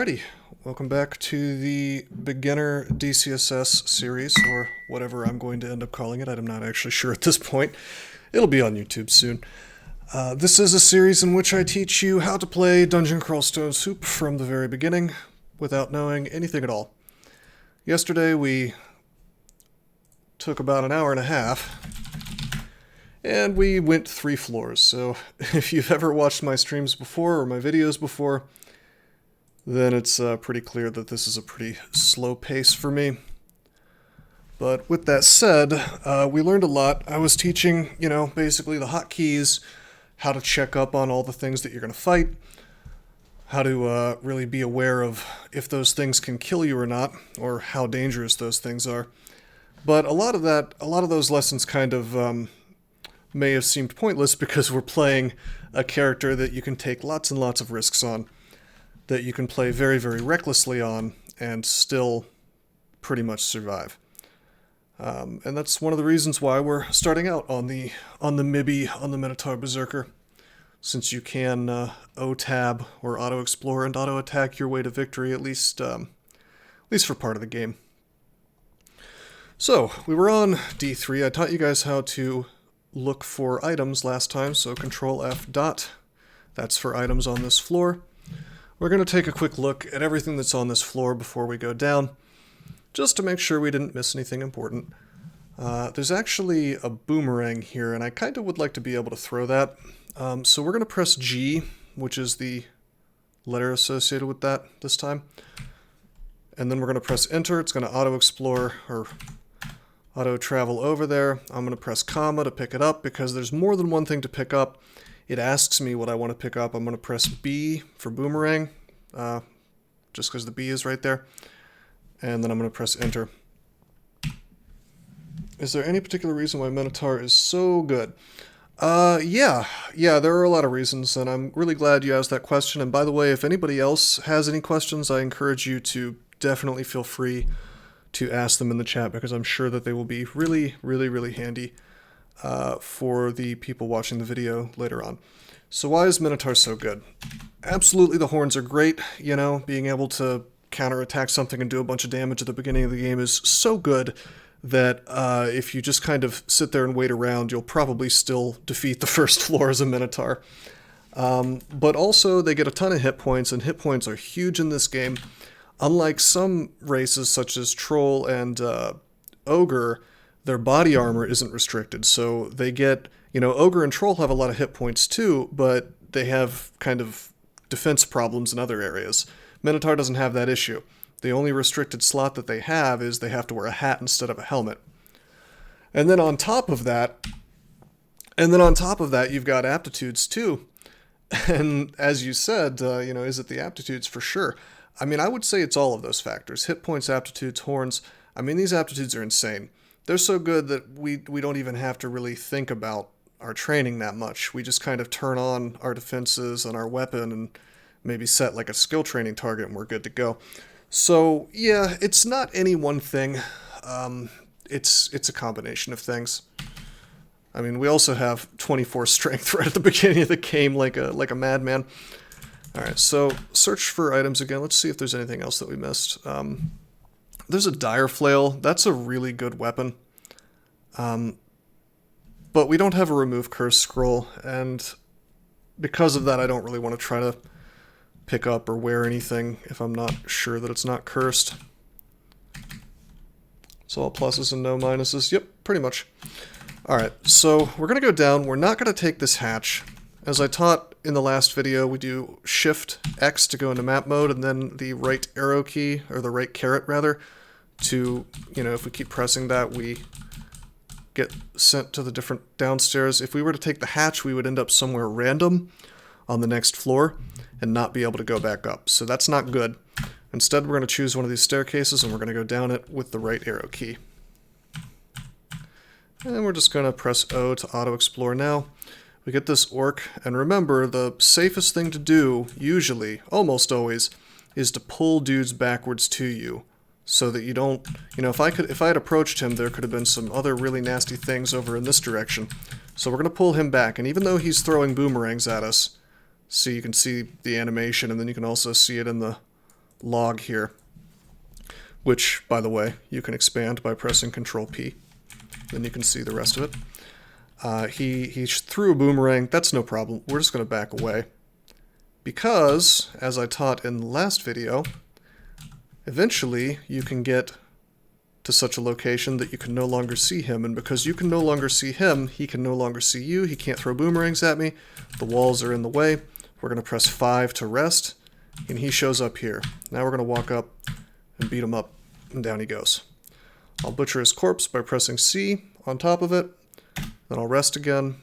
Alrighty, welcome back to the beginner DCSS series, or whatever I'm going to end up calling it. I'm not actually sure at this point. It'll be on YouTube soon. This is a series in which I teach you how to play Dungeon Crawl Stone Soup from the very beginning, without knowing anything at all. Yesterday we took about an hour and a half, and we went 3 floors, so if you've ever watched my streams before, or my videos before, then it's pretty clear that this is a pretty slow pace for me. But with that said, we learned a lot. I was teaching, basically the hotkeys, how to check up on all the things that you're going to fight, how to really be aware of if those things can kill you or not, or how dangerous those things are. But a lot of those lessons kind of may have seemed pointless because we're playing a character that you can take lots and lots of risks on, that you can play very, very recklessly on and still pretty much survive. And that's one of the reasons why we're starting out on the Minotaur Berserker, since you can O-tab or auto-explore and auto-attack your way to victory, at least for part of the game. So, we were on D3. I taught you guys how to look for items last time, so Control F dot. That's for items on this floor. We're going to take a quick look at everything that's on this floor before we go down, just to make sure we didn't miss anything important. There's actually a boomerang here, and I kind of would like to be able to throw that. So we're going to press G, which is the letter associated with that this time. And then we're going to press Enter. It's going to auto-explore, or auto-travel over there. I'm going to press comma to pick it up, because there's more than one thing to pick up. It asks me what I want to pick up. I'm going to press B for boomerang, just because the B is right there. And then I'm going to press Enter. Is there any particular reason why Minotaur is so good? Yeah, there are a lot of reasons, and I'm really glad you asked that question. And by the way, if anybody else has any questions, I encourage you to definitely feel free to ask them in the chat, because I'm sure that they will be really, really, really handy for the people watching the video later on. So why is Minotaur so good? Absolutely, the horns are great. Being able to counterattack something and do a bunch of damage at the beginning of the game is so good that if you just kind of sit there and wait around, you'll probably still defeat the first floor as a Minotaur. But also, they get a ton of hit points, and hit points are huge in this game. Unlike some races such as Troll and Ogre, their body armor isn't restricted, so they get, Ogre and Troll have a lot of hit points too, but they have kind of defense problems in other areas. Minotaur doesn't have that issue. The only restricted slot that they have is they have to wear a hat instead of a helmet. And then on top of that, you've got aptitudes too. And as you said, is it the aptitudes? For sure. I mean, I would say it's all of those factors. Hit points, aptitudes, horns. I mean, these aptitudes are insane. They're so good that we don't even have to really think about our training that much. We just kind of turn on our defenses and our weapon and maybe set like a skill training target and we're good to go. So, yeah, it's not any one thing. It's a combination of things. I mean, we also have 24 strength right at the beginning of the game like a madman. Alright, so search for items again. Let's see if there's anything else that we missed. There's a dire flail. That's a really good weapon. But we don't have a remove curse scroll, and because of that I don't really want to try to pick up or wear anything if I'm not sure that it's not cursed. So all pluses and no minuses. Yep, pretty much. Alright, so we're going to go down. We're not going to take this hatch. As I taught in the last video, we do Shift X to go into map mode, and then the right arrow key, or the right caret rather, to, if we keep pressing that, we get sent to the different downstairs. If we were to take the hatch, we would end up somewhere random on the next floor and not be able to go back up. So that's not good. Instead, we're going to choose one of these staircases, and we're going to go down it with the right arrow key. And we're just going to press O to auto-explore now. We get this orc, and remember, the safest thing to do, usually, almost always, is to pull dudes backwards to you, so that you don't, if I had approached him, there could have been some other really nasty things over in this direction. So we're going to pull him back, and even though he's throwing boomerangs at us, so you can see the animation, and then you can also see it in the log here, which, by the way, you can expand by pressing Control-P. Then you can see the rest of it. He threw a boomerang. That's no problem. We're just going to back away. Because, as I taught in the last video, eventually you can get to such a location that you can no longer see him, and because you can no longer see him, he can no longer see you. He can't throw boomerangs at me. The walls are in the way. We're going to press 5 to rest, and he shows up here. Now we're going to walk up and beat him up, and down he goes. I'll butcher his corpse by pressing C on top of it, then I'll rest again,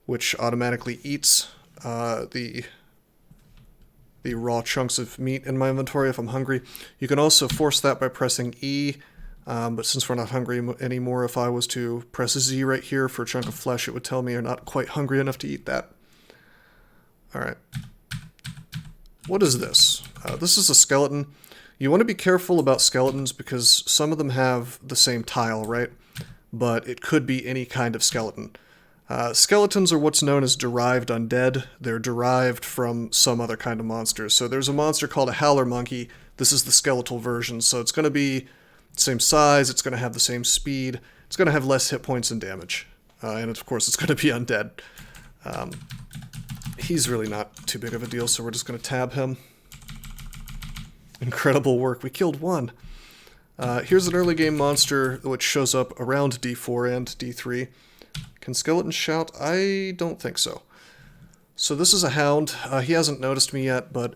which automatically eats the raw chunks of meat in my inventory if I'm hungry. You can also force that by pressing E, but since we're not hungry anymore, if I was to press Z right here for a chunk of flesh, it would tell me you're not quite hungry enough to eat that. Alright. What is this? This is a skeleton. You want to be careful about skeletons because some of them have the same tile, right? But it could be any kind of skeleton. Skeletons are what's known as derived undead. They're derived from some other kind of monster. So there's a monster called a howler monkey. This is the skeletal version, so it's going to be the same size, it's going to have the same speed, it's going to have less hit points and damage. And of course it's going to be undead. He's really not too big of a deal, so we're just going to tab him. Incredible work. We killed one. Here's an early game monster which shows up around D4 and D3. Can skeletons shout? I don't think so. So this is a hound. He hasn't noticed me yet, but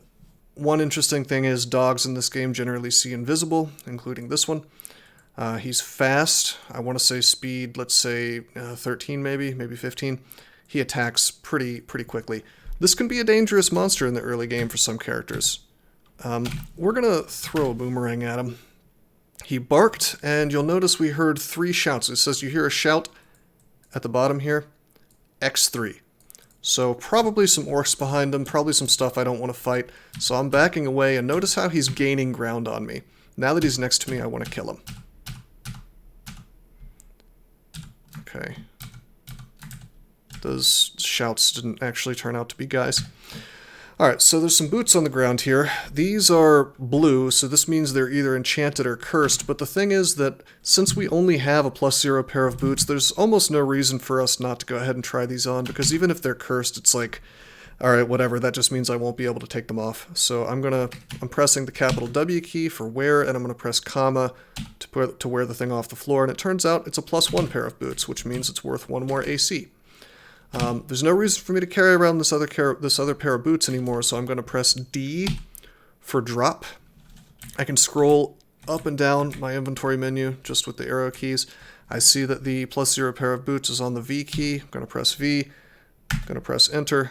one interesting thing is dogs in this game generally see invisible, including this one. He's fast. I want to say speed, let's say 13 maybe 15. He attacks pretty quickly. This can be a dangerous monster in the early game for some characters. We're going to throw a boomerang at him. He barked, and you'll notice we heard 3 shouts. It says you hear a shout at the bottom here, X3. So probably some orcs behind him, probably some stuff I don't want to fight. So I'm backing away, and notice how he's gaining ground on me. Now that he's next to me, I want to kill him. Okay. Those shouts didn't actually turn out to be guys. Alright, so there's some boots on the ground here. These are blue, so this means they're either enchanted or cursed, but the thing is that since we only have a +0 pair of boots, there's almost no reason for us not to go ahead and try these on, because even if they're cursed, it's like, alright, whatever, that just means I won't be able to take them off. So I'm pressing the capital W key for wear, and I'm going to press comma to wear the thing off the floor, and it turns out it's a +1 pair of boots, which means it's worth 1 more AC. There's no reason for me to carry around this other pair of boots anymore, so I'm going to press D for drop. I can scroll up and down my inventory menu just with the arrow keys. I see that the +0 pair of boots is on the V key. I'm going to press V. I'm going to press Enter.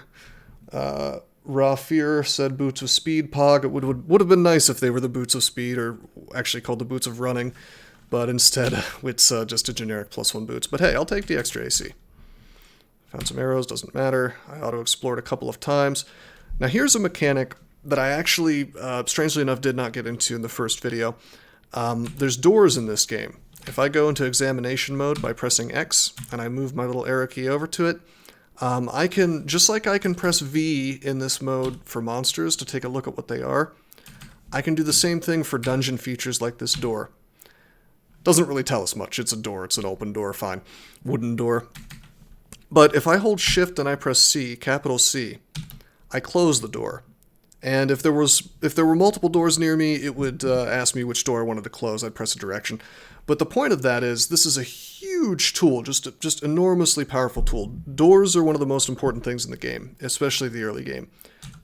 Raw Fear said boots of speed, Pog. It would have been nice if they were the boots of speed, or actually called the boots of running, but instead it's just a generic +1 boots. But hey, I'll take the extra AC. Found some arrows, doesn't matter. I auto-explored a couple of times. Now here's a mechanic that I actually, strangely enough, did not get into in the first video. There's doors in this game. If I go into examination mode by pressing X, and I move my little arrow key over to it, I can, just like I can press V in this mode for monsters to take a look at what they are, I can do the same thing for dungeon features like this door. Doesn't really tell us much. It's a door. It's an open door, fine. Wooden door. But if I hold Shift and I press C, capital C, I close the door. And if there were multiple doors near me, it would ask me which door I wanted to close. I'd press a direction. But the point of that is, this is a huge tool, just enormously powerful tool. Doors are one of the most important things in the game, especially the early game,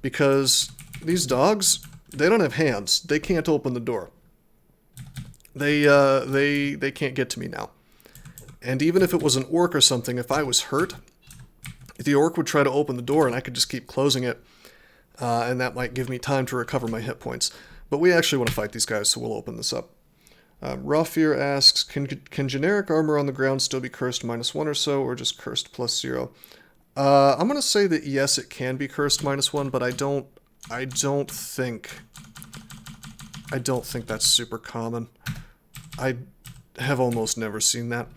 because these dogs, they don't have hands. They can't open the door. They can't get to me now. And even if it was an orc or something, if I was hurt, the orc would try to open the door and I could just keep closing it, and that might give me time to recover my hit points. But we actually want to fight these guys, so we'll open this up. Raw Fear asks, can generic armor on the ground still be cursed -1 or so, or just cursed +0? I'm going to say that yes, it can be cursed -1, but I don't think that's super common. I have almost never seen that.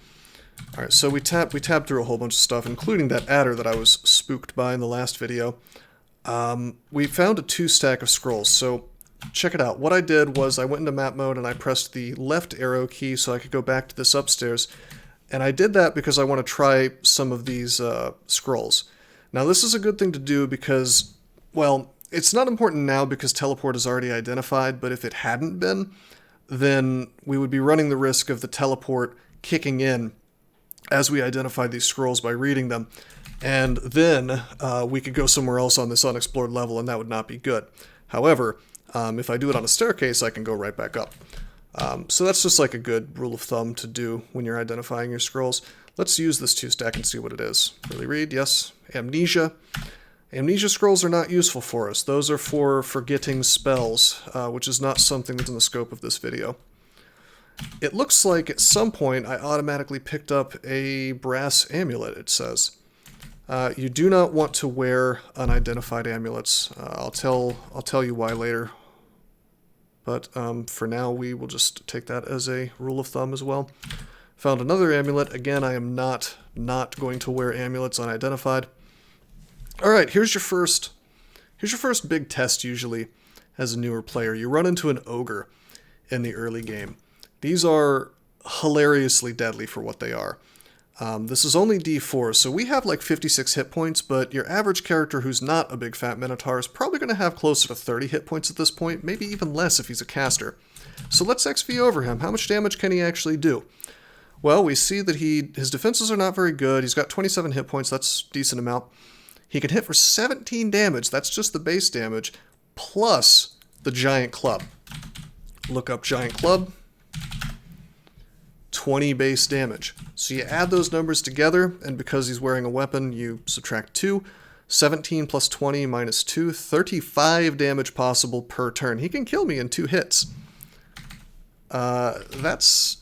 Alright, so we tabbed through a whole bunch of stuff, including that adder that I was spooked by in the last video. We found a 2 stack of scrolls, so check it out. What I did was I went into map mode and I pressed the left arrow key so I could go back to this upstairs. And I did that because I want to try some of these scrolls. Now this is a good thing to do because, well, it's not important now because teleport is already identified, but if it hadn't been, then we would be running the risk of the teleport kicking in as we identify these scrolls by reading them. And then we could go somewhere else on this unexplored level, and that would not be good. However, if I do it on a staircase, I can go right back up. So that's just like a good rule of thumb to do when you're identifying your scrolls. Let's use this 2-stack and see what it is. Really read, yes. Amnesia. Amnesia scrolls are not useful for us. Those are for forgetting spells, which is not something that's in the scope of this video. It looks like at some point I automatically picked up a brass amulet, it says. You do not want to wear unidentified amulets. I'll tell you why later. But for now, we will just take that as a rule of thumb as well. Found another amulet. Again, I am not going to wear amulets unidentified. All right, here's your first big test usually as a newer player. You run into an ogre in the early game. These are hilariously deadly for what they are. This is only D4, so we have like 56 hit points, but your average character who's not a big fat Minotaur is probably going to have closer to 30 hit points at this point, maybe even less if he's a caster. So let's XP over him. How much damage can he actually do? Well, we see that his defenses are not very good. He's got 27 hit points, that's a decent amount. He can hit for 17 damage, that's just the base damage, plus the giant club. Look up giant club. 20 base damage. So you add those numbers together, and because he's wearing a weapon, you subtract 2. 17 plus 20 minus 2, 35 damage possible per turn. He can kill me in 2 hits. That's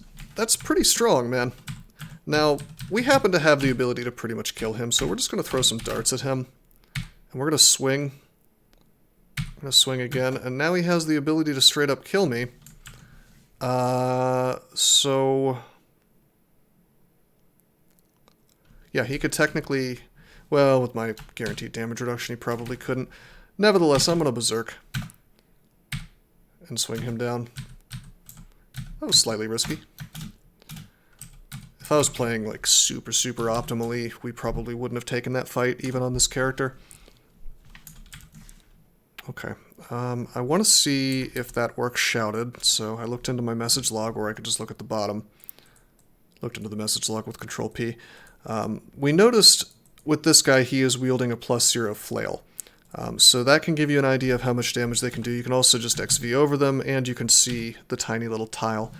pretty strong, man. Now, we happen to have the ability to pretty much kill him, so we're just going to throw some darts at him. And we're going to swing. I'm going to swing again, and now he has the ability to straight up kill me. So yeah, he could technically, well, with my guaranteed damage reduction, he probably couldn't. Nevertheless, I'm going to berserk and swing him down. That was slightly risky. If I was playing like super optimally, we probably wouldn't have taken that fight even on this character. Okay. I want to see if that orc shouted, so I looked into my message log, or I could just look at the bottom. Looked into the message log with Control P. We noticed with this guy he is wielding a +0 flail. So that can give you an idea of how much damage they can do. You can also just XV over them, and you can see the tiny little tile.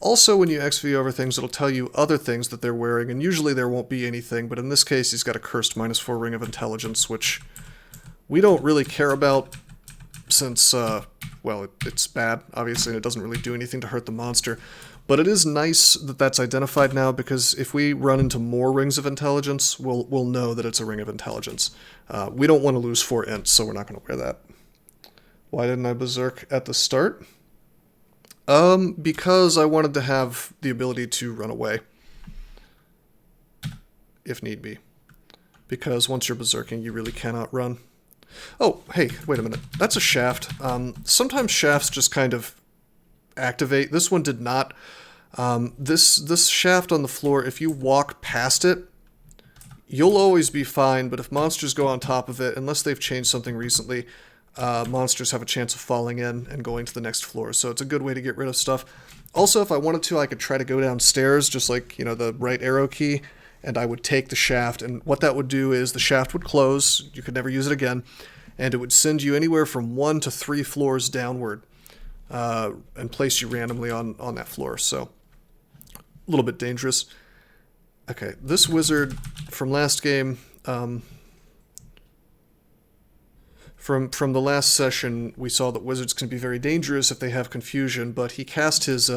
Also, when you XV over things, it'll tell you other things that they're wearing, and usually there won't be anything, but in this case he's got a cursed -4 ring of intelligence, which we don't really care about since, well, it's bad, obviously, and it doesn't really do anything to hurt the monster. But it is nice that that's identified now, because if we run into more rings of intelligence, we'll know that it's a ring of intelligence. We don't want to lose 4 ints, so we're not going to wear that. Why didn't I berserk at the start? Because I wanted to have the ability to run away, if need be. Because once you're berserking, you really cannot run. Oh, hey, wait a minute. That's a shaft. Sometimes shafts just kind of activate. This one did not. This shaft on the floor, if you walk past it, you'll always be fine, but if monsters go on top of it, unless they've changed something recently, monsters have a chance of falling in and going to the next floor, so it's a good way to get rid of stuff. Also, if I wanted to, I could try to go downstairs, just like, you know, the right arrow key, and I would take the shaft, and what that would do is the shaft would close, you could never use it again, and it would send you anywhere from 1 to 3 floors downward, and place you randomly on that floor, so a little bit dangerous. Okay, this wizard from last game, from the last session, we saw that wizards can be very dangerous if they have confusion, but he cast his,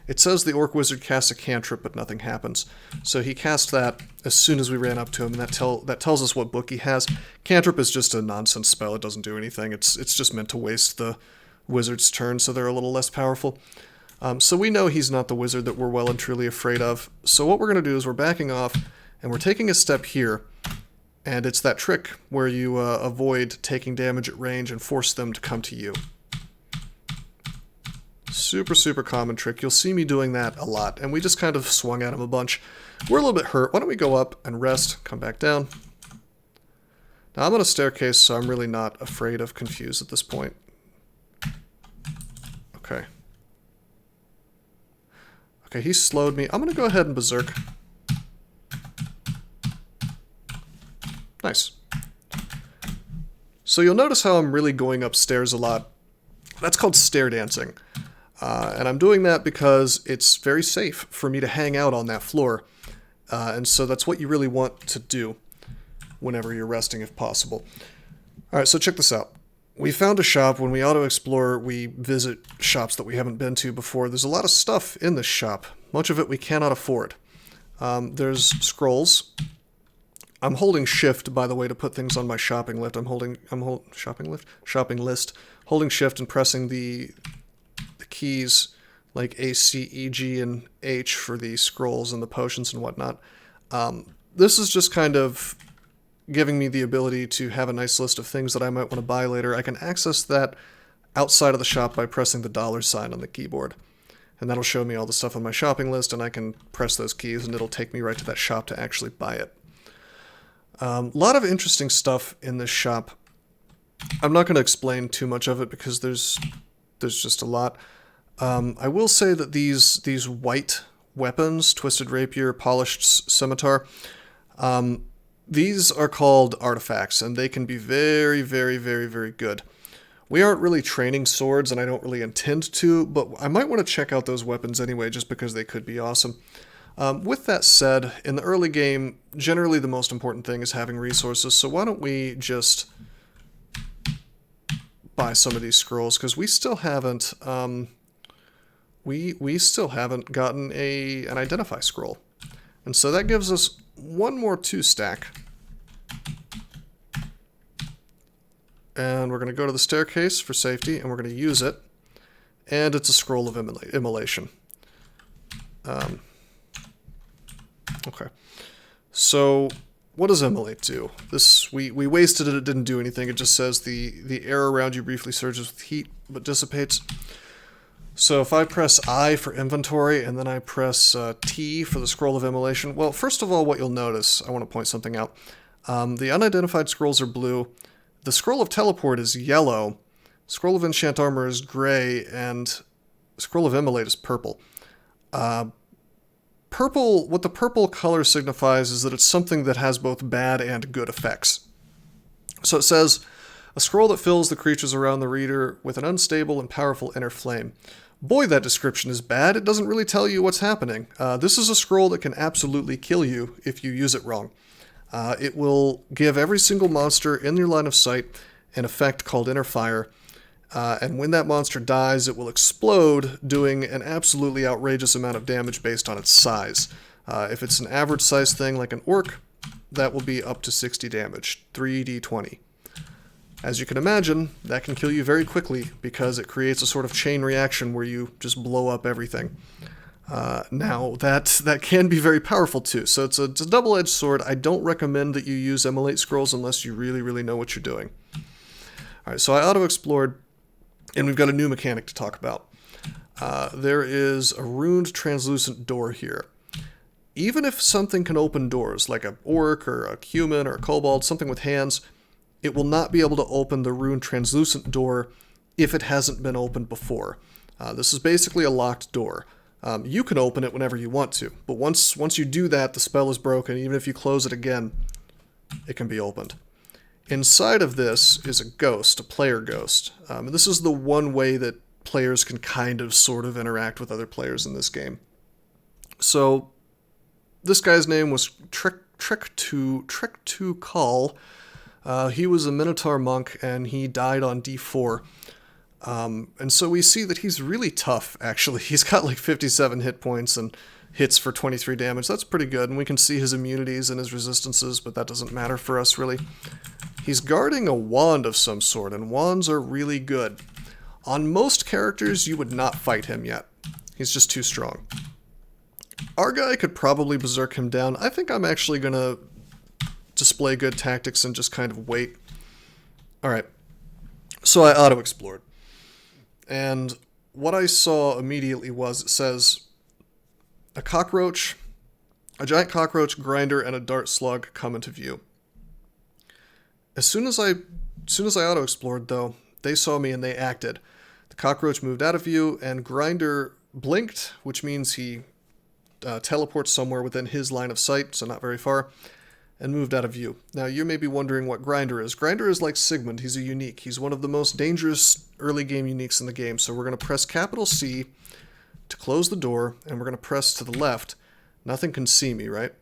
it says the orc wizard casts a cantrip, but nothing happens. So he cast that as soon as we ran up to him, and that tells us what book he has. Cantrip is just a nonsense spell, it doesn't do anything, it's just meant to waste the wizard's turn so they're a little less powerful. So we know he's not the wizard that we're well and truly afraid of. So what we're going to do is we're backing off, and we're taking a step here, and it's that trick where you avoid taking damage at range and force them to come to you. Super, super common trick. You'll see me doing that a lot, and we just kind of swung at him a bunch. We're a little bit hurt. Why don't we go up and rest, come back down. Now I'm on a staircase, so I'm really not afraid of Confuse at this point. Okay. Okay, he slowed me. I'm going to go ahead and Berserk. Nice. So you'll notice how I'm really going upstairs a lot. That's called stair dancing. And I'm doing that because it's very safe for me to hang out on that floor. And so that's what you really want to do whenever you're resting, if possible. Alright, so check this out. We found a shop. When we auto-explore, we visit shops that we haven't been to before. There's a lot of stuff in this shop. Much of it we cannot afford. There's scrolls. I'm holding shift, by the way, to put things on my shopping list. Shopping list. Holding shift and pressing the keys like A, C, E, G, and H for the scrolls and the potions and whatnot. This is just kind of giving me the ability to have a nice list of things that I might want to buy later. I can access that outside of the shop by pressing the $ on the keyboard. And that'll show me all the stuff on my shopping list, and I can press those keys and it'll take me right to that shop to actually buy it. A lot of interesting stuff in this shop. I'm not going to explain too much of it because there's just a lot. I will say that these white weapons, Twisted Rapier, Polished Scimitar, these are called artifacts, and they can be very, very, very, very good. We aren't really training swords, and I don't really intend to, but I might want to check out those weapons anyway, just because they could be awesome. With that said, in the early game, generally the most important thing is having resources, so why don't we just buy some of these scrolls, because we still haven't, we still haven't gotten an Identify scroll. And so that gives us one more 2-stack. And we're going to go to the staircase for safety, and we're going to use it. And it's a scroll of immolation. Okay. So, what does immolate do? This we wasted it, it didn't do anything. It just says the air around you briefly surges with heat, but dissipates. So if I press I for inventory, and then I press T for the scroll of immolation, well, first of all, what you'll notice, I want to point something out. The unidentified scrolls are blue. The scroll of teleport is yellow. Scroll of enchant armor is gray, and scroll of immolate is purple. Purple, what the purple color signifies is that it's something that has both bad and good effects. So it says, a scroll that fills the creatures around the reader with an unstable and powerful inner flame. Boy, that description is bad. It doesn't really tell you what's happening. This is a scroll that can absolutely kill you if you use it wrong. It will give every single monster in your line of sight an effect called Inner Fire, and when that monster dies, it will explode, doing an absolutely outrageous amount of damage based on its size. If it's an average size thing like an orc, that will be up to 60 damage, 3d20. As you can imagine, that can kill you very quickly because it creates a sort of chain reaction where you just blow up everything. Now, that can be very powerful too, so it's a double-edged sword. I don't recommend that you use immolate scrolls unless you really, really know what you're doing. Alright, so I auto-explored, and we've got a new mechanic to talk about. There is a runed translucent door here. Even if something can open doors, like an orc or a human or a kobold, something with hands, it will not be able to open the runed translucent door if it hasn't been opened before. This is basically a locked door. You can open it whenever you want to, but once you do that, the spell is broken. Even if you close it again, it can be opened. Inside of this is a ghost, a player ghost. And this is the one way that players can kind of sort of interact with other players in this game. So this guy's name was Trick to Call. He was a Minotaur monk, and he died on D4. And so we see that he's really tough, actually. He's got like 57 hit points and hits for 23 damage. That's pretty good, and we can see his immunities and his resistances, but that doesn't matter for us, really. He's guarding a wand of some sort, and wands are really good. On most characters, you would not fight him yet. He's just too strong. Our guy could probably berserk him down. I think I'm actually going to display good tactics and just kind of wait. Alright, so I auto-explored. And what I saw immediately was, it says a cockroach, a giant cockroach, grinder, and a dart slug come into view. As soon as I auto-explored, though, they saw me and they acted. The cockroach moved out of view, and Grinder blinked, which means he teleports somewhere within his line of sight, so not very far, and moved out of view. Now, you may be wondering what Grinder is. Grinder is like Sigmund. He's a unique. He's one of the most dangerous early game uniques in the game, so we're going to press capital C to close the door, and we're going to press to the left. Nothing can see me, right?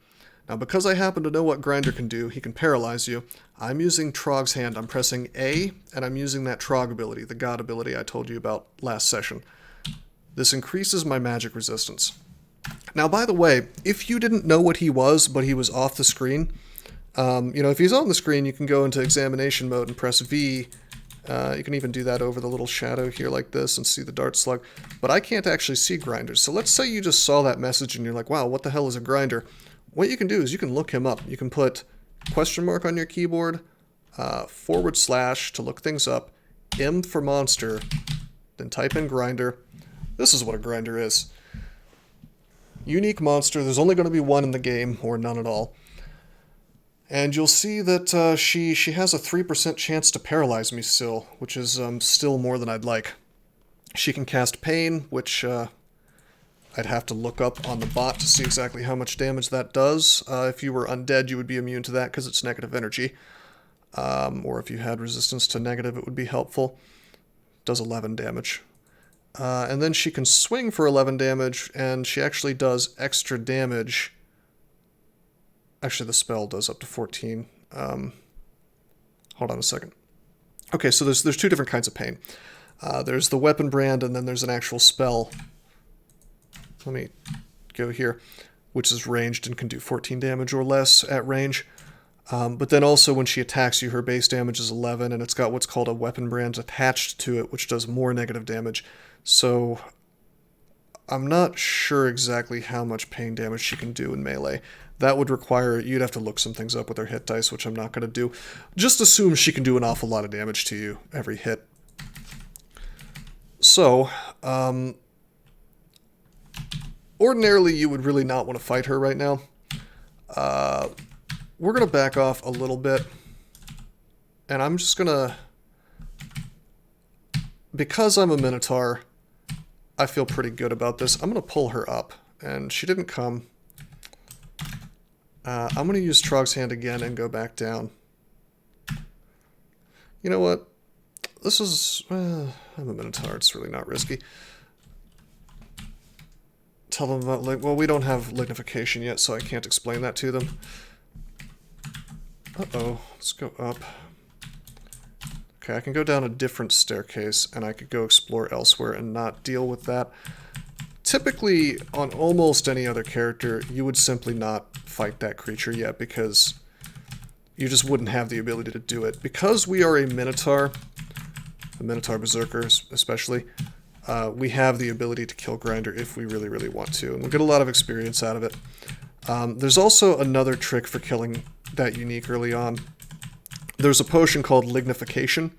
Now, because I happen to know what Grinder can do, he can paralyze you. I'm using Trog's Hand. I'm pressing A, and I'm using that Trog ability, the God ability I told you about last session. This increases my magic resistance. Now, by the way, if you didn't know what he was, but he was off the screen, if he's on the screen, you can go into examination mode and press V. You can even do that over the little shadow here like this and see the dart slug. But I can't actually see Grinders. So let's say you just saw that message and you're like, wow, what the hell is a Grinder? What you can do is you can look him up. You can put question mark on your keyboard, / to look things up, M for monster, then type in Grinder. This is what a Grinder is. Unique monster. There's only going to be one in the game, or none at all. And you'll see that she has a 3% chance to paralyze me still, which is still more than I'd like. She can cast Pain, which I'd have to look up on the bot to see exactly how much damage that does. If you were undead, you would be immune to that because it's negative energy. Or if you had resistance to negative, it would be helpful. Does 11 damage. And then she can swing for 11 damage, and she actually does extra damage. Actually, the spell does up to 14. Hold on a second. Okay, so there's two different kinds of pain. There's the weapon brand, and then there's an actual spell. Let me go here, which is ranged and can do 14 damage or less at range. But then also when she attacks you, her base damage is 11, and it's got what's called a weapon brand attached to it, which does more negative damage. So I'm not sure exactly how much pain damage she can do in melee. That would require, you'd have to look some things up with her hit dice, which I'm not going to do. Just assume she can do an awful lot of damage to you every hit. So, ordinarily you would really not want to fight her right now. We're going to back off a little bit, and I'm just going to, because I'm a Minotaur, I feel pretty good about this. I'm going to pull her up, and she didn't come. I'm going to use Trog's Hand again and go back down. You know what? This is, I'm a Minotaur, it's really not risky. Tell them about, well, we don't have lignification yet, so I can't explain that to them. Uh-oh, let's go up. Okay, I can go down a different staircase, and I could go explore elsewhere and not deal with that. Typically, on almost any other character, you would simply not fight that creature yet, because you just wouldn't have the ability to do it. Because we are a Minotaur Berserker especially, we have the ability to kill Grinder if we really, really want to, and we'll get a lot of experience out of it. There's also another trick for killing that unique early on. There's a potion called Lignification,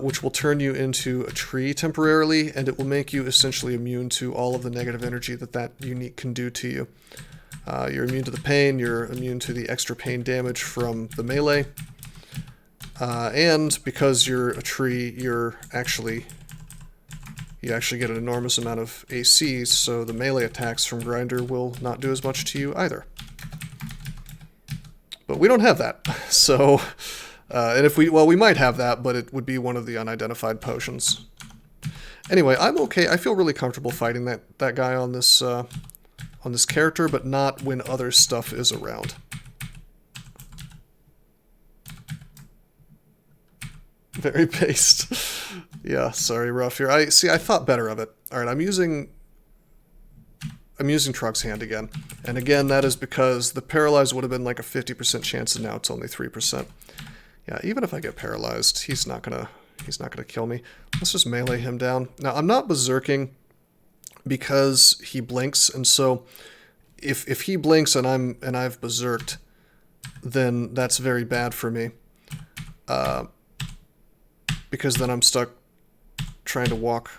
which will turn you into a tree temporarily, and it will make you essentially immune to all of the negative energy that unique can do to you. You're immune to the pain, you're immune to the extra pain damage from the melee, and because you're a tree, you actually get an enormous amount of AC, so the melee attacks from Grinder will not do as much to you either. But we don't have that, so, and if we might have that, but it would be one of the unidentified potions. Anyway, I'm okay. I feel really comfortable fighting that guy on this character, but not when other stuff is around. Very based. Yeah, sorry, rough here. I thought better of it. All right, I'm using Trog's Hand again. And again, that is because the paralyzed would have been like a 50% chance, and now it's only 3%. Yeah, even if I get paralyzed, he's not gonna kill me. Let's just melee him down. Now, I'm not berserking because he blinks, and so if he blinks and I've berserked, then that's very bad for me. Because then I'm stuck trying to walk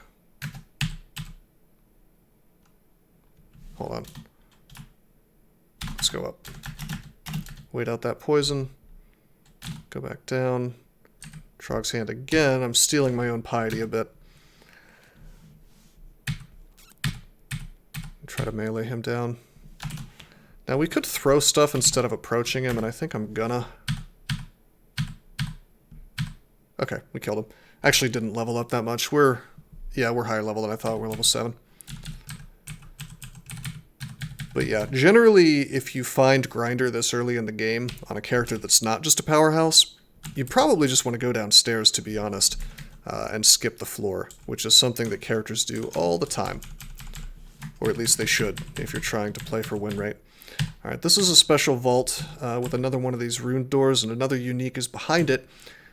hold on. Let's go up. Wait out that poison. Go back down. Trog's Hand again. I'm stealing my own piety a bit. Try to melee him down. Now we could throw stuff instead of approaching him, and I think I'm gonna. Okay, we killed him. Actually didn't level up that much. We're higher level than I thought. We're level 7. But yeah, generally, if you find Grinder this early in the game on a character that's not just a powerhouse, you probably just want to go downstairs, to be honest, and skip the floor, which is something that characters do all the time. Or at least they should, if you're trying to play for win rate. Alright, this is a special vault with another one of these rune doors, and another unique is behind it.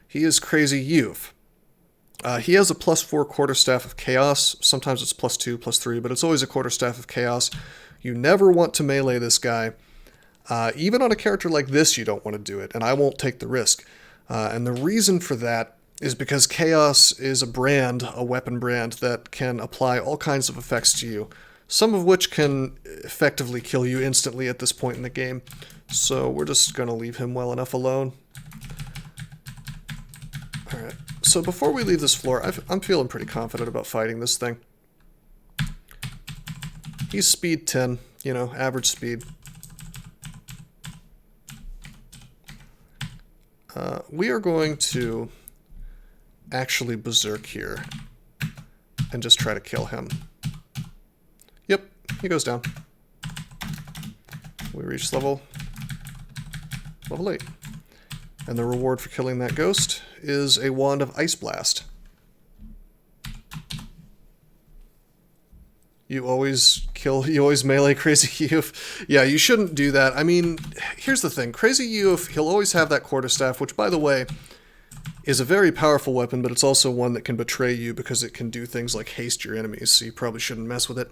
He is Crazy Youth. He has a +4 Quarterstaff of Chaos. Sometimes it's +2, +3, but it's always a Quarterstaff of Chaos. You never want to melee this guy. Even on a character like this, you don't want to do it, and I won't take the risk. And the reason for that is because Chaos is a brand, a weapon brand, that can apply all kinds of effects to you, some of which can effectively kill you instantly at this point in the game. So we're just going to leave him well enough alone. Alright, so before we leave this floor, I'm feeling pretty confident about fighting this thing. He's speed 10, you know, average speed. We are going to actually berserk here and just try to kill him. Yep, he goes down. We reach level 8. And the reward for killing that ghost is a wand of Ice Blast. You always melee Crazy Youth. Yeah, you shouldn't do that. I mean, here's the thing. Crazy Youth, he'll always have that Quarterstaff, which, by the way, is a very powerful weapon, but it's also one that can betray you because it can do things like haste your enemies, so you probably shouldn't mess with it.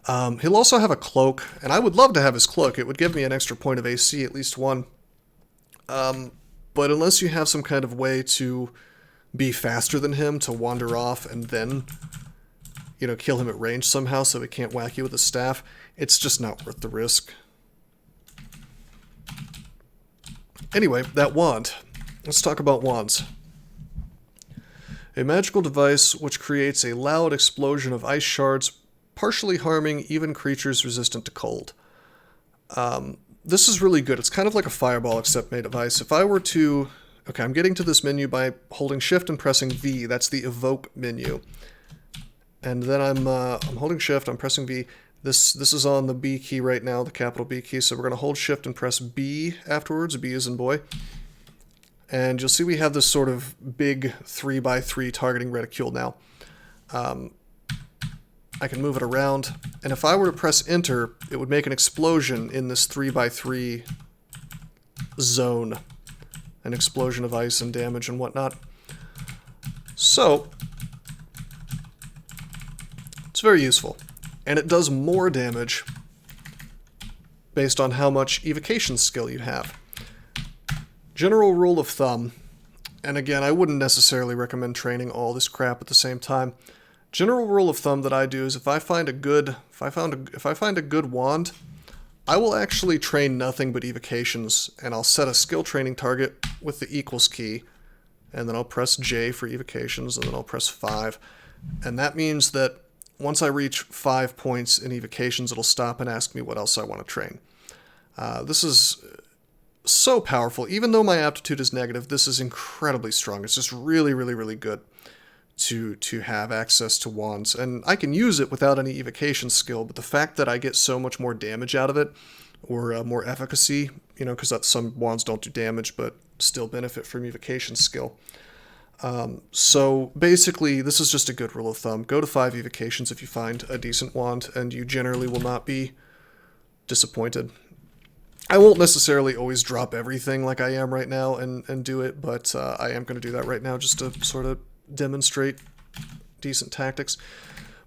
He'll also have a cloak, and I would love to have his cloak. It would give me an extra point of AC, at least one. But unless you have some kind of way to be faster than him, to wander off and then, you know, kill him at range somehow so he can't whack you with a staff, it's just not worth the risk. Anyway, that wand. Let's talk about wands. A magical device which creates a loud explosion of ice shards, partially harming even creatures resistant to cold. This is really good. It's kind of like a fireball except made of ice. If I were to... Okay, I'm getting to this menu by holding Shift and pressing V. That's the evoke menu. And then I'm holding Shift, I'm pressing V. This is on the B key right now, the capital B key, so we're going to hold Shift and press B afterwards. B as in boy. And you'll see we have this sort of big 3x3 targeting reticule now. I can move it around, and if I were to press Enter, it would make an explosion in this 3x3 zone. An explosion of ice and damage and whatnot. So, it's very useful. And it does more damage based on how much evocation skill you have. General rule of thumb, and again, I wouldn't necessarily recommend training all this crap at the same time. General rule of thumb that I do is if I find a good wand, I will actually train nothing but evocations, and I'll set a skill training target with the equals key, and then I'll press J for evocations, and then I'll press 5. And that means that once I reach 5 points in evocations, it'll stop and ask me what else I want to train. This is so powerful. Even though my aptitude is negative, this is incredibly strong. It's just really, really, really good to have access to wands. And I can use it without any evocation skill, but the fact that I get so much more damage out of it, or more efficacy, you know, because some wands don't do damage, but still benefit from evocation skill. So basically, this is just a good rule of thumb. Go to 5 evocations if you find a decent wand, and you generally will not be disappointed. I won't necessarily always drop everything like I am right now and do it, but I am going to do that right now just to sort of demonstrate decent tactics.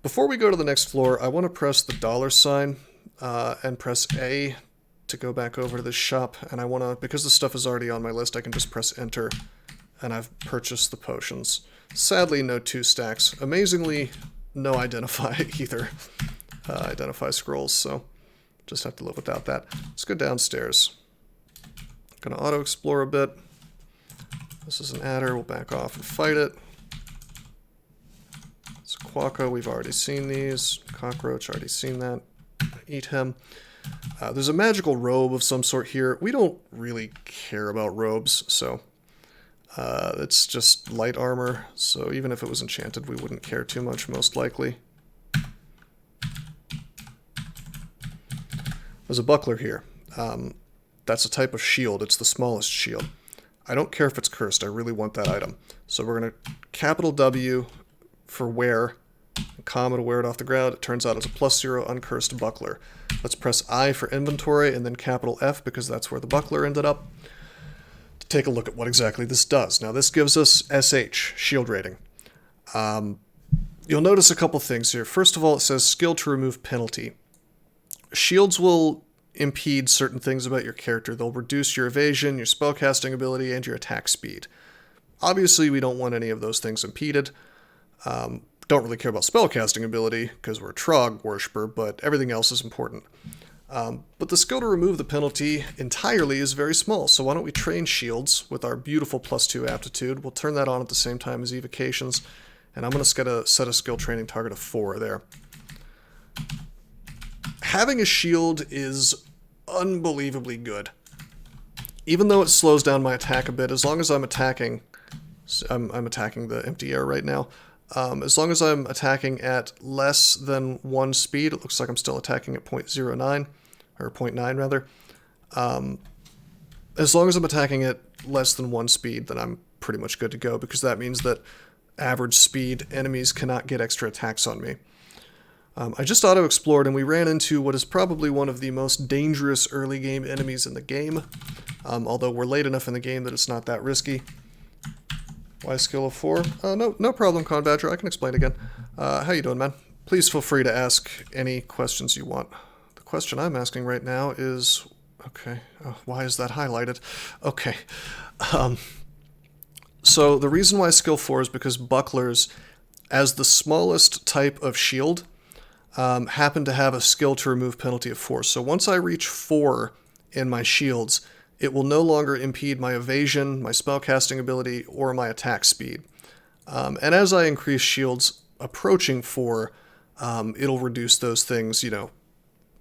Before we go to the next floor, I want to press the $sign and press A to go back over to this shop, and I want to, because the stuff is already on my list, I can just press Enter, and I've purchased the potions. Sadly, no 2 stacks. Amazingly, no Identify either. Identify scrolls, so just have to live without that. Let's go downstairs. I'm going to auto-explore a bit. This is an adder. We'll back off and fight it. It's a Quacko. We've already seen these. Cockroach, already seen that. Eat him. There's a magical robe of some sort here. We don't really care about robes, so it's just light armor. So even if it was enchanted, we wouldn't care too much, most likely. There's a buckler here. That's a type of shield. It's the smallest shield. I don't care if it's cursed. I really want that item. So we're going to capital W for wear, comma to wear it off the ground. It turns out it's a +0 uncursed buckler. Let's press I for inventory and then capital F because that's where the buckler ended up. To take a look at what exactly this does. Now this gives us SH, shield rating. You'll notice a couple things here. First of all, it says skill to remove penalty. Shields will impede certain things about your character. They'll reduce your evasion, your spellcasting ability, and your attack speed. Obviously, we don't want any of those things impeded. Don't really care about spellcasting ability, because we're a Trog worshiper, but everything else is important. But the skill to remove the penalty entirely is very small, so why don't we train shields with our beautiful +2 aptitude. We'll turn that on at the same time as evocations, and I'm going to set a skill training target of 4 there. Having a shield is unbelievably good. Even though it slows down my attack a bit, as long as I'm attacking... I'm attacking the empty air right now. As long as I'm attacking at less than 1 speed, it looks like I'm still attacking at 0.09, or 0.9 rather. As long as I'm attacking at less than 1 speed, then I'm pretty much good to go, because that means that average speed enemies cannot get extra attacks on me. I just auto-explored and we ran into what is probably one of the most dangerous early game enemies in the game, although we're late enough in the game that it's not that risky. Why skill of 4? No problem, Con Badger. I can explain again. How you doing, man? Please feel free to ask any questions you want. The question I'm asking right now is... Okay, why is that highlighted? Okay. So the reason why skill 4 is because bucklers, as the smallest type of shield, happen to have a skill to remove penalty of 4. So once I reach 4 in my shields, it will no longer impede my evasion, my spellcasting ability, or my attack speed. And as I increase shields approaching 4, it'll reduce those things, you know,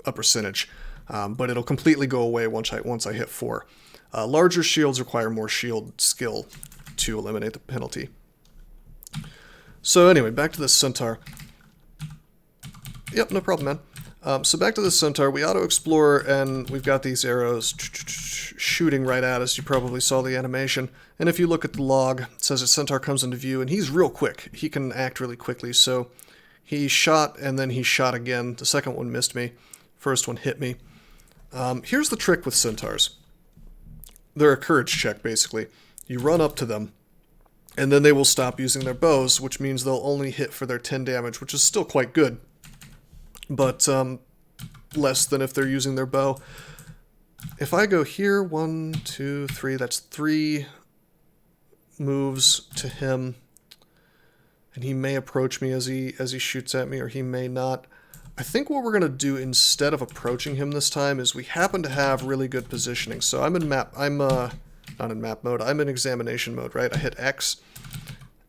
a percentage. But it'll completely go away once I hit 4. Larger shields require more shield skill to eliminate the penalty. So anyway, back to this centaur. Yep, no problem, man. So back to the centaur, we auto-explore, and we've got these arrows shooting right at us. You probably saw the animation. And if you look at the log, it says a centaur comes into view, and he's real quick. He can act really quickly, so he shot, and then he shot again. The second one missed me. First one hit me. Here's the trick with centaurs. They're a courage check, basically. You run up to them, and then they will stop using their bows, which means they'll only hit for their 10 damage, which is still quite good. But less than if they're using their bow. If I go here, 1, 2, 3, that's 3 moves to him, and he may approach me as he shoots at me, or he may not. I think what we're going to do instead of approaching him this time is we happen to have really good positioning. So I'm not in map mode, I'm in examination mode, right? I hit X,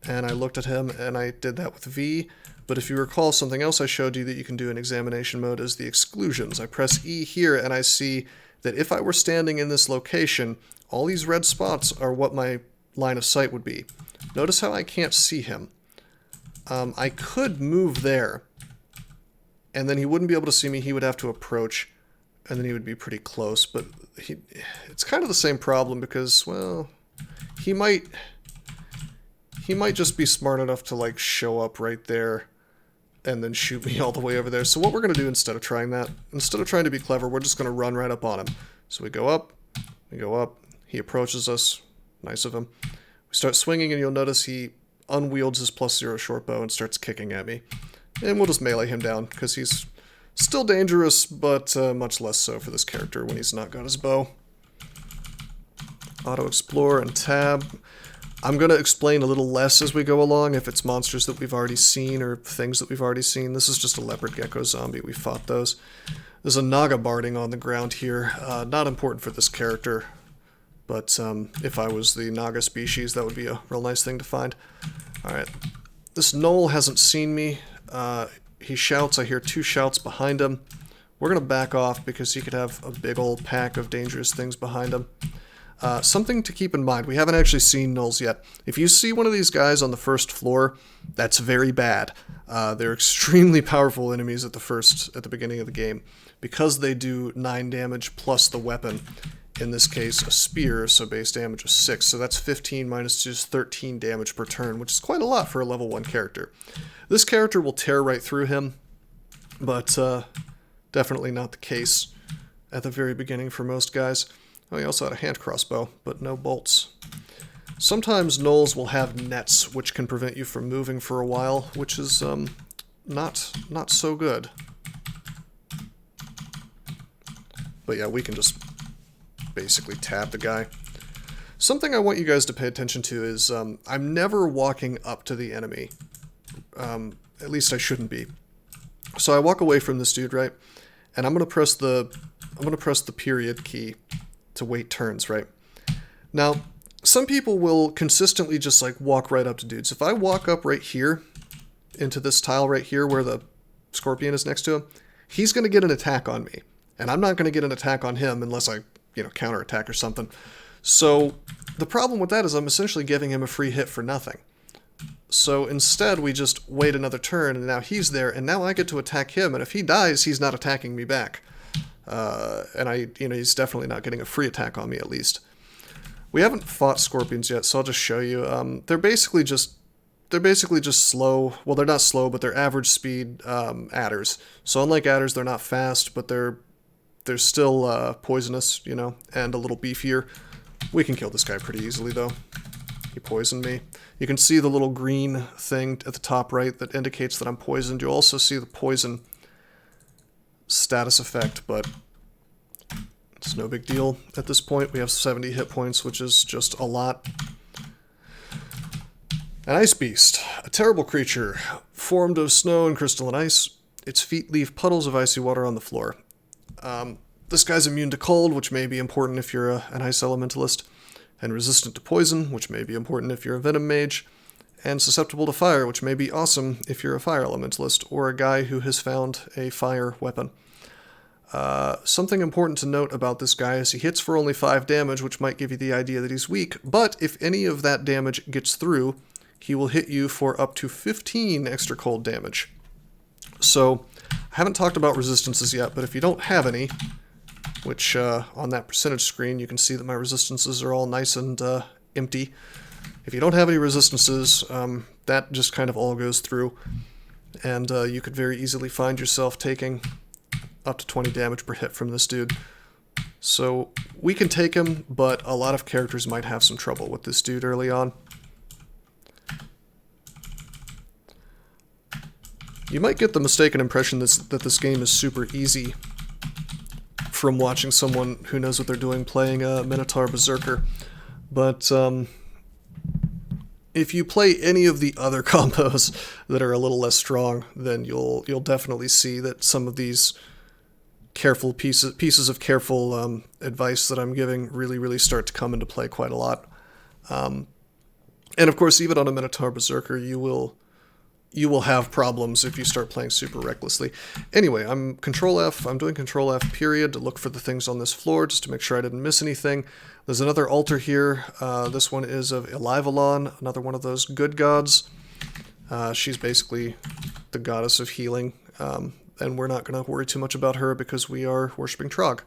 and I looked at him, and I did that with V. But if you recall, something else I showed you that you can do in examination mode is the exclusions. I press E here, and I see that if I were standing in this location, all these red spots are what my line of sight would be. Notice how I can't see him. I could move there, and then he wouldn't be able to see me. He would have to approach, and then he would be pretty close. But it's kind of the same problem because, well, he might just be smart enough to, like, show up right there and then shoot me all the way over there. So what we're going to do instead of trying that, instead of trying to be clever, we're just going to run right up on him. So we go up, he approaches us, nice of him. We start swinging, and you'll notice he unwields his +0 short bow and starts kicking at me. And we'll just melee him down, because he's still dangerous, but much less so for this character when he's not got his bow. Auto-explore and tab. I'm going to explain a little less as we go along if it's monsters that we've already seen or things that we've already seen. This is just a leopard gecko zombie. We fought those. There's a Naga barding on the ground here. Not important for this character, but if I was the Naga species, that would be a real nice thing to find. Alright, this Gnoll hasn't seen me. He shouts, I hear 2 shouts behind him. We're going to back off because he could have a big old pack of dangerous things behind him. Something to keep in mind, we haven't actually seen Gnolls yet. If you see one of these guys on the first floor, that's very bad. They're extremely powerful enemies at the beginning of the game, because they do 9 damage plus the weapon. In this case, a spear, so base damage is 6, so that's 15 minus 2 is 13 damage per turn, which is quite a lot for a level 1 character. This character will tear right through him, but definitely not the case at the very beginning for most guys. Oh, he also had a hand crossbow, but no bolts. Sometimes Gnolls will have nets, which can prevent you from moving for a while, which is not so good. But yeah, we can just basically tap the guy. Something I want you guys to pay attention to is I'm never walking up to the enemy. At least I shouldn't be. So I walk away from this dude, right? And I'm gonna press the period key to wait turns, right? Now, some people will consistently just like walk right up to dudes. If I walk up right here into this tile right here where the scorpion is next to him, he's gonna get an attack on me. And I'm not gonna get an attack on him unless I, counterattack or something. So the problem with that is I'm essentially giving him a free hit for nothing. So instead we just wait another turn, and now he's there, and now I get to attack him, and if he dies, he's not attacking me back. And he's definitely not getting a free attack on me, at least. We haven't fought scorpions yet, so I'll just show you. They're basically just slow. Well, they're not slow, but they're average speed adders. So unlike adders, they're not fast, but they're still poisonous, and a little beefier. We can kill this guy pretty easily, though. He poisoned me. You can see the little green thing at the top right that indicates that I'm poisoned. You'll also see the poison status effect, but it's no big deal at this point. We have 70 hit points, which is just a lot. An ice beast, a terrible creature, formed of snow and crystalline ice. Its feet leave puddles of icy water on the floor. This guy's immune to cold, which may be important if you're an ice elementalist, and resistant to poison, which may be important if you're a venom mage, and susceptible to fire, which may be awesome if you're a fire elementalist, or a guy who has found a fire weapon. Something important to note about this guy is he hits for only 5 damage, which might give you the idea that he's weak, but if any of that damage gets through, he will hit you for up to 15 extra cold damage. So, I haven't talked about resistances yet, but if you don't have any, which on that percentage screen you can see that my resistances are all nice and empty. If you don't have any resistances, that just kind of all goes through, and you could very easily find yourself taking up to 20 damage per hit from this dude. So we can take him, but a lot of characters might have some trouble with this dude early on. You might get the mistaken impression that this game is super easy from watching someone who knows what they're doing playing a Minotaur Berserker, but if you play any of the other combos that are a little less strong, then you'll definitely see that some of these careful pieces of careful advice that I'm giving really start to come into play quite a lot. And of course, even on a Minotaur Berserker, you will have problems if you start playing super recklessly. Anyway, I'm doing Control F period to look for the things on this floor just to make sure I didn't miss anything. There's another altar here. This one is of Elivalon, another one of those good gods. She's basically the goddess of healing, and we're not going to worry too much about her because we are worshipping Trog.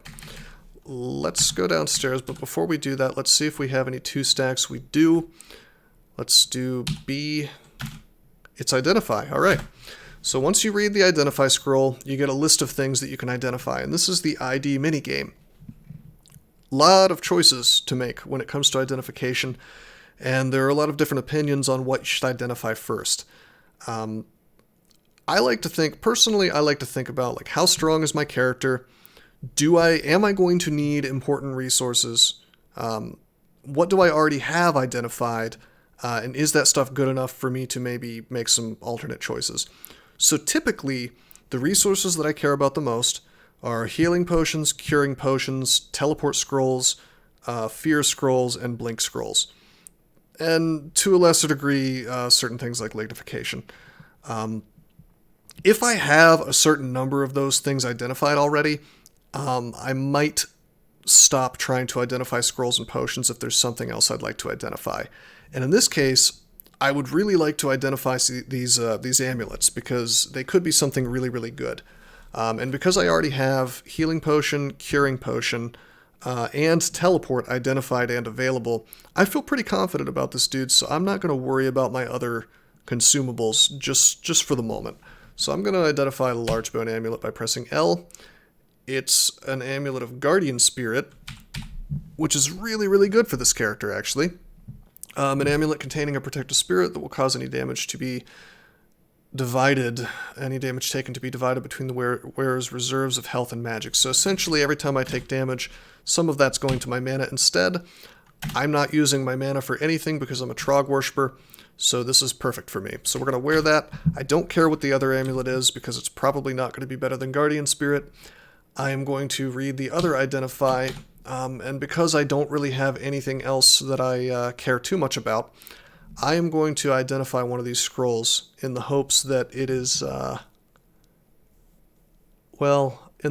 Let's go downstairs, but before we do that, let's see if we have any 2 stacks. We do. Let's do B. It's identify. All right. So once you read the identify scroll, you get a list of things that you can identify, and this is the ID minigame. Lot of choices to make when it comes to identification, and there are a lot of different opinions on what you should identify first. Personally, I like to think about like how strong is my character? Am I going to need important resources? What do I already have identified? And is that stuff good enough for me to maybe make some alternate choices? So typically, the resources that I care about the most are healing potions, curing potions, teleport scrolls, fear scrolls, and blink scrolls. And to a lesser degree, certain things like lignification. If I have a certain number of those things identified already, I might stop trying to identify scrolls and potions if there's something else I'd like to identify. And in this case, I would really like to identify these amulets, because they could be something really, really good. And because I already have healing potion, curing potion, and teleport identified and available, I feel pretty confident about this dude, so I'm not going to worry about my other consumables just for the moment. So I'm going to identify the large bone amulet by pressing L. It's an amulet of Guardian Spirit, which is really, really good for this character, actually. An amulet containing a protective spirit that will cause any damage to be divided, any damage taken to be divided between the wearer's reserves of health and magic. So essentially, every time I take damage, some of that's going to my mana instead. I'm not using my mana for anything because I'm a Trog worshiper, so this is perfect for me. So we're going to wear that. I don't care what the other amulet is, because it's probably not going to be better than Guardian Spirit. I am going to read the other identify, and because I don't really have anything else that I care too much about, I am going to identify one of these scrolls in the hopes that it is, in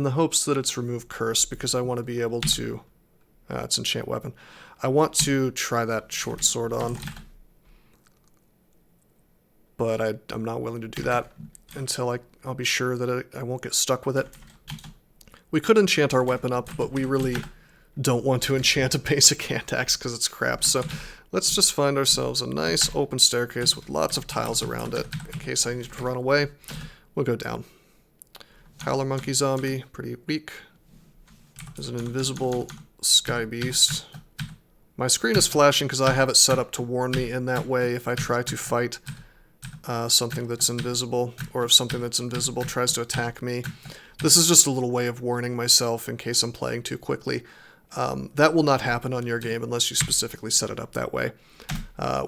the hopes that it's Remove Curse, because I want to be able to, it's Enchant Weapon. I want to try that short sword on, but I'm not willing to do that until I'll be sure that I won't get stuck with it. We could enchant our weapon up, but we really don't want to enchant a basic hand axe because it's crap, so let's just find ourselves a nice open staircase with lots of tiles around it. In case I need to run away, we'll go down. Howler Monkey Zombie, pretty weak. There's an invisible Sky Beast. My screen is flashing because I have it set up to warn me in that way if I try to fight something that's invisible, or if something that's invisible tries to attack me. This is just a little way of warning myself in case I'm playing too quickly. That will not happen on your game unless you specifically set it up that way.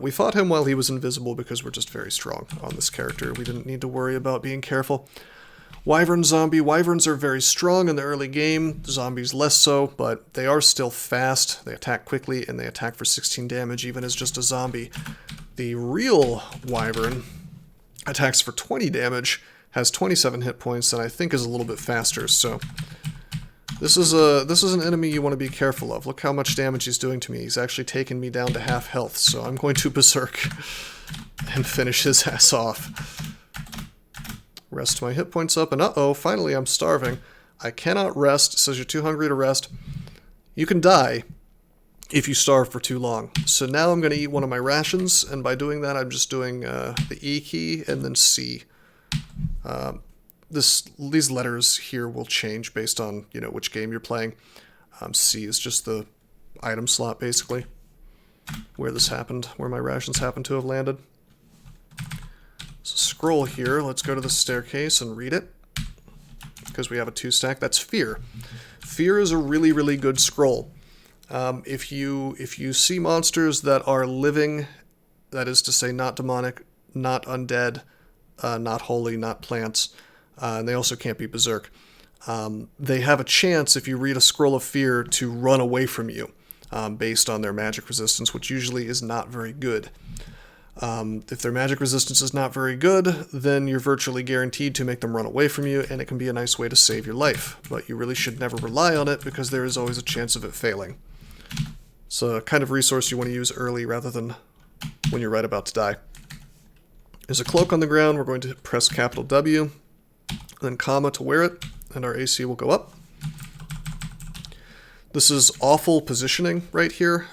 We fought him while he was invisible because we're just very strong on this character. We didn't need to worry about being careful. Wyvern Zombie. Wyverns are very strong in the early game. Zombies less so, but they are still fast. They attack quickly, and they attack for 16 damage even as just a zombie. The real Wyvern attacks for 20 damage, has 27 hit points, and I think is a little bit faster, so this is an enemy you want to be careful of. Look how much damage he's doing to me. He's actually taken me down to half health, so I'm going to Berserk and finish his ass off. Rest my hit points up, and uh-oh, finally I'm starving. I cannot rest. It says you're too hungry to rest. You can die if you starve for too long. So now I'm going to eat one of my rations, and by doing that I'm just doing the E key and then C. These letters here will change based on, which game you're playing. C is just the item slot, basically, where this happened, where my rations happen to have landed. So scroll here, let's go to the staircase and read it, because we have a 2-stack. That's Fear. Fear is a really, really good scroll. If you see monsters that are living, that is to say not demonic, not undead, not holy, not plants, and they also can't be berserk, they have a chance, if you read a Scroll of Fear, to run away from you, based on their magic resistance, which usually is not very good. If their magic resistance is not very good, then you're virtually guaranteed to make them run away from you, and it can be a nice way to save your life, but you really should never rely on it because there is always a chance of it failing. It's a kind of resource you want to use early rather than when you're right about to die. There's a cloak on the ground. We're going to press capital W, then comma to wear it, and our AC will go up. This is awful positioning right here.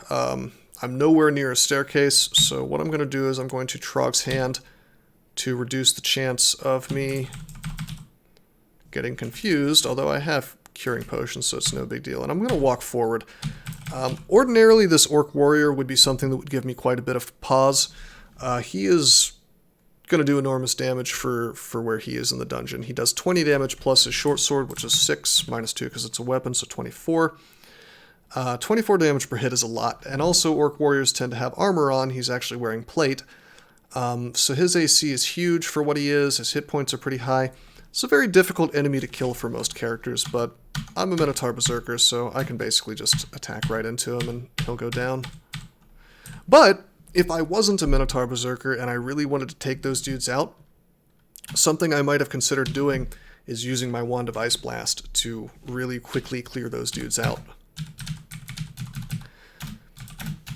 I'm nowhere near a staircase, so what I'm going to do is I'm going to Trog's Hand to reduce the chance of me getting confused, although I have curing potions, so it's no big deal. And I'm going to walk forward. Ordinarily, this Orc Warrior would be something that would give me quite a bit of pause. He is going to do enormous damage for where he is in the dungeon. He does 20 damage plus his short sword, which is 6, minus 2 because it's a weapon, so 24. 24 damage per hit is a lot, and also Orc Warriors tend to have armor on. He's actually wearing plate, so his AC is huge for what he is. His hit points are pretty high, It's a very difficult enemy to kill for most characters, but I'm a Minotaur Berserker, so I can basically just attack right into him and he'll go down. But if I wasn't a Minotaur Berserker and I really wanted to take those dudes out, something I might have considered doing is using my Wand of Ice Blast to really quickly clear those dudes out.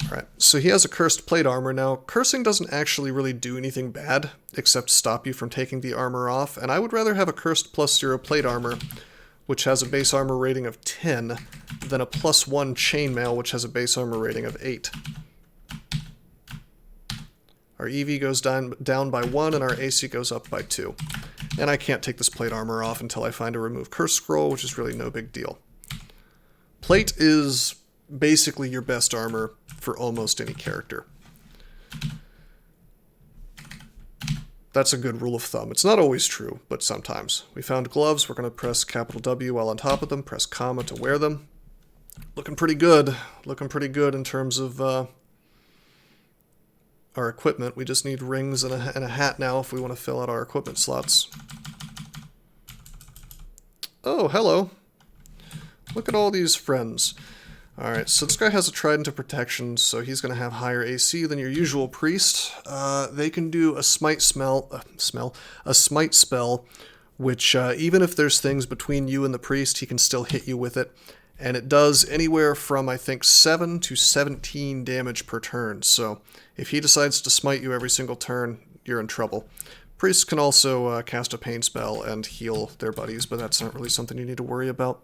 Alright, so he has a cursed plate armor. Now, cursing doesn't actually really do anything bad, except stop you from taking the armor off, and I would rather have a cursed +0 plate armor, which has a base armor rating of 10, than a +1 chainmail, which has a base armor rating of 8. Our EV goes down by 1, and our AC goes up by 2. And I can't take this plate armor off until I find a remove curse scroll, which is really no big deal. Plate is basically your best armor for almost any character. That's a good rule of thumb. It's not always true, but sometimes. We found gloves. We're going to press capital W while on top of them, press comma to wear them. Looking pretty good. Looking pretty good in terms of our equipment. We just need rings and a hat now if we want to fill out our equipment slots. Oh, hello. Look at all these friends. Alright, so this guy has a Trident of Protection, so he's going to have higher AC than your usual priest. They can do a smite spell, which even if there's things between you and the priest, he can still hit you with it. And it does anywhere from, I think, 7 to 17 damage per turn. So if he decides to smite you every single turn, you're in trouble. Priests can also cast a pain spell and heal their buddies, but that's not really something you need to worry about.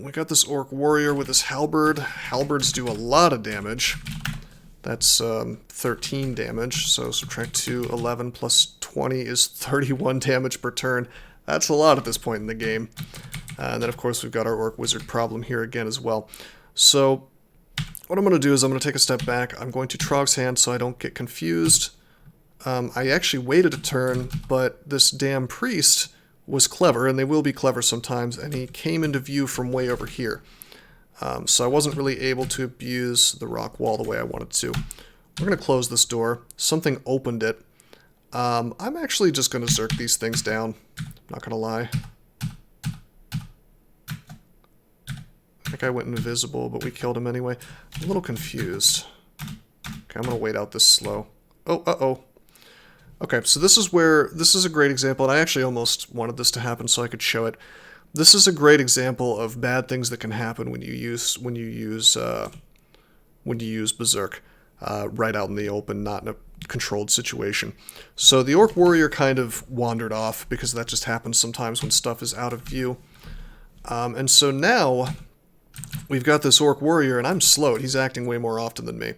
We got this Orc Warrior with his Halberd. Halberds do a lot of damage. That's 13 damage, so subtract 2, 11 plus 20 is 31 damage per turn. That's a lot at this point in the game. And then, of course, we've got our Orc Wizard problem here again as well. So, what I'm going to do is I'm going to take a step back. I'm going to Trog's Hand so I don't get confused. I actually waited a turn, but this damn priest was clever, and they will be clever sometimes, and he came into view from way over here. So I wasn't really able to abuse the rock wall the way I wanted to. We're going to close this door. Something opened it. I'm actually just going to zerk these things down. Not going to lie. I think I went invisible, but we killed him anyway. I'm a little confused. Okay, I'm going to wait out this slow. Oh, uh-oh. Okay, so this is a great example, and I actually almost wanted this to happen so I could show it. This is a great example of bad things that can happen when you use Berserk right out in the open, not in a controlled situation. So the Orc Warrior kind of wandered off because that just happens sometimes when stuff is out of view. And so now we've got this Orc Warrior, and I'm slowed. He's acting way more often than me.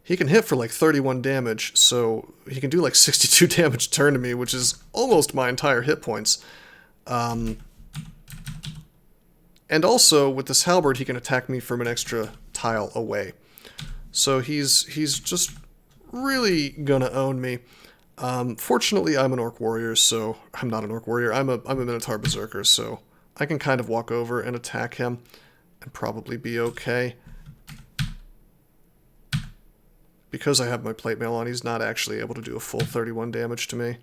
He can hit for like 31 damage, so he can do like 62 damage a turn to me, which is almost my entire hit points. And also, with this halberd, he can attack me from an extra tile away. So he's just really gonna own me. Fortunately, I'm an Orc Warrior, so... I'm not an Orc Warrior, I'm a Minotaur Berserker, so I can kind of walk over and attack him and probably be okay. Because I have my plate mail on, he's not actually able to do a full 31 damage to me.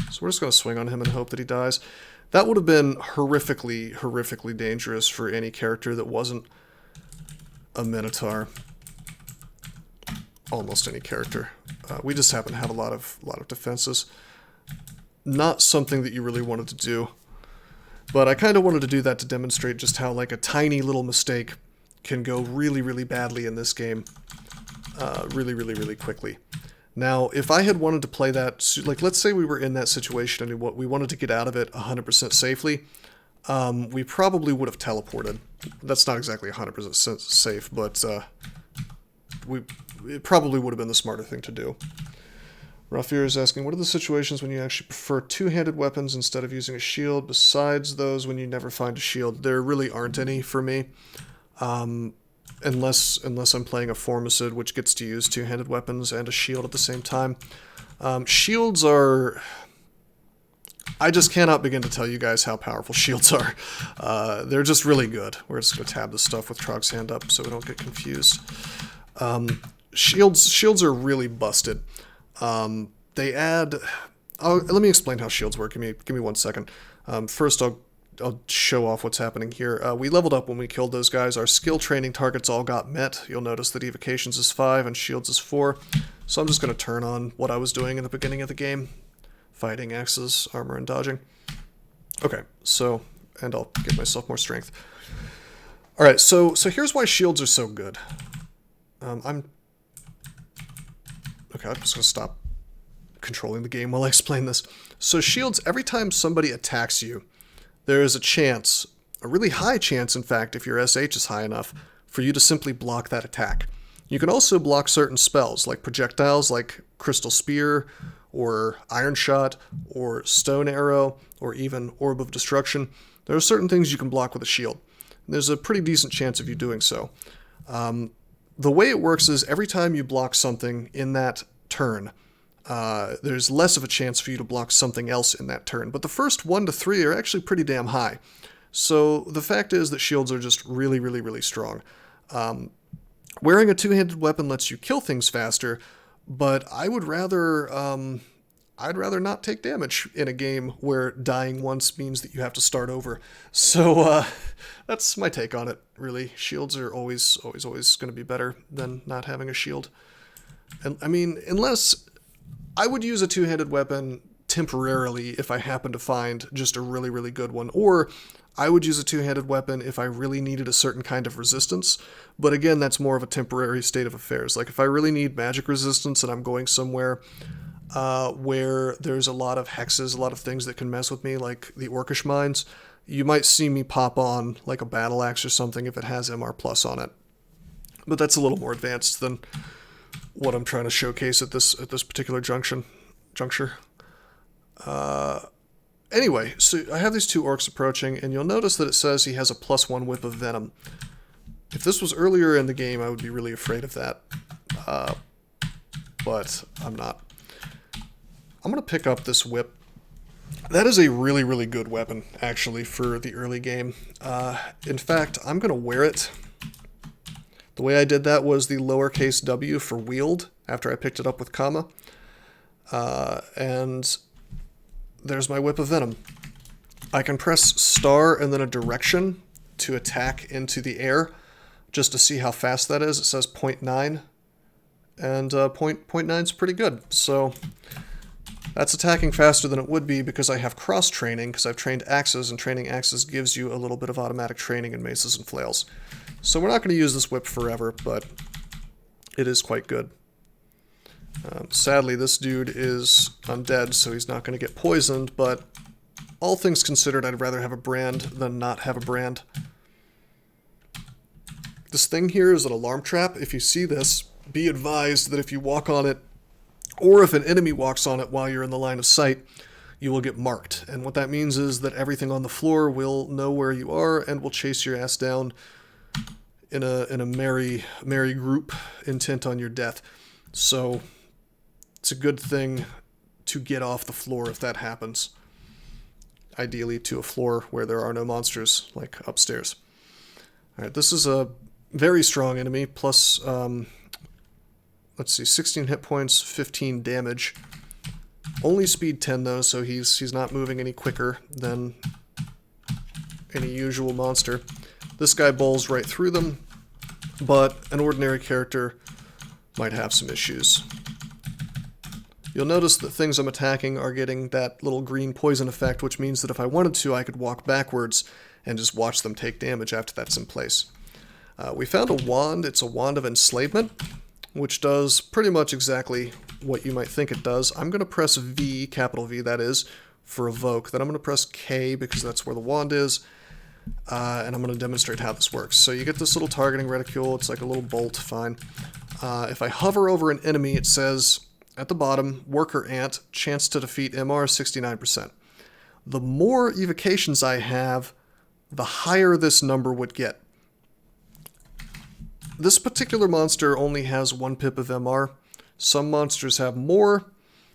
So we're just going to swing on him and hope that he dies. That would have been horrifically, horrifically dangerous for any character that wasn't a Minotaur. Almost any character. We just happen to have a lot of defenses. Not something that you really wanted to do. But I kind of wanted to do that to demonstrate just how like a tiny little mistake can go really, really badly in this game. Really quickly. Now, if I had wanted to play that, like let's say we were in that situation and we wanted to get out of it 100% safely, we probably would have teleported. That's not exactly 100% safe, but it probably would have been the smarter thing to do. Rafir is asking, what are the situations when you actually prefer two-handed weapons instead of using a shield, besides those when you never find a shield? There really aren't any for me. Unless I'm playing a Formicid, which gets to use two-handed weapons and a shield at the same time. Shields are... I just cannot begin to tell you guys how powerful shields are. They're just really good. We're just going to tab this stuff with Trog's Hand up so we don't get confused. Shields are really busted. They add... let me explain how shields work. Give me 1 second. First, I'll show off what's happening here. We leveled up when we killed those guys. Our skill training targets all got met. You'll notice that evocations is 5 and shields is 4. So I'm just going to turn on what I was doing in the beginning of the game. Fighting axes, armor, and dodging. Okay, so, and I'll give myself more strength. Alright, so here's why shields are so good. Okay, I'm just going to stop controlling the game while I explain this. So shields, every time somebody attacks you, there is a chance, a really high chance, in fact, if your SH is high enough, for you to simply block that attack. You can also block certain spells, like projectiles, like Crystal Spear, or Iron Shot, or Stone Arrow, or even Orb of Destruction. There are certain things you can block with a shield. There's a pretty decent chance of you doing so. The way it works is every time you block something in that turn, there's less of a chance for you to block something else in that turn. But the first 1 to 3 are actually pretty damn high. So the fact is that shields are just really, really, really strong. Wearing a two-handed weapon lets you kill things faster, but I'd rather not take damage in a game where dying once means that you have to start over. So that's my take on it, really. Shields are always going to be better than not having a shield. And I mean, unless I would use a two-handed weapon temporarily if I happen to find just a really, really good one, or I would use a two-handed weapon if I really needed a certain kind of resistance, but again, that's more of a temporary state of affairs. Like if I really need magic resistance and I'm going somewhere where there's a lot of hexes, a lot of things that can mess with me, like the Orcish Mines, you might see me pop on like a battle axe or something if it has MR plus on it. But that's a little more advanced than what I'm trying to showcase at this particular juncture. Anyway, so I have these two orcs approaching, and you'll notice that it says he has a +1 whip of venom. If this was earlier in the game, I would be really afraid of that, but I'm not. I'm going to pick up this whip. That is a really, really good weapon, actually, for the early game. In fact, I'm going to wear it. The way I did that was the lowercase w for wield, after I picked it up with comma. And there's my whip of venom. I can press star and then a direction to attack into the air, just to see how fast that is. It says 0.9, and 0.9 is pretty good. So that's attacking faster than it would be because I have cross-training, because I've trained axes, and training axes gives you a little bit of automatic training in maces and flails. So we're not going to use this whip forever, but it is quite good. Sadly, this dude is undead, so he's not going to get poisoned, but all things considered, I'd rather have a brand than not have a brand. This thing here is an alarm trap. If you see this, be advised that if you walk on it, or if an enemy walks on it while you're in the line of sight, you will get marked. And what that means is that everything on the floor will know where you are and will chase your ass down in a merry group intent on your death. So it's a good thing to get off the floor if that happens. Ideally to a floor where there are no monsters, like upstairs. Alright, this is a very strong enemy, plus, let's see, 16 hit points, 15 damage. Only speed 10 though, so he's not moving any quicker than any usual monster. This guy bowls right through them, but an ordinary character might have some issues. You'll notice that things I'm attacking are getting that little green poison effect, which means that if I wanted to, I could walk backwards and just watch them take damage after that's in place. We found a wand. It's a wand of enslavement, which does pretty much exactly what you might think it does. I'm going to press V, capital V that is, for evoke. Then I'm going to press K because that's where the wand is, and I'm going to demonstrate how this works. So you get this little targeting reticule. It's like a little bolt, fine. If I hover over an enemy, it says at the bottom, worker ant, chance to defeat MR 69%. The more evocations I have, the higher this number would get. This particular monster only has 1 pip of MR. Some monsters have more,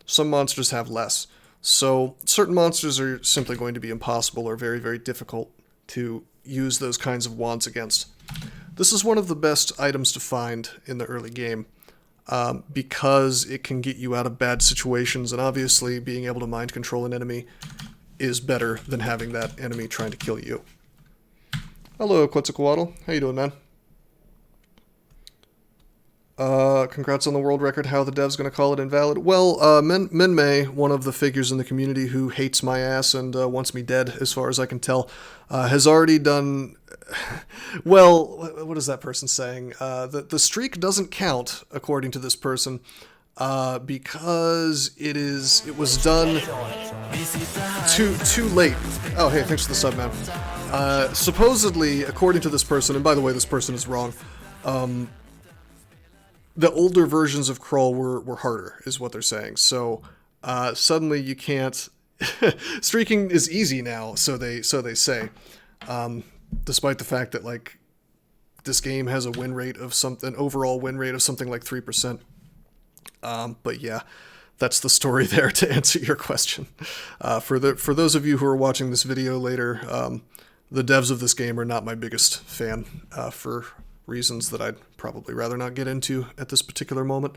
some monsters have less. So certain monsters are simply going to be impossible or very, very difficult to use those kinds of wands against. This is one of the best items to find in the early game. because it can get you out of bad situations, and obviously being able to mind control an enemy is better than having that enemy trying to kill you. Hello, Quetzalcoatl. How you doing, man? Congrats on the world record. How are the devs going to call it invalid? Well, Minmay, one of the figures in the community who hates my ass and wants me dead, as far as I can tell, has already done... Well, what is that person saying? The streak doesn't count, according to this person, because it was done too late. Oh, hey, thanks for the sub, man. Supposedly, according to this person, and by the way, this person is wrong, the older versions of Crawl were harder, is what they're saying. So suddenly you can't... Streaking is easy now, so they say. Despite the fact that, like, this game has a win rate of an overall win rate of something like 3%. But yeah, that's the story there to answer your question. For those of you who are watching this video later, the devs of this game are not my biggest fan, for reasons that I'd probably rather not get into at this particular moment.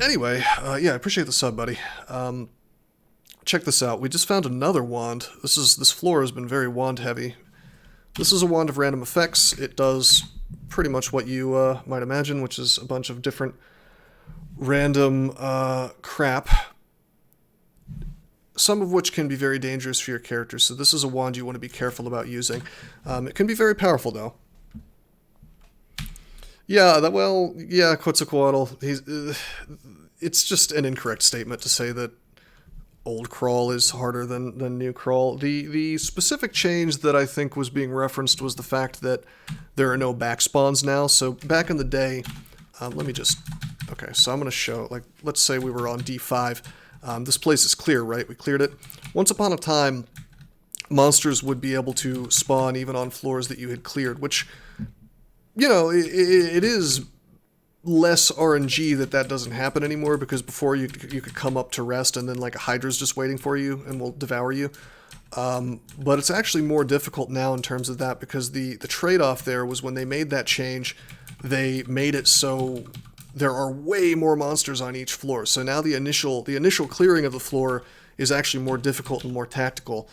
Anyway, yeah, I appreciate the sub, buddy. Check this out. We just found another wand. This floor has been very wand heavy. This is a wand of random effects. It does pretty much what you might imagine, which is a bunch of different random crap, some of which can be very dangerous for your character. So this is a wand you want to be careful about using. It can be very powerful, though. Yeah, yeah, Quetzalcoatl, it's just an incorrect statement to say that old Crawl is harder than new Crawl. The specific change that I think was being referenced was the fact that there are no back spawns now. So back in the day, let me just... Okay, so I'm going to show, like, let's say we were on D5. This place is clear, right? We cleared it. Once upon a time, monsters would be able to spawn even on floors that you had cleared, which... You know, it is less RNG that doesn't happen anymore, because before you could come up to rest and then like a Hydra's just waiting for you and will devour you. But it's actually more difficult now in terms of that, because the trade-off there was when they made that change, they made it so there are way more monsters on each floor. So now the initial clearing of the floor is actually more difficult and more tactical.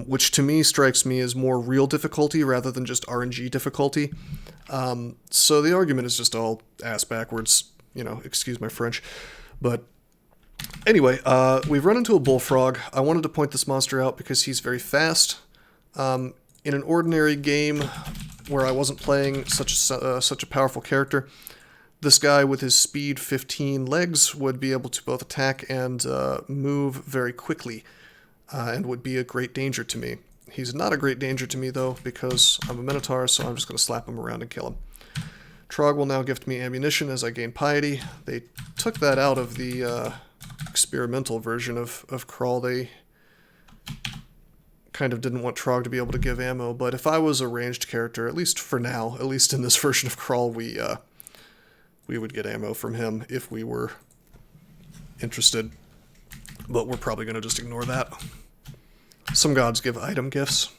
Which to me strikes me as more real difficulty rather than just RNG difficulty. So the argument is just all ass backwards, you know, excuse my French. But anyway, we've run into a bullfrog. I wanted to point this monster out because he's very fast. In an ordinary game where I wasn't playing such a powerful character, this guy with his speed 15 legs would be able to both attack and move very quickly. And would be a great danger to me. He's not a great danger to me, though, because I'm a Minotaur, so I'm just going to slap him around and kill him. Trog will now gift me ammunition as I gain piety. They took that out of the experimental version of Crawl. They kind of didn't want Trog to be able to give ammo, but if I was a ranged character, at least for now, at least in this version of Crawl, we would get ammo from him if we were interested. But we're probably going to just ignore that. Some gods give item gifts.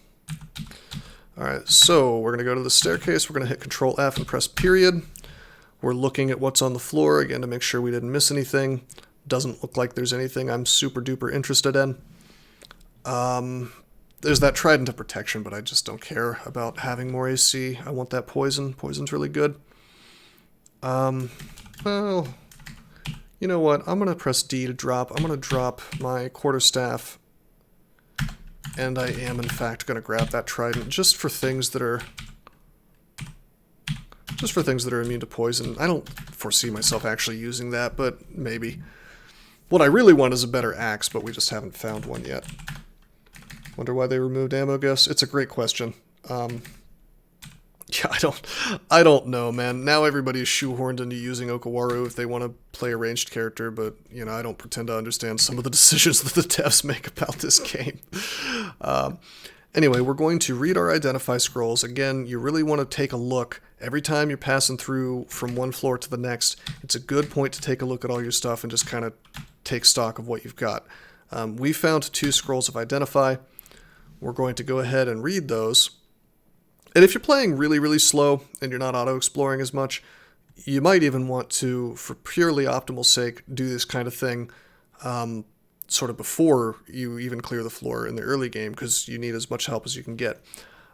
Alright, so we're going to go to the staircase. We're going to hit Control F and press period. We're looking at what's on the floor, again, to make sure we didn't miss anything. Doesn't look like there's anything I'm super duper interested in. There's that Trident of Protection, but I just don't care about having more AC. I want that poison. Poison's really good. Well... You know what, I'm going to press D to drop. I'm going to drop my quarterstaff, and I am in fact going to grab that trident just for things that are immune to poison. I don't foresee myself actually using that, but maybe. What I really want is a better axe, but we just haven't found one yet. Wonder why they removed ammo gifts? It's a great question. Yeah, I don't know, man. Now everybody's shoehorned into using Okawaru if they want to play a ranged character, but, you know, I don't pretend to understand some of the decisions that the devs make about this game. Anyway, we're going to read our identify scrolls. Again, you really want to take a look. Every time you're passing through from one floor to the next, it's a good point to take a look at all your stuff and just kind of take stock of what you've got. We found 2 scrolls of identify. We're going to go ahead and read those. And if you're playing really, really slow and you're not auto-exploring as much, You might even want to, for purely optimal sake, do this kind of thing sort of before you even clear the floor in the early game, because you need as much help as you can get.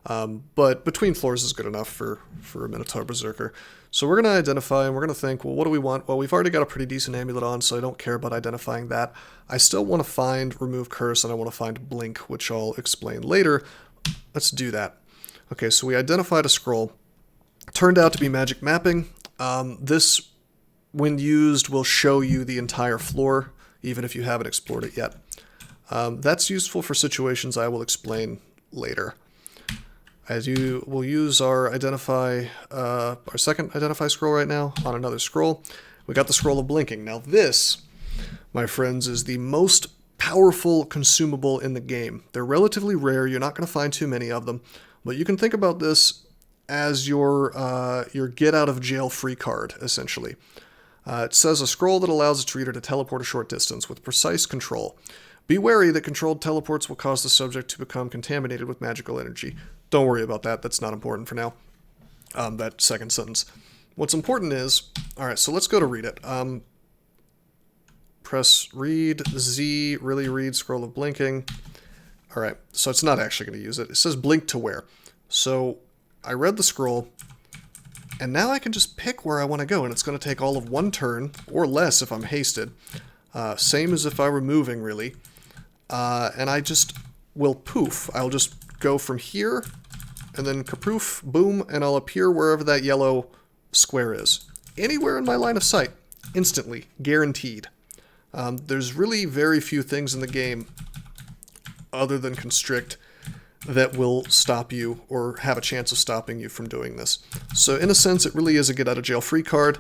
But between floors is good enough for a Minotaur Berserker. So we're going to identify, and we're going to think, well, what do we want? Well, we've already got a pretty decent amulet on, so I don't care about identifying that. I still want to find Remove Curse, and I want to find Blink, which I'll explain later. Let's do that. Okay, so we identified a scroll. Turned out to be magic mapping. This, when used, will show you the entire floor, even if you haven't explored it yet. That's useful for situations I will explain later. As you will use our second identify scroll right now on another scroll. We got the scroll of blinking. Now this, my friends, is the most powerful consumable in the game. They're relatively rare. You're not going to find too many of them, but you can think about this as your get out of jail free card, essentially. It says a scroll that allows its reader to teleport a short distance with precise control. Be wary that controlled teleports will cause the subject to become contaminated with magical energy. Don't worry about that. That's not important for now. That second sentence. What's important is, alright, so let's go to read it. Press read, Z, really read, scroll of blinking. Alright, so it's not actually going to use it. It says blink to where. So I read the scroll, and now I can just pick where I want to go, and it's going to take all of one turn, or less if I'm hasted. Same as if I were moving, really. And I just will poof. I'll just go from here, and then kapoof, boom, and I'll appear wherever that yellow square is. Anywhere in my line of sight. Instantly. Guaranteed. There's really very few things in the game, other than Constrict, that will stop you or have a chance of stopping you from doing this. So in a sense, it really is a get-out-of-jail-free card,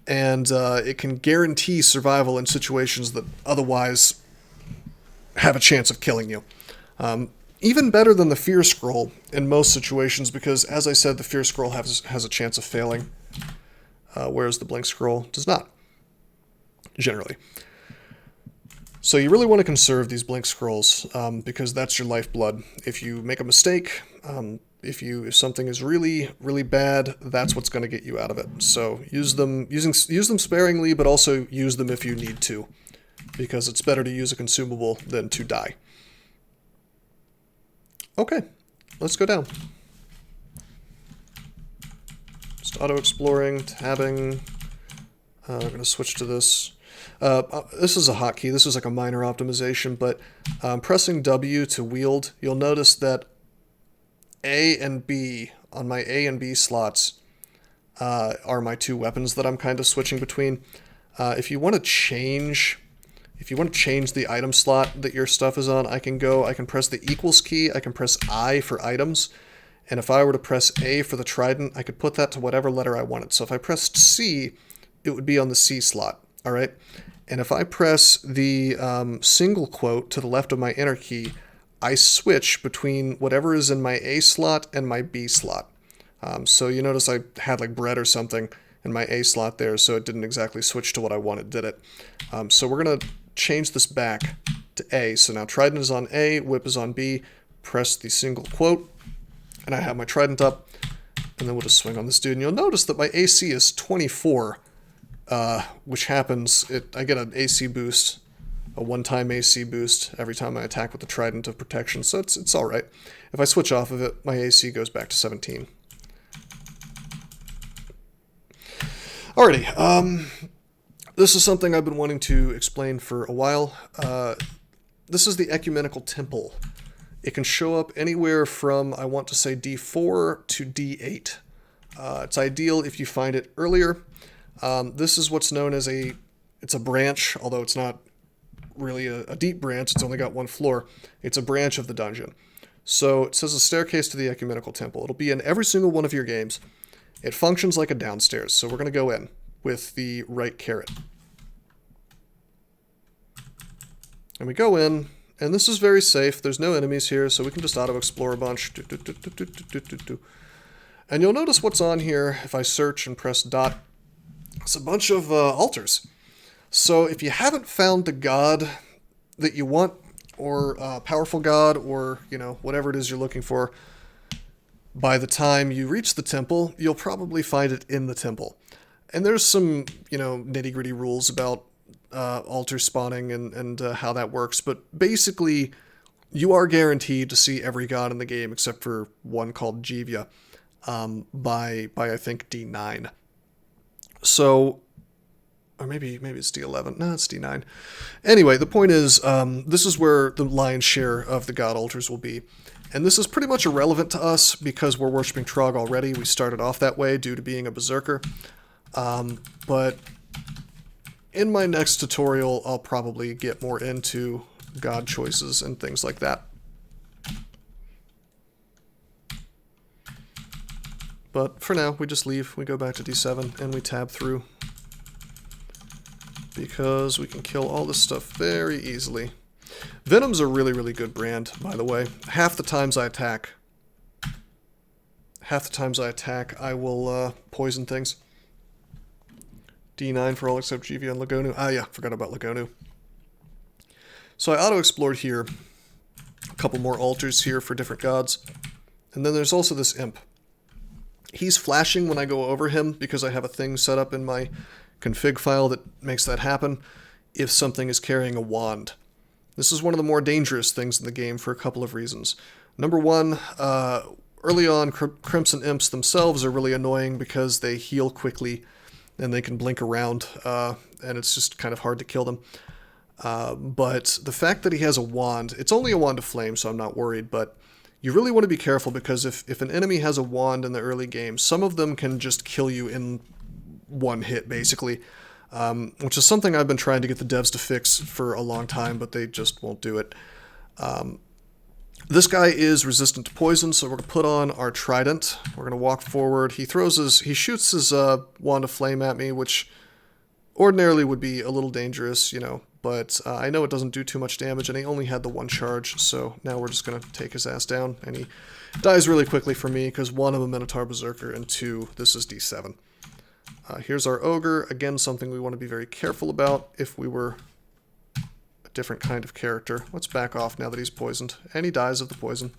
and it can guarantee survival in situations that otherwise have a chance of killing you. Even better than the Fear Scroll in most situations, because, as I said, the Fear Scroll has a chance of failing, whereas the Blink Scroll does not, generally. So you really want to conserve these Blink Scrolls, because that's your lifeblood. If you make a mistake, if something is really, really bad, that's what's going to get you out of it. So use them sparingly, but also use them if you need to, because it's better to use a consumable than to die. Okay, let's go down. Just auto-exploring, tabbing. I'm going to switch to this. This is a hotkey. This is like a minor optimization, but pressing W to wield, you'll notice that A and B, on my A and B slots, are my two weapons that I'm kind of switching between. If you want to change the item slot that your stuff is on, I can press the equals key, I can press I for items, and if I were to press A for the trident, I could put that to whatever letter I wanted. So if I pressed C, it would be on the C slot, alright? And if I press the single quote to the left of my enter key, I switch between whatever is in my A slot and my B slot. So you notice I had like bread or something in my A slot there, so it didn't exactly switch to what I wanted, did it? So we're going to change this back to A. So now trident is on A, whip is on B, press the single quote, and I have my trident up, and then we'll just swing on this dude. And you'll notice that my AC is 24, which happens, I get an AC boost, a one-time AC boost every time I attack with the trident of protection, so it's alright. If I switch off of it, my AC goes back to 17. Alrighty, this is something I've been wanting to explain for a while. This is the Ecumenical Temple. It can show up anywhere from, I want to say, D4 to D8. It's ideal if you find it earlier. This is what's known as it's a branch, although it's not really a deep branch, it's only got one floor. It's a branch of the dungeon. So it says a staircase to the Ecumenical Temple. It'll be in every single one of your games. It functions like a downstairs, so we're going to go in with the right caret. And we go in, and this is very safe. There's no enemies here, so we can just auto-explore a bunch. And you'll notice what's on here if I search and press dot. It's a bunch of altars. So if you haven't found the god that you want, or a powerful god, or, whatever it is you're looking for, by the time you reach the temple, you'll probably find it in the temple. And there's some, you know, nitty-gritty rules about altar spawning and how that works, but basically you are guaranteed to see every god in the game except for one called Jivia by I think D9. So, or maybe it's D11. No, it's D9. Anyway, the point is, this is where the lion's share of the god altars will be. And this is pretty much irrelevant to us because we're worshipping Trog already. We started off that way due to being a berserker. But in my next tutorial, I'll probably get more into god choices and things like that. But for now, we just leave. We go back to D7 and we tab through, because we can kill all this stuff very easily. Venom's a really, really good brand, by the way. Half the times I attack, I will poison things. D9 for all except GV and Lagonu. Ah yeah, forgot about Lagonu. So I auto-explored here. A couple more altars here for different gods. And then there's also this imp. He's flashing when I go over him because I have a thing set up in my config file that makes that happen if something is carrying a wand. This is one of the more dangerous things in the game for a couple of reasons. Number one, early on, Crimson Imps themselves are really annoying because they heal quickly and they can blink around, and it's just kind of hard to kill them. But the fact that he has a wand, it's only a wand of flame, so I'm not worried, but you really want to be careful because if an enemy has a wand in the early game, some of them can just kill you in one hit, basically, which is something I've been trying to get the devs to fix for a long time, but they just won't do it. This guy is resistant to poison, so we're going to put on our trident. We're going to walk forward. He shoots his wand of flame at me, which ordinarily would be a little dangerous, you know, but I know it doesn't do too much damage, and he only had the one charge, so now we're just going to take his ass down, and he dies really quickly for me, because one, I'm a Minotaur Berserker, and two, this is D7. Here's our ogre, again something we want to be very careful about if we were a different kind of character. Let's back off now that he's poisoned, and he dies of the poison.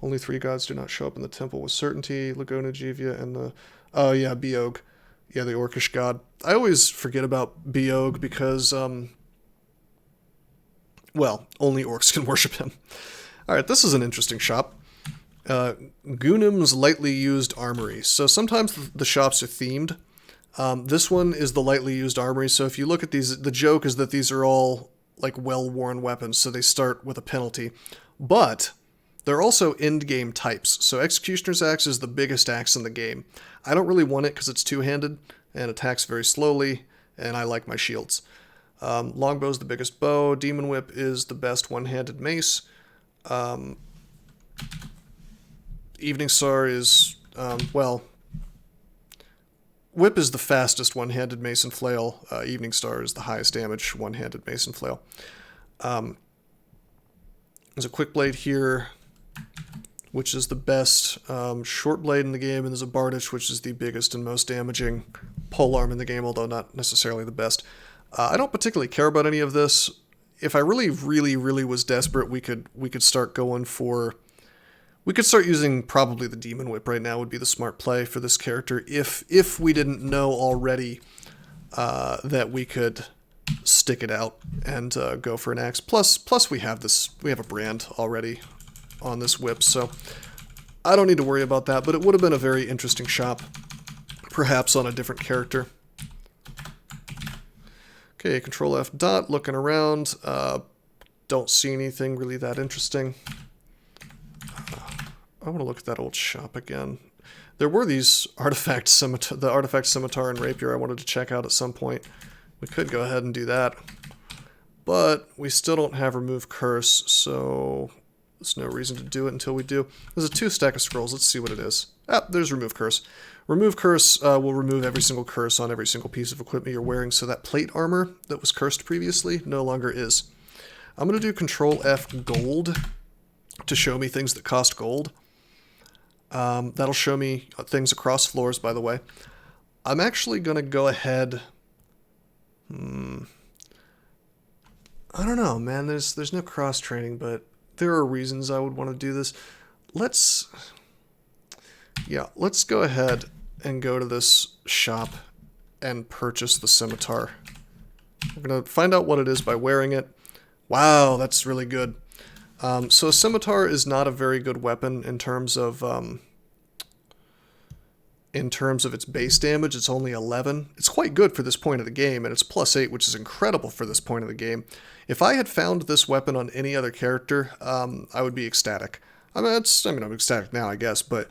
Only 3 gods do not show up in the temple with certainty, Lagona, Jivia, and the... Oh yeah, Biog. Yeah, the Orcish god. I always forget about Biog because, well, only orcs can worship him. Alright, this is an interesting shop. Gunim's lightly used armory. So sometimes the shops are themed. This one is the lightly used armory, so if you look at these, the joke is that these are all like well-worn weapons, so they start with a penalty. But they're also end-game types, so Executioner's Axe is the biggest axe in the game. I don't really want it because it's two-handed and attacks very slowly, and I like my shields. Longbow's the biggest bow. Demon Whip is the best one-handed mace. Evening Star is, well, Whip is the fastest one-handed mace and flail. Evening Star is the highest damage one-handed mace and flail. There's a quick blade here, which is the best short blade in the game, and there's a Bardich, which is the biggest and most damaging polearm in the game, although not necessarily the best. I don't particularly care about any of this. If I really was desperate, we could start going for... We could start using probably the Demon Whip right now would be the smart play for this character if we didn't know already that we could stick it out and go for an axe. Plus we have a brand already on this whip, so I don't need to worry about that, but it would have been a very interesting shop, perhaps on a different character. Okay, Control F dot, looking around, don't see anything really that interesting. I want to look at that old shop again. There were these artifact scimitar, the artifact scimitar and rapier I wanted to check out at some point. We could go ahead and do that, but we still don't have remove curse, so there's no reason to do it until we do. There's a 2 stack of scrolls. Let's see what it is. Ah, there's remove curse. Remove curse will remove every single curse on every single piece of equipment you're wearing, so that plate armor that was cursed previously no longer is. I'm going to do Control F gold to show me things that cost gold. That'll show me things across floors, by the way. I'm actually going to go ahead... I don't know, man. There's no cross-training, but there are reasons I would want to do this. Let's go ahead and go to this shop and purchase the scimitar. We're going to find out what it is by wearing it. Wow, that's really good. So a scimitar is not a very good weapon in terms of its base damage. It's only 11. It's quite good for this point of the game, and it's +8, which is incredible for this point of the game. If I had found this weapon on any other character, I would be ecstatic. I'm ecstatic now, I guess, but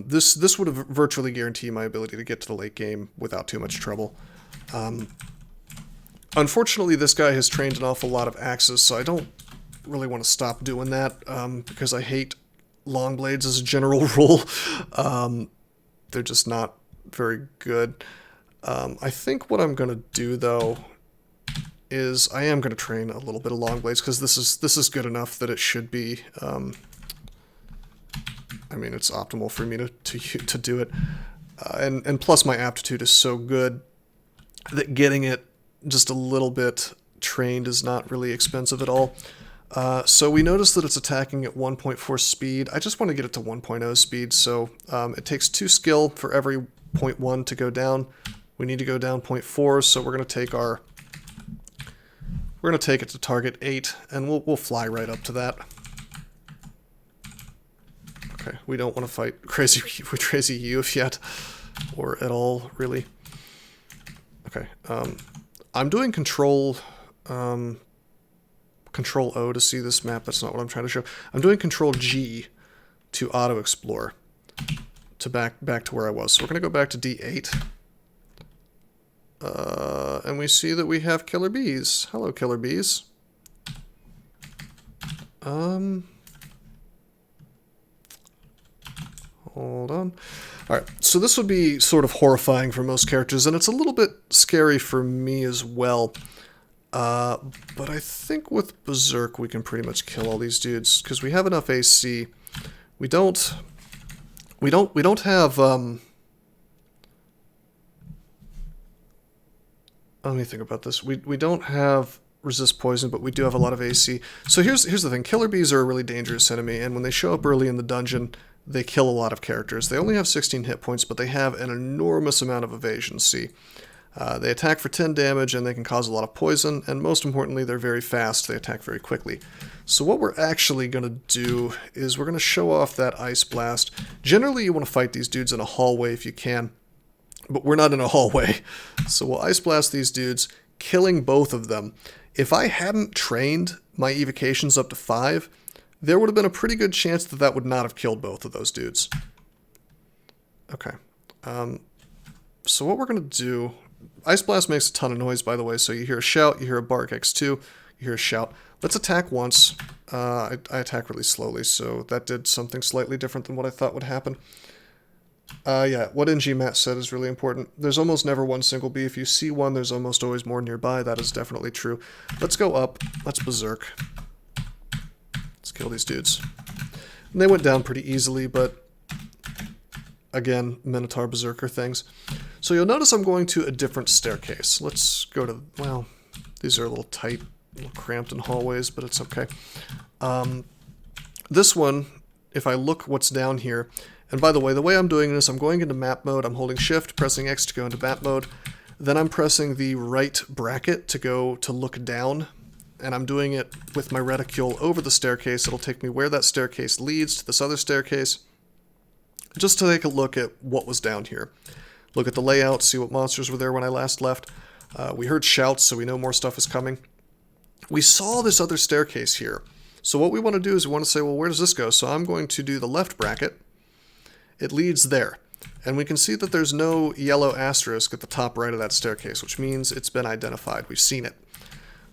this would have virtually guaranteed my ability to get to the late game without too much trouble. Unfortunately, this guy has trained an awful lot of axes, so I don't really want to stop doing that, because I hate long blades as a general rule. They're just not very good. I think what I'm going to do, though, is I am going to train a little bit of long blades, because this is good enough that it should be, I mean, it's optimal for me to do it. And plus my aptitude is so good that getting it just a little bit trained is not really expensive at all. So we notice that it's attacking at 1.4 speed. I just want to get it to 1.0 speed, so it takes 2 skill for every 0.1 to go down. We need to go down 0.4, so we're going to take it to target 8, and we'll fly right up to that. Okay, we don't want to fight crazy youth yet, or at all, really. Okay, I'm doing Control O to see this map. That's not what I'm trying to show. I'm doing Control G to auto-explore to back to where I was. So we're going to go back to D8. And we see that we have killer bees. Hello, killer bees. Hold on. Alright, so this would be sort of horrifying for most characters, and it's a little bit scary for me as well. But I think with Berserk we can pretty much kill all these dudes, because we have enough AC. We don't have, let me think about this. We don't have resist poison, but we do have a lot of AC. So here's the thing. Killer bees are a really dangerous enemy, and when they show up early in the dungeon, they kill a lot of characters. They only have 16 hit points, but they have an enormous amount of evasion. See, they attack for 10 damage, and they can cause a lot of poison, and most importantly, they're very fast. They attack very quickly. So what we're actually going to do is we're going to show off that Ice Blast. Generally, you want to fight these dudes in a hallway if you can, but we're not in a hallway. So we'll Ice Blast these dudes, killing both of them. If I hadn't trained my evocations up to 5, there would have been a pretty good chance that that would not have killed both of those dudes. Okay. So what we're going to do... Ice Blast makes a ton of noise, by the way, so you hear a shout, you hear a bark X2, you hear a shout. Let's attack once. I attack really slowly, so that did something slightly different than what I thought would happen. Yeah, what NG Matt said is really important. There's almost never one single bee. If you see one, there's almost always more nearby. That is definitely true. Let's go up. Let's Berserk. Let's kill these dudes. And they went down pretty easily, but again, Minotaur Berserker things. So you'll notice I'm going to a different staircase. Let's go to, well, these are a little tight, a little cramped in hallways, but it's okay. This one, if I look what's down here, and by the way I'm doing this, I'm going into map mode, I'm holding shift, pressing X to go into map mode, then I'm pressing the right bracket to go to look down, and I'm doing it with my reticule over the staircase. It'll take me where that staircase leads to this other staircase, just to take a look at what was down here. Look at the layout, see what monsters were there when I last left. We heard shouts, so we know more stuff is coming. We saw this other staircase here. So what we want to do is we want to say, well, where does this go? So I'm going to do the left bracket. It leads there. And we can see that there's no yellow asterisk at the top right of that staircase, which means it's been identified. We've seen it.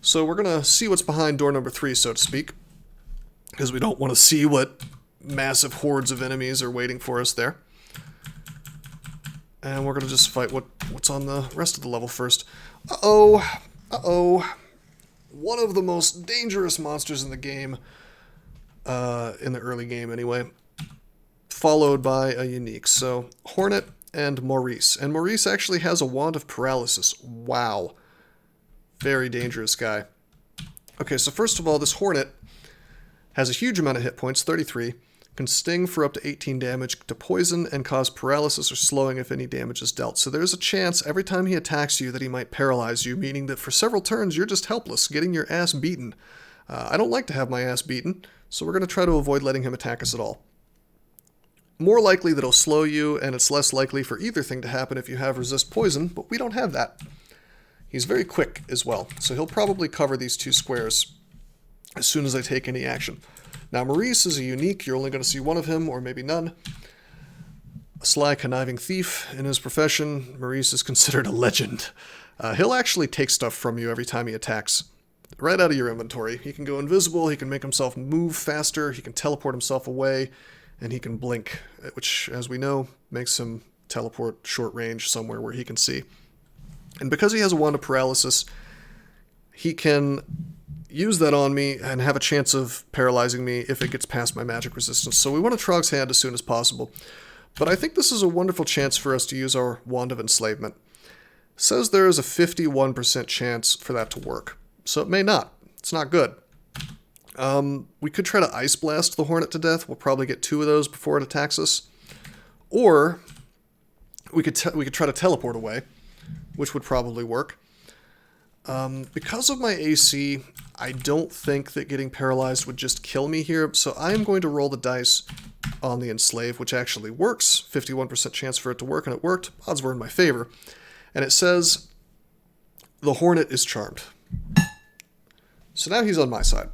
So we're going to see what's behind door number 3, so to speak, because we don't want to see what massive hordes of enemies are waiting for us there. And we're going to just fight what's on the rest of the level first. Uh-oh. Uh-oh. One of the most dangerous monsters in the game, in the early game anyway, followed by a unique. So, Hornet and Maurice. And Maurice actually has a Wand of Paralysis. Wow. Very dangerous guy. Okay, so first of all, this Hornet has a huge amount of hit points, 33, can sting for up to 18 damage to poison, and cause paralysis or slowing if any damage is dealt. So there's a chance every time he attacks you that he might paralyze you, meaning that for several turns you're just helpless, getting your ass beaten. I don't like to have my ass beaten, so we're going to try to avoid letting him attack us at all. More likely that he'll slow you, and it's less likely for either thing to happen if you have resist poison, but we don't have that. He's very quick as well, so he'll probably cover these 2 squares as soon as I take any action. Now Maurice is a unique, you're only going to see one of him, or maybe none. A sly, conniving thief. In his profession, Maurice is considered a legend. He'll actually take stuff from you every time he attacks. Right out of your inventory. He can go invisible, he can make himself move faster, he can teleport himself away, and he can blink, which, as we know, makes him teleport short range somewhere where he can see. And because he has a Wand of Paralysis, he can use that on me and have a chance of paralyzing me if it gets past my magic resistance. So we want to Trog's Hand as soon as possible. But I think this is a wonderful chance for us to use our Wand of Enslavement. It says there is a 51% chance for that to work. So it may not. It's not good. We could try to Ice Blast the Hornet to death. We'll probably get 2 of those before it attacks us. Or we could try to teleport away, which would probably work. Because of my AC, I don't think that getting paralyzed would just kill me here, so I am going to roll the dice on the Enslave, which actually works. 51% chance for it to work, and it worked. Odds were in my favor. And it says the Hornet is charmed. So now he's on my side.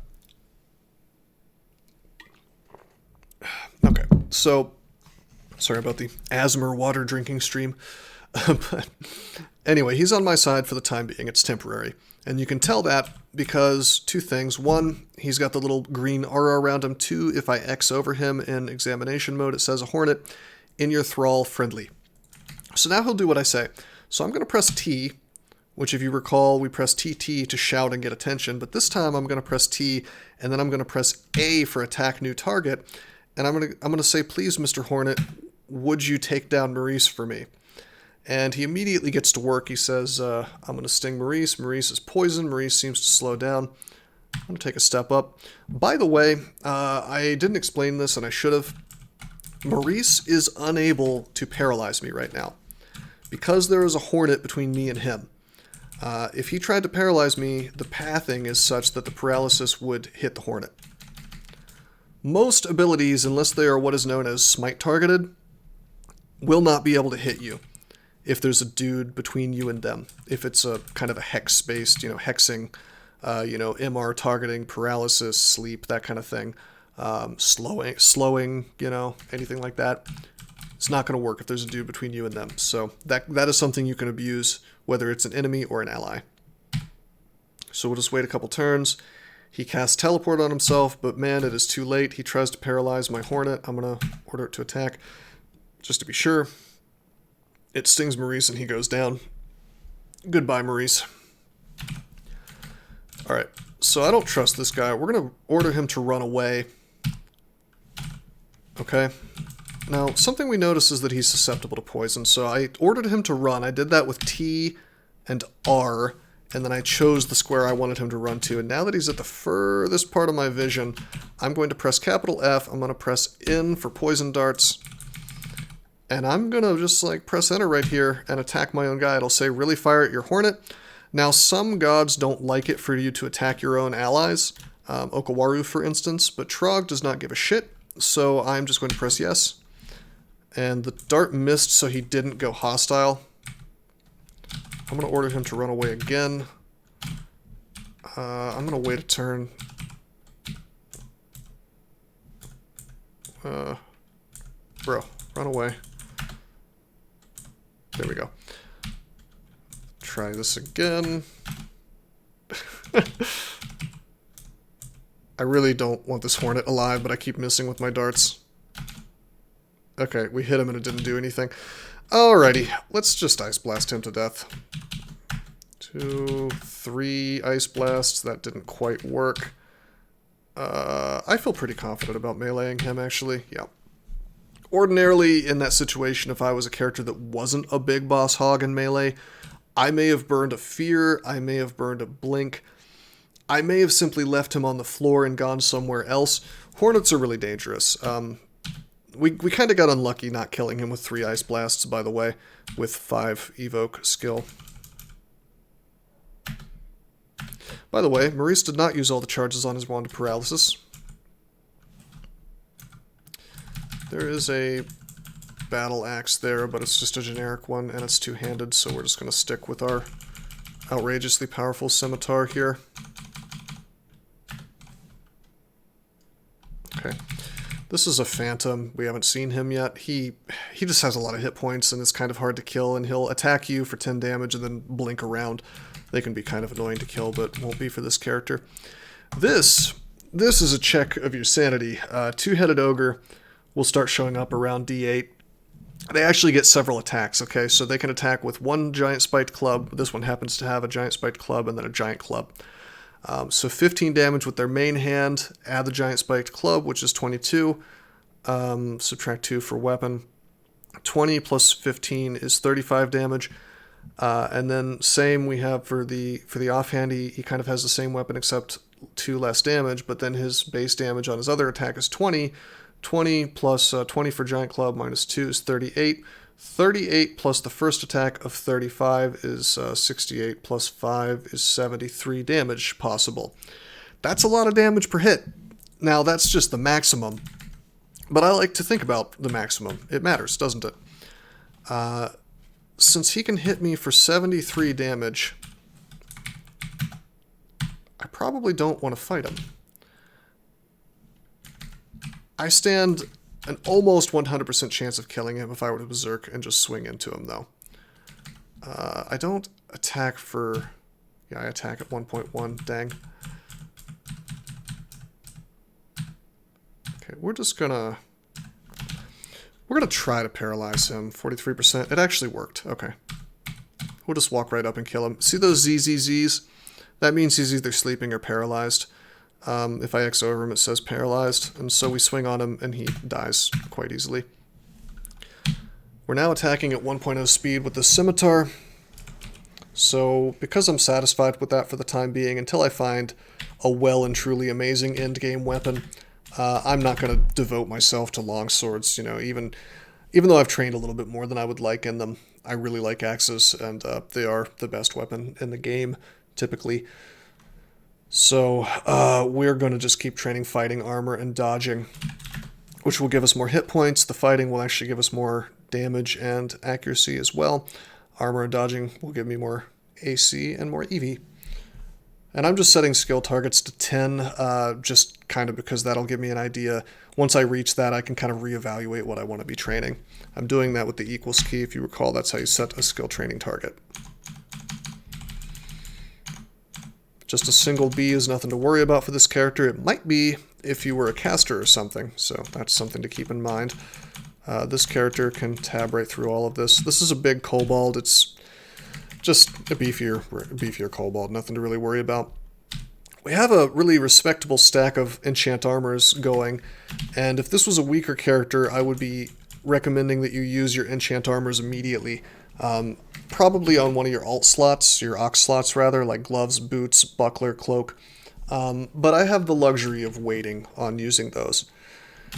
Okay, so sorry about the Asmer water drinking stream. But anyway, he's on my side for the time being. It's temporary. And you can tell that because 2 things. 1, he's got the little green aura around him. 2, if I X over him in examination mode, it says a Hornet in your thrall friendly. So now he'll do what I say. So I'm going to press T, which if you recall, we press TT to shout and get attention. But this time I'm going to press T, and then I'm going to press A for attack new target. And I'm going to say, please, Mr. Hornet, would you take down Maurice for me? And he immediately gets to work. He says, I'm going to sting Maurice. Maurice is poison. Maurice seems to slow down. I'm going to take a step up. By the way, I didn't explain this, and I should have. Maurice is unable to paralyze me right now, because there is a Hornet between me and him. If he tried to paralyze me, the pathing is such that the paralysis would hit the Hornet. Most abilities, unless they are what is known as smite targeted, will not be able to hit you if there's a dude between you and them. If it's a kind of a hex-based, hexing, MR targeting, paralysis, sleep, that kind of thing, slowing, anything like that. It's not going to work if there's a dude between you and them. So that is something you can abuse, whether it's an enemy or an ally. So we'll just wait a couple turns. He casts teleport on himself, but man, it is too late. He tries to paralyze my Hornet. I'm going to order it to attack, just to be sure. It stings Maurice and he goes down. Goodbye, Maurice. Alright, so I don't trust this guy. We're going to order him to run away. Okay. Now, something we notice is that he's susceptible to poison, so I ordered him to run. I did that with T and R, and then I chose the square I wanted him to run to. And now that he's at the furthest part of my vision, I'm going to press capital F. I'm going to press N for poison darts. And I'm going to just press enter right here and attack my own guy. It'll say, really fire at your Hornet. Now, some gods don't like it for you to attack your own allies. Okawaru, for instance. But Trog does not give a shit. So I'm just going to press yes. And the dart missed, so he didn't go hostile. I'm going to order him to run away again. I'm going to wait a turn. Bro, run away. There we go. Try this again. I really don't want this Hornet alive, but I keep missing with my darts. Okay, we hit him and it didn't do anything. Alrighty, let's just Ice Blast him to death. 2, 3 Ice Blasts. That didn't quite work. I feel pretty confident about meleeing him, actually. Yeah. Ordinarily, in that situation, if I was a character that wasn't a big boss hog in melee, I may have burned a Fear, I may have burned a Blink, I may have simply left him on the floor and gone somewhere else. Hornets are really dangerous. We kind of got unlucky not killing him with 3 Ice Blasts, by the way, with 5 Evoke skill. By the way, Maurice did not use all the charges on his Wand of Paralysis. There is a Battle Axe there, but it's just a generic one, and it's two-handed, so we're just going to stick with our outrageously powerful Scimitar here. Okay. This is a Phantom. We haven't seen him yet. He just has a lot of hit points, and it's kind of hard to kill, and he'll attack you for 10 damage and then blink around. They can be kind of annoying to kill, but won't be for this character. This is a check of your sanity. Two-headed Ogre will start showing up around D8. They actually get several attacks, okay? So they can attack with 1 giant spiked club. This one happens to have a giant spiked club and then a giant club. So 15 damage with their main hand. Add the giant spiked club, which is 22. Subtract 2 for weapon. 20 plus 15 is 35 damage. And then same we have for the offhand. He kind of has the same weapon except 2 less damage, but then his base damage on his other attack is 20. 20 plus 20 for giant club minus 2 is 38. 38 plus the first attack of 35 is 68 plus 5 is 73 damage possible. That's a lot of damage per hit. Now that's just the maximum, but I like to think about the maximum. It matters, doesn't it? Since he can hit me for 73 damage, I probably don't want to fight him. I stand an almost 100% chance of killing him if I were to berserk and just swing into him, though. I don't attack for... Yeah, I attack at 1.1. Dang. Okay, we're just gonna... We're gonna try to paralyze him. 43%. It actually worked. Okay. We'll just walk right up and kill him. See those ZZZs? That means he's either sleeping or paralyzed. If I X over him, it says paralyzed, and so we swing on him, and he dies quite easily. We're now attacking at 1.0 speed with the Scimitar, so because I'm satisfied with that for the time being, until I find a well and truly amazing end-game weapon, I'm not going to devote myself to longswords. You know, even though I've trained a little bit more than I would like in them, I really like axes, and they are the best weapon in the game, typically. So we're going to just keep training fighting, armor, and dodging, which will give us more hit points. The fighting will actually give us more damage and accuracy as well. Armor and dodging will give me more AC and more EV. And I'm just setting skill targets to 10, just kind of because that'll give me an idea. Once I reach that, I can kind of reevaluate what I want to be training. I'm doing that with the equals key. If you recall, that's how you set a skill training target. Just a single B is nothing to worry about for this character. It might be if you were a caster or something, so that's something to keep in mind. This character can tab right through all of this. This is a big kobold. It's just a beefier kobold, nothing to really worry about. We have a really respectable stack of enchant armors going, and if this was a weaker character, I would be recommending that you use your enchant armors immediately. Probably on one of your alt slots, your ox slots rather, like gloves, boots, buckler, cloak. But I have the luxury of waiting on using those.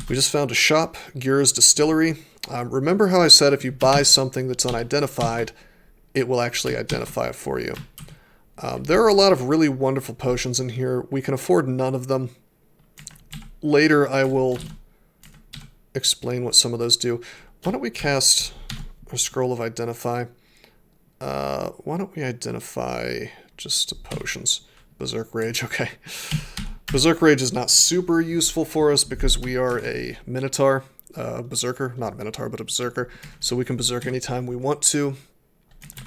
We just found a shop, Gura's Distillery. Remember how I said if you buy something that's unidentified, it will actually identify it for you. There are a lot of really wonderful potions in here. We can afford none of them. Later I will explain what some of those do. Why don't we cast a Scroll of Identify? Why don't we identify just potions? Berserk Rage, okay. Berserk Rage is not super useful for us because we are a Minotaur, Berserker, not a Minotaur, but a Berserker, so we can Berserk anytime we want to.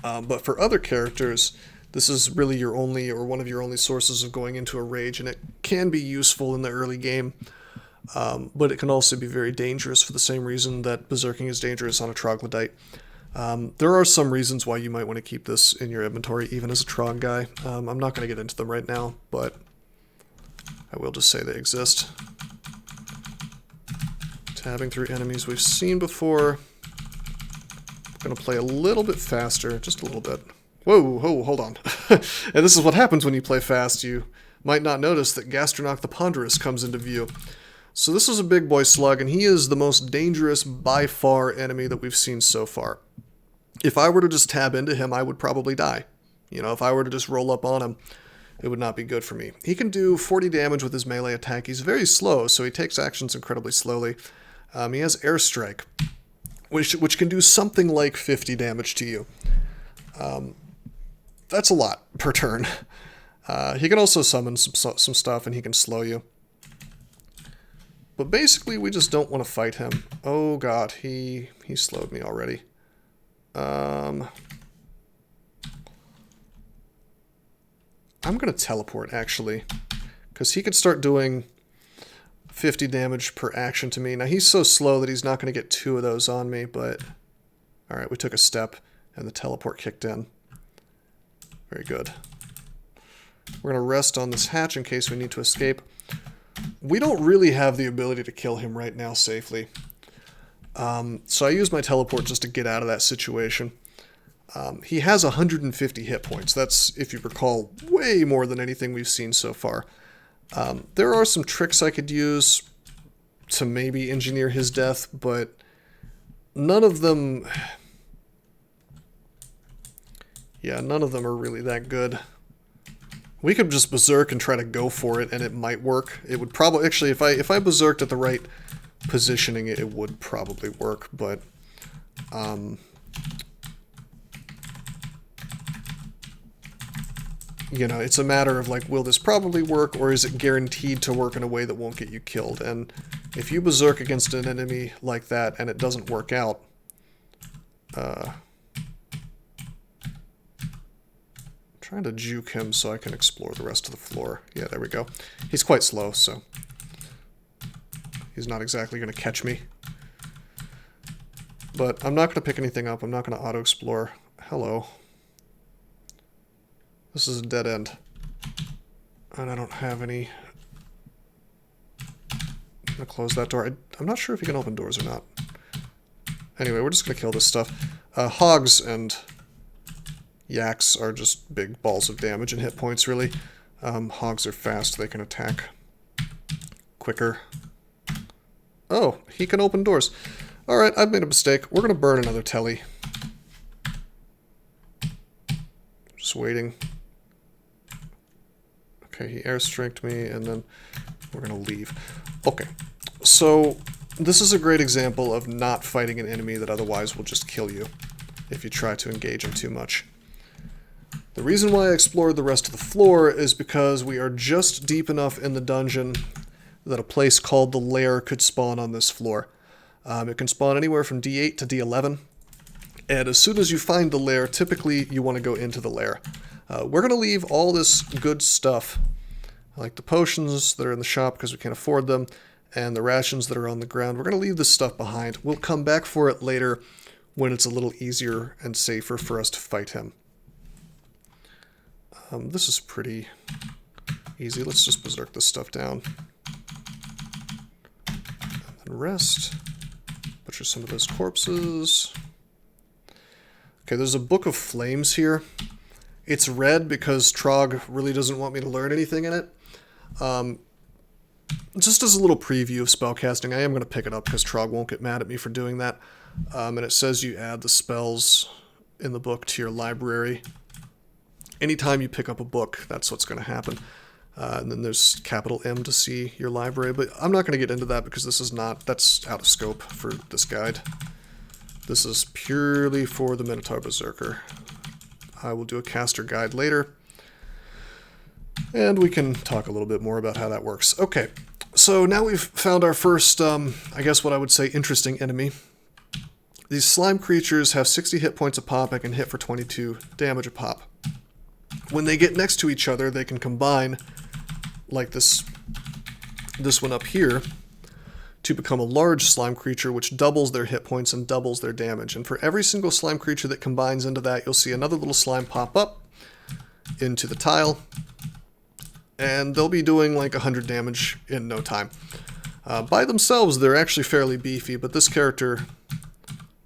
But for other characters, this is really your only, or one of your only sources of going into a rage, and it can be useful in the early game, but it can also be very dangerous for the same reason that Berserking is dangerous on a Troglodyte. There are some reasons why you might want to keep this in your inventory, even as a Trog guy. I'm not going to get into them right now, but I will just say they exist. Tabbing through enemies we've seen before. I'm going to play a little bit faster, just a little bit. Whoa, hold on. And this is what happens when you play fast. You might not notice that Gastronach the Ponderous comes into view. So this is a big boy slug, and he is the most dangerous by far enemy that we've seen so far. If I were to just tab into him, I would probably die. You know, if I were to just roll up on him, it would not be good for me. He can do 40 damage with his melee attack. He's very slow, so he takes actions incredibly slowly. He has airstrike, which can do something like 50 damage to you. That's a lot per turn. He can also summon some stuff, and he can slow you. But basically, we just don't want to fight him. Oh god, he slowed me already. I'm going to teleport, actually, because he could start doing 50 damage per action to me. Now, he's so slow that he's not going to get 2 of those on me, but... Alright, we took a step, and the teleport kicked in. Very good. We're going to rest on this hatch in case we need to escape. We don't really have the ability to kill him right now safely. So I used my teleport just to get out of that situation. He has 150 hit points. That's, if you recall, way more than anything we've seen so far. There are some tricks I could use to maybe engineer his death, but none of them... Yeah, none of them are really that good. We could just berserk and try to go for it, and it might work. It would probably... Actually, if I berserked at the right positioning, it would probably work, but... you know, it's a matter of, like, will this probably work, or is it guaranteed to work in a way that won't get you killed? And if you berserk against an enemy like that, and it doesn't work out... trying to juke him so I can explore the rest of the floor. Yeah, there we go. He's quite slow, so... he's not exactly going to catch me. But I'm not going to pick anything up. I'm not going to auto-explore. Hello. This is a dead end. And I don't have any... I'm going to close that door. I'm not sure if you can open doors or not. Anyway, we're just going to kill this stuff. Hogs and... yaks are just big balls of damage and hit points, really. Hogs are fast. They can attack quicker. Oh, he can open doors. Alright, I've made a mistake. We're going to burn another telly. Just waiting. Okay, he airstriked me, and then we're going to leave. Okay, so this is a great example of not fighting an enemy that otherwise will just kill you if you try to engage him too much. The reason why I explored the rest of the floor is because we are just deep enough in the dungeon that a place called the Lair could spawn on this floor. It can spawn anywhere from D8 to D11, and as soon as you find the Lair, typically you want to go into the Lair. We're going to leave all this good stuff, like the potions that are in the shop because we can't afford them, and the rations that are on the ground. We're going to leave this stuff behind. We'll come back for it later when it's a little easier and safer for us to fight him. This is pretty easy. Let's just berserk this stuff down. And then rest. Butcher some of those corpses. Okay, there's a Book of Flames here. It's red because Trog really doesn't want me to learn anything in it. Just as a little preview of spellcasting, I am going to pick it up because Trog won't get mad at me for doing that. And it says you add the spells in the book to your library. Anytime you pick up a book, that's what's going to happen. And then there's capital M to see your library, but I'm not going to get into that because this is not, that's out of scope for this guide. This is purely for the Minotaur Berserker. I will do a caster guide later, and we can talk a little bit more about how that works. Okay, so now we've found our first, I guess what I would say, interesting enemy. These slime creatures have 60 hit points a pop and can hit for 22 damage a pop. When they get next to each other, they can combine, like this one up here, to become a large slime creature, which doubles their hit points and doubles their damage. And for every single slime creature that combines into that, you'll see another little slime pop up into the tile, and they'll be doing like 100 damage in no time. By themselves, they're actually fairly beefy, but this character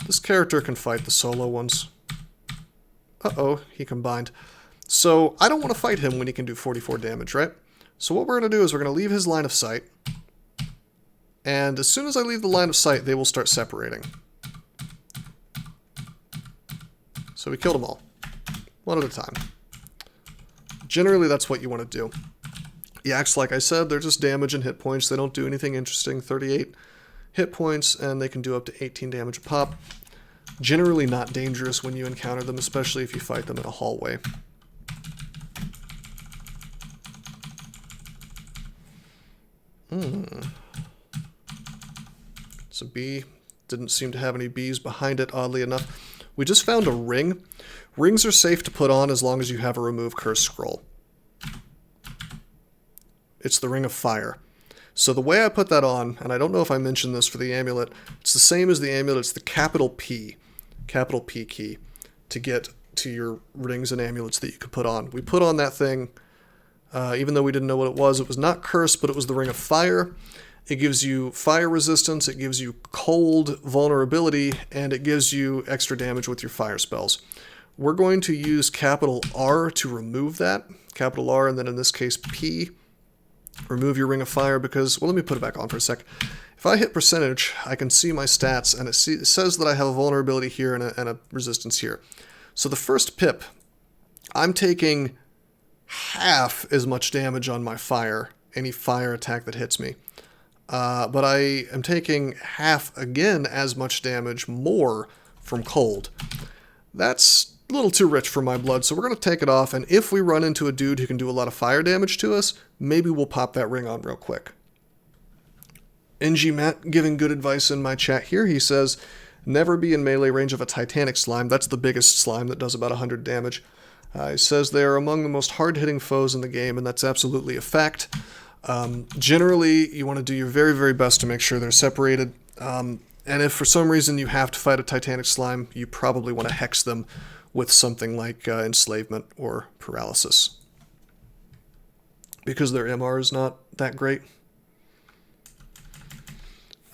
can fight the solo ones. Uh-oh, he combined. So I don't want to fight him when he can do 44 damage, right? So what we're going to do is we're going to leave his line of sight. and as soon as I leave the line of sight, they will start separating. So we killed them all, one at a time. Generally, that's what you want to do. Yaks, like I said, they're just damage and hit points. They don't do anything interesting. 38 hit points, and they can do up to 18 damage a pop. Generally not dangerous when you encounter them, especially if you fight them in a hallway. It's a bee. Didn't seem to have any bees behind it, oddly enough. We just found a ring. Rings are safe to put on as long as you have a remove curse scroll. It's the Ring of Fire. So the way I put that on, and I don't know if I mentioned this for the amulet, it's the same as the amulet. It's the capital P key to get to your rings and amulets that you could put on. We put on that thing, even though we didn't know what it was. It was not cursed, but it was the Ring of Fire. It gives you fire resistance, it gives you cold vulnerability, and it gives you extra damage with your fire spells. We're going to use capital R to remove that. Capital R, and then in this case P. Remove your Ring of Fire because, well, let me put it back on for a sec. If I hit percentage, I can see my stats, and it says that I have a vulnerability here and a resistance here. So the first pip, I'm taking half as much damage on my fire, any fire attack that hits me. But I am taking half again as much damage more from cold. That's a little too rich for my blood, so we're going to take it off, and if we run into a dude who can do a lot of fire damage to us, maybe we'll pop that ring on real quick. NG Matt giving good advice in my chat here. He says, never be in melee range of a Titanic slime. That's the biggest slime that does about 100 damage. He says they are among the most hard-hitting foes in the game, and that's absolutely a fact. Generally, you want to do your very, very best to make sure they're separated. And if for some reason you have to fight a Titanic slime, you probably want to hex them with something like enslavement or paralysis, because their MR is not that great.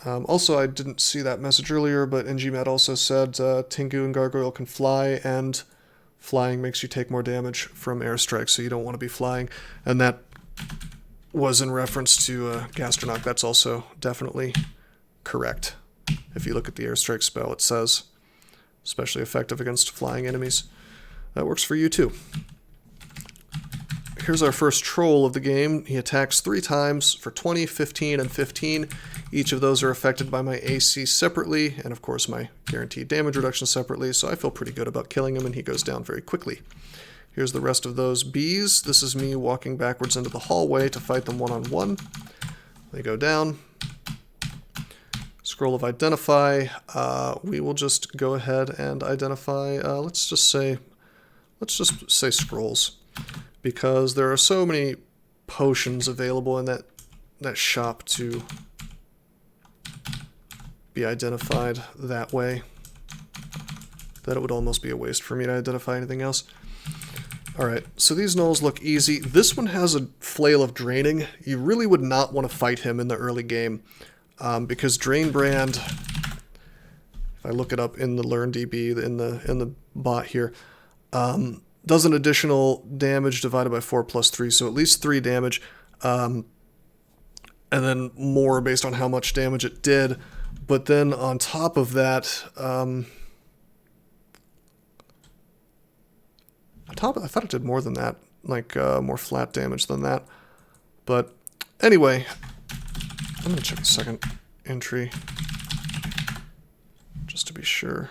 Also, I didn't see that message earlier, but NGMat also said Tengu and Gargoyle can fly, and flying makes you take more damage from airstrikes, so you don't want to be flying. And that was in reference to Gastronaut. That's also definitely correct. If you look at the airstrike spell, it says especially effective against flying enemies. That works for you too. Here's our first troll of the game. He attacks 3 times for 20, 15, and 15. Each of those are affected by my AC separately, and of course my guaranteed damage reduction separately, so I feel pretty good about killing him, and he goes down very quickly. Here's the rest of those bees. This is me walking backwards into the hallway to fight them one-on-one. They go down. Scroll of Identify. We will just go ahead and identify, let's just say scrolls, because there are so many potions available in that shop to be identified that way that it would almost be a waste for me to identify anything else. Alright, so these gnolls look easy. This one has a Flail of Draining. You really would not want to fight him in the early game, because Drain Brand, if I look it up in the LearnDB, in the bot here, does an additional damage divided by 4 plus 3, so at least 3 damage, and then more based on how much damage it did. But then on top of that, I thought it did more than that, like more flat damage than that. But anyway, I'm going to check the second entry just to be sure.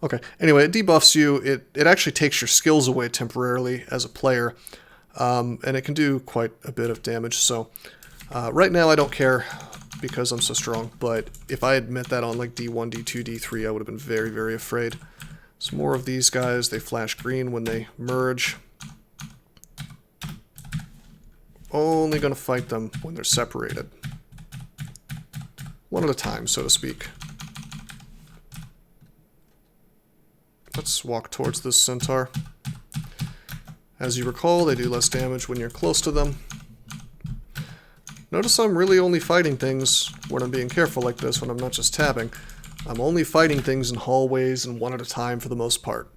Okay, anyway, it debuffs you. It actually takes your skills away temporarily as a player, and it can do quite a bit of damage. So right now I don't care because I'm so strong, but if I had met that on like D1, D2, D3, I would have been very, very afraid. Some more of these guys. They flash green when they merge. Only going to fight them when they're separated. One at a time, so to speak. Let's walk towards this centaur. As you recall, they do less damage when you're close to them. Notice I'm really only fighting things when I'm being careful like this, when I'm not just tabbing. I'm only fighting things in hallways and one at a time for the most part.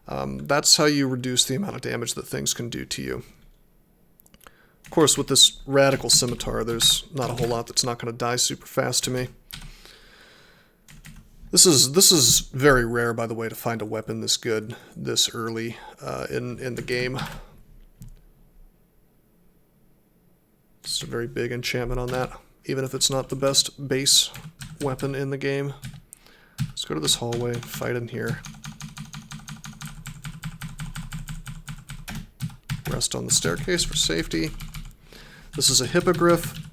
That's how you reduce the amount of damage that things can do to you. course, with this radical scimitar, there's not a whole lot that's not going to die super fast to me. This is very rare, by the way, to find a weapon this good this early in the game. Just a very big enchantment on that, even if it's not the best base weapon in the game. Let's go to this hallway, fight in here. Rest on the staircase for safety. This is a hippogriff.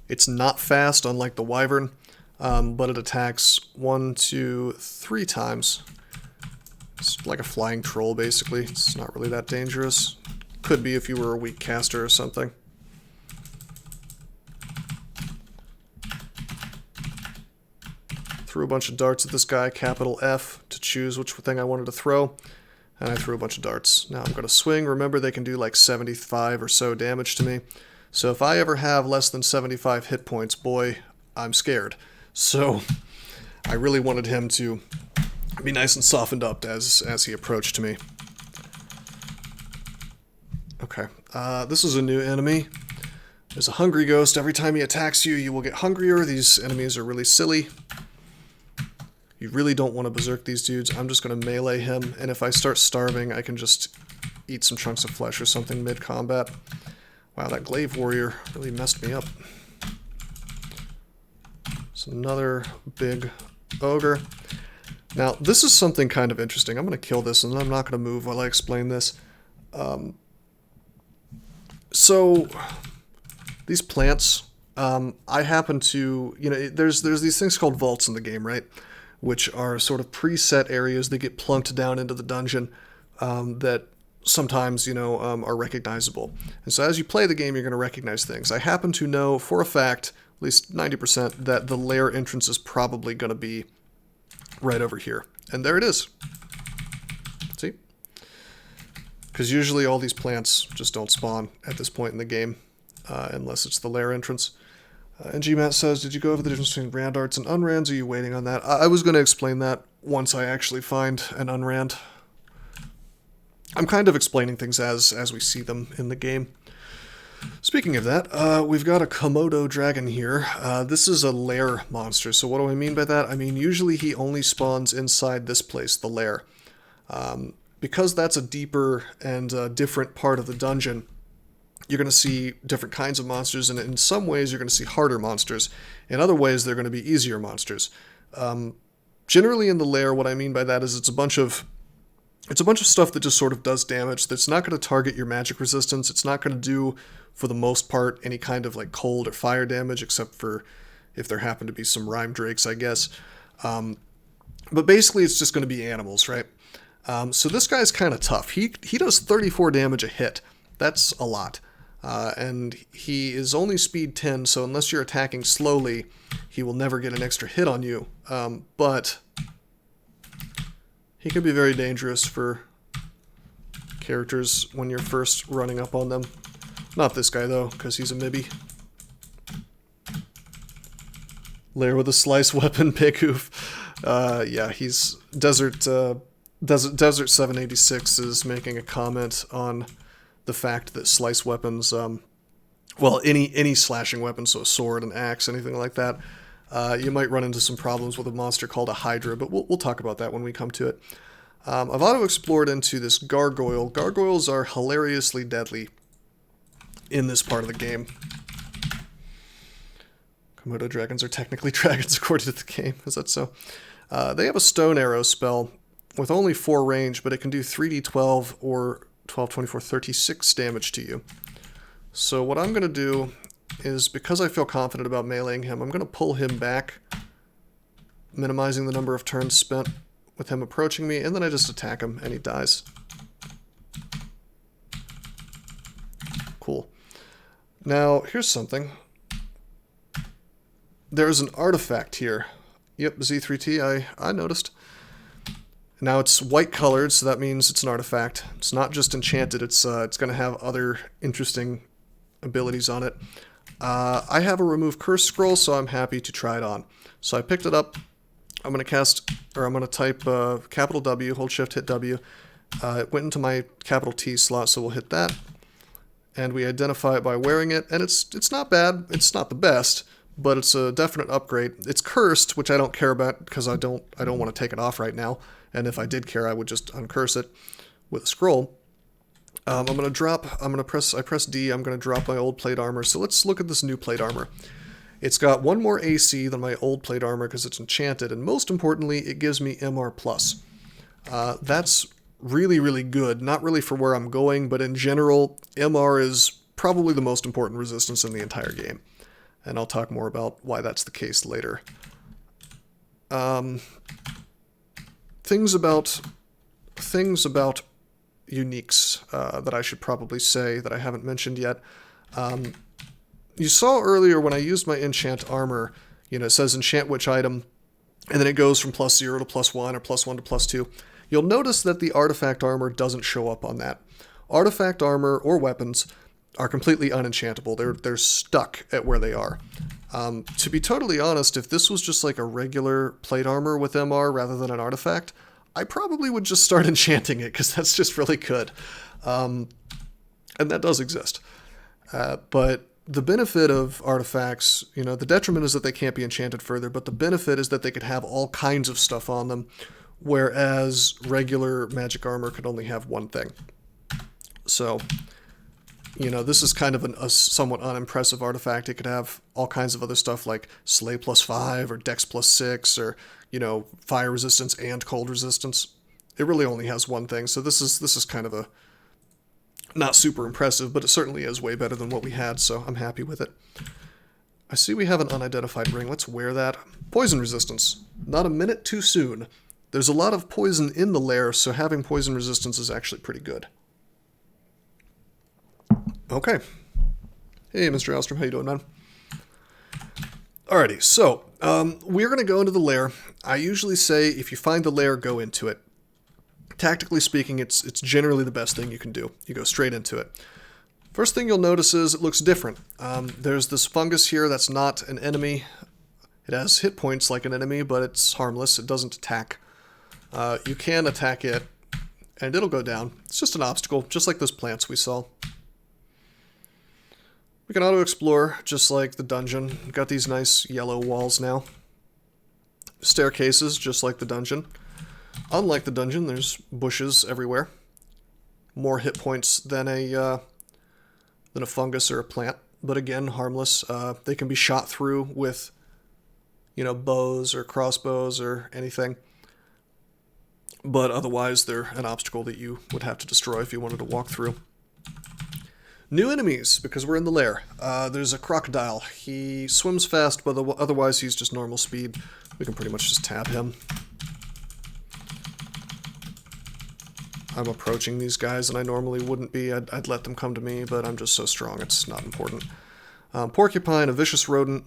It's not fast, unlike the wyvern, but it attacks 1, 2, 3 times. It's like a flying troll, basically. It's not really that dangerous. Could be if you were a weak caster or something. Threw a bunch of darts at this guy, capital F, to choose which thing I wanted to throw. And I threw a bunch of darts. Now I'm going to swing. Remember, they can do like 75 or so damage to me. So if I ever have less than 75 hit points, boy, I'm scared. So I really wanted him to be nice and softened up as he approached me. Okay, this is a new enemy. There's a hungry ghost. Every time he attacks you, you will get hungrier. These enemies are really silly. You really don't want to berserk these dudes. I'm just going to melee him, and if I start starving, I can just eat some chunks of flesh or something mid-combat. Wow, that glaive warrior really messed me up. It's another big ogre. Now, this is something kind of interesting. I'm going to kill this, and I'm not going to move while I explain this. So, these plants, I happen to, there's these things called vaults in the game, right? Which are sort of preset areas that get plunked down into the dungeon that sometimes, are recognizable. And so as you play the game, you're going to recognize things. I happen to know for a fact, at least 90%, that the Lair entrance is probably going to be right over here. And there it is. See? Because usually all these plants just don't spawn at this point in the game, unless it's the Lair entrance. And GMAT says, did you go over the difference between rand arts and unrands? Are you waiting on that? I was going to explain that once I actually find an unrand. I'm kind of explaining things as we see them in the game. Speaking of that, we've got a Komodo dragon here. This is a lair monster. So what do I mean by that? I mean, usually he only spawns inside this place, the lair. Because that's a deeper and different part of the dungeon, you're going to see different kinds of monsters, and in some ways you're going to see harder monsters. In other ways, they're going to be easier monsters. Generally in the lair, what I mean by that is it's a bunch of stuff that just sort of does damage. That's not going to target your magic resistance. It's not going to do, for the most part, any kind of like cold or fire damage, except for if there happen to be some rhyme drakes, I guess. But basically, it's just going to be animals, right? So this guy's kind of tough. He does 34 damage a hit. That's a lot. And he is only speed 10, so unless you're attacking slowly, he will never get an extra hit on you. But he can be very dangerous for characters when you're first running up on them. Not this guy, though, because he's a Mibby. Lair with a slice weapon, big oof. Yeah, he's Desert 786 is making a comment on the fact that slice weapons, well, any slashing weapon, so a sword, an axe, anything like that, you might run into some problems with a monster called a Hydra, but we'll talk about that when we come to it. I've auto-explored into this gargoyle. Gargoyles are hilariously deadly in this part of the game. Komodo dragons are technically dragons according to the game, is that so? They have a stone arrow spell with only 4 range, but it can do 3d12 or 12, 24, 36 damage to you. So what I'm going to do is, because I feel confident about meleeing him, I'm going to pull him back, minimizing the number of turns spent with him approaching me, and then I just attack him, and he dies. Cool. Now, here's something. There's an artifact here. Yep, Z3T, I noticed. Now it's white colored, so that means it's an artifact. It's not just enchanted, it's going to have other interesting abilities on it. I have a remove curse scroll, so I'm happy to try it on. So I picked it up. I'm going to type capital W, hold shift, hit W. It went into my capital T slot, so we'll hit that. and we identify it by wearing it, and it's not bad. It's not the best, but it's a definite upgrade. It's cursed, which I don't care about because I don't want to take it off right now. And if I did care, I would just uncurse it with a scroll. I press D, I'm going to drop my old plate armor. So let's look at this new plate armor. It's got one more AC than my old plate armor because it's enchanted, and most importantly, it gives me MR+. That's really, really good. Not really for where I'm going, but in general, MR is probably the most important resistance in the entire game. And I'll talk more about why that's the case later. Things about uniques that I should probably say that I haven't mentioned yet. You saw earlier when I used my enchant armor, it says enchant which item, and then it goes from +0 to +1 or +1 to +2. You'll notice that the artifact armor doesn't show up on that. Artifact armor or weapons are completely unenchantable. They're stuck at where they are. To be totally honest, if this was just like a regular plate armor with MR rather than an artifact, I probably would just start enchanting it because that's just really good. And that does exist. But the benefit of artifacts, the detriment is that they can't be enchanted further, but the benefit is that they could have all kinds of stuff on them, whereas regular magic armor could only have one thing. So, this is kind of a somewhat unimpressive artifact. It could have all kinds of other stuff like Slay +5 or Dex +6 or, fire resistance and cold resistance. It really only has one thing, so this is kind of a not super impressive, but it certainly is way better than what we had, so I'm happy with it. I see we have an unidentified ring. Let's wear that. Poison resistance. Not a minute too soon. There's a lot of poison in the lair, so having poison resistance is actually pretty good. Okay. Hey, Mr. Alstrom, how you doing, man? Alrighty, so we're going to go into the lair. I usually say if you find the lair, go into it. Tactically speaking, it's generally the best thing you can do. You go straight into it. First thing you'll notice is it looks different. There's this fungus here that's not an enemy. It has hit points like an enemy, but it's harmless. It doesn't attack. You can attack it, and it'll go down. It's just an obstacle, just like those plants we saw. We can auto-explore, just like the dungeon. We've got these nice yellow walls now. Staircases, just like the dungeon. Unlike the dungeon, there's bushes everywhere. More hit points than a fungus or a plant, but again, harmless. They can be shot through with, bows or crossbows or anything. But otherwise, they're an obstacle that you would have to destroy if you wanted to walk through. New enemies, because we're in the lair. There's a crocodile. He swims fast, but otherwise he's just normal speed. We can pretty much just tab him. I'm approaching these guys, and I normally wouldn't be. I'd let them come to me, but I'm just so strong, it's not important. Porcupine, a vicious rodent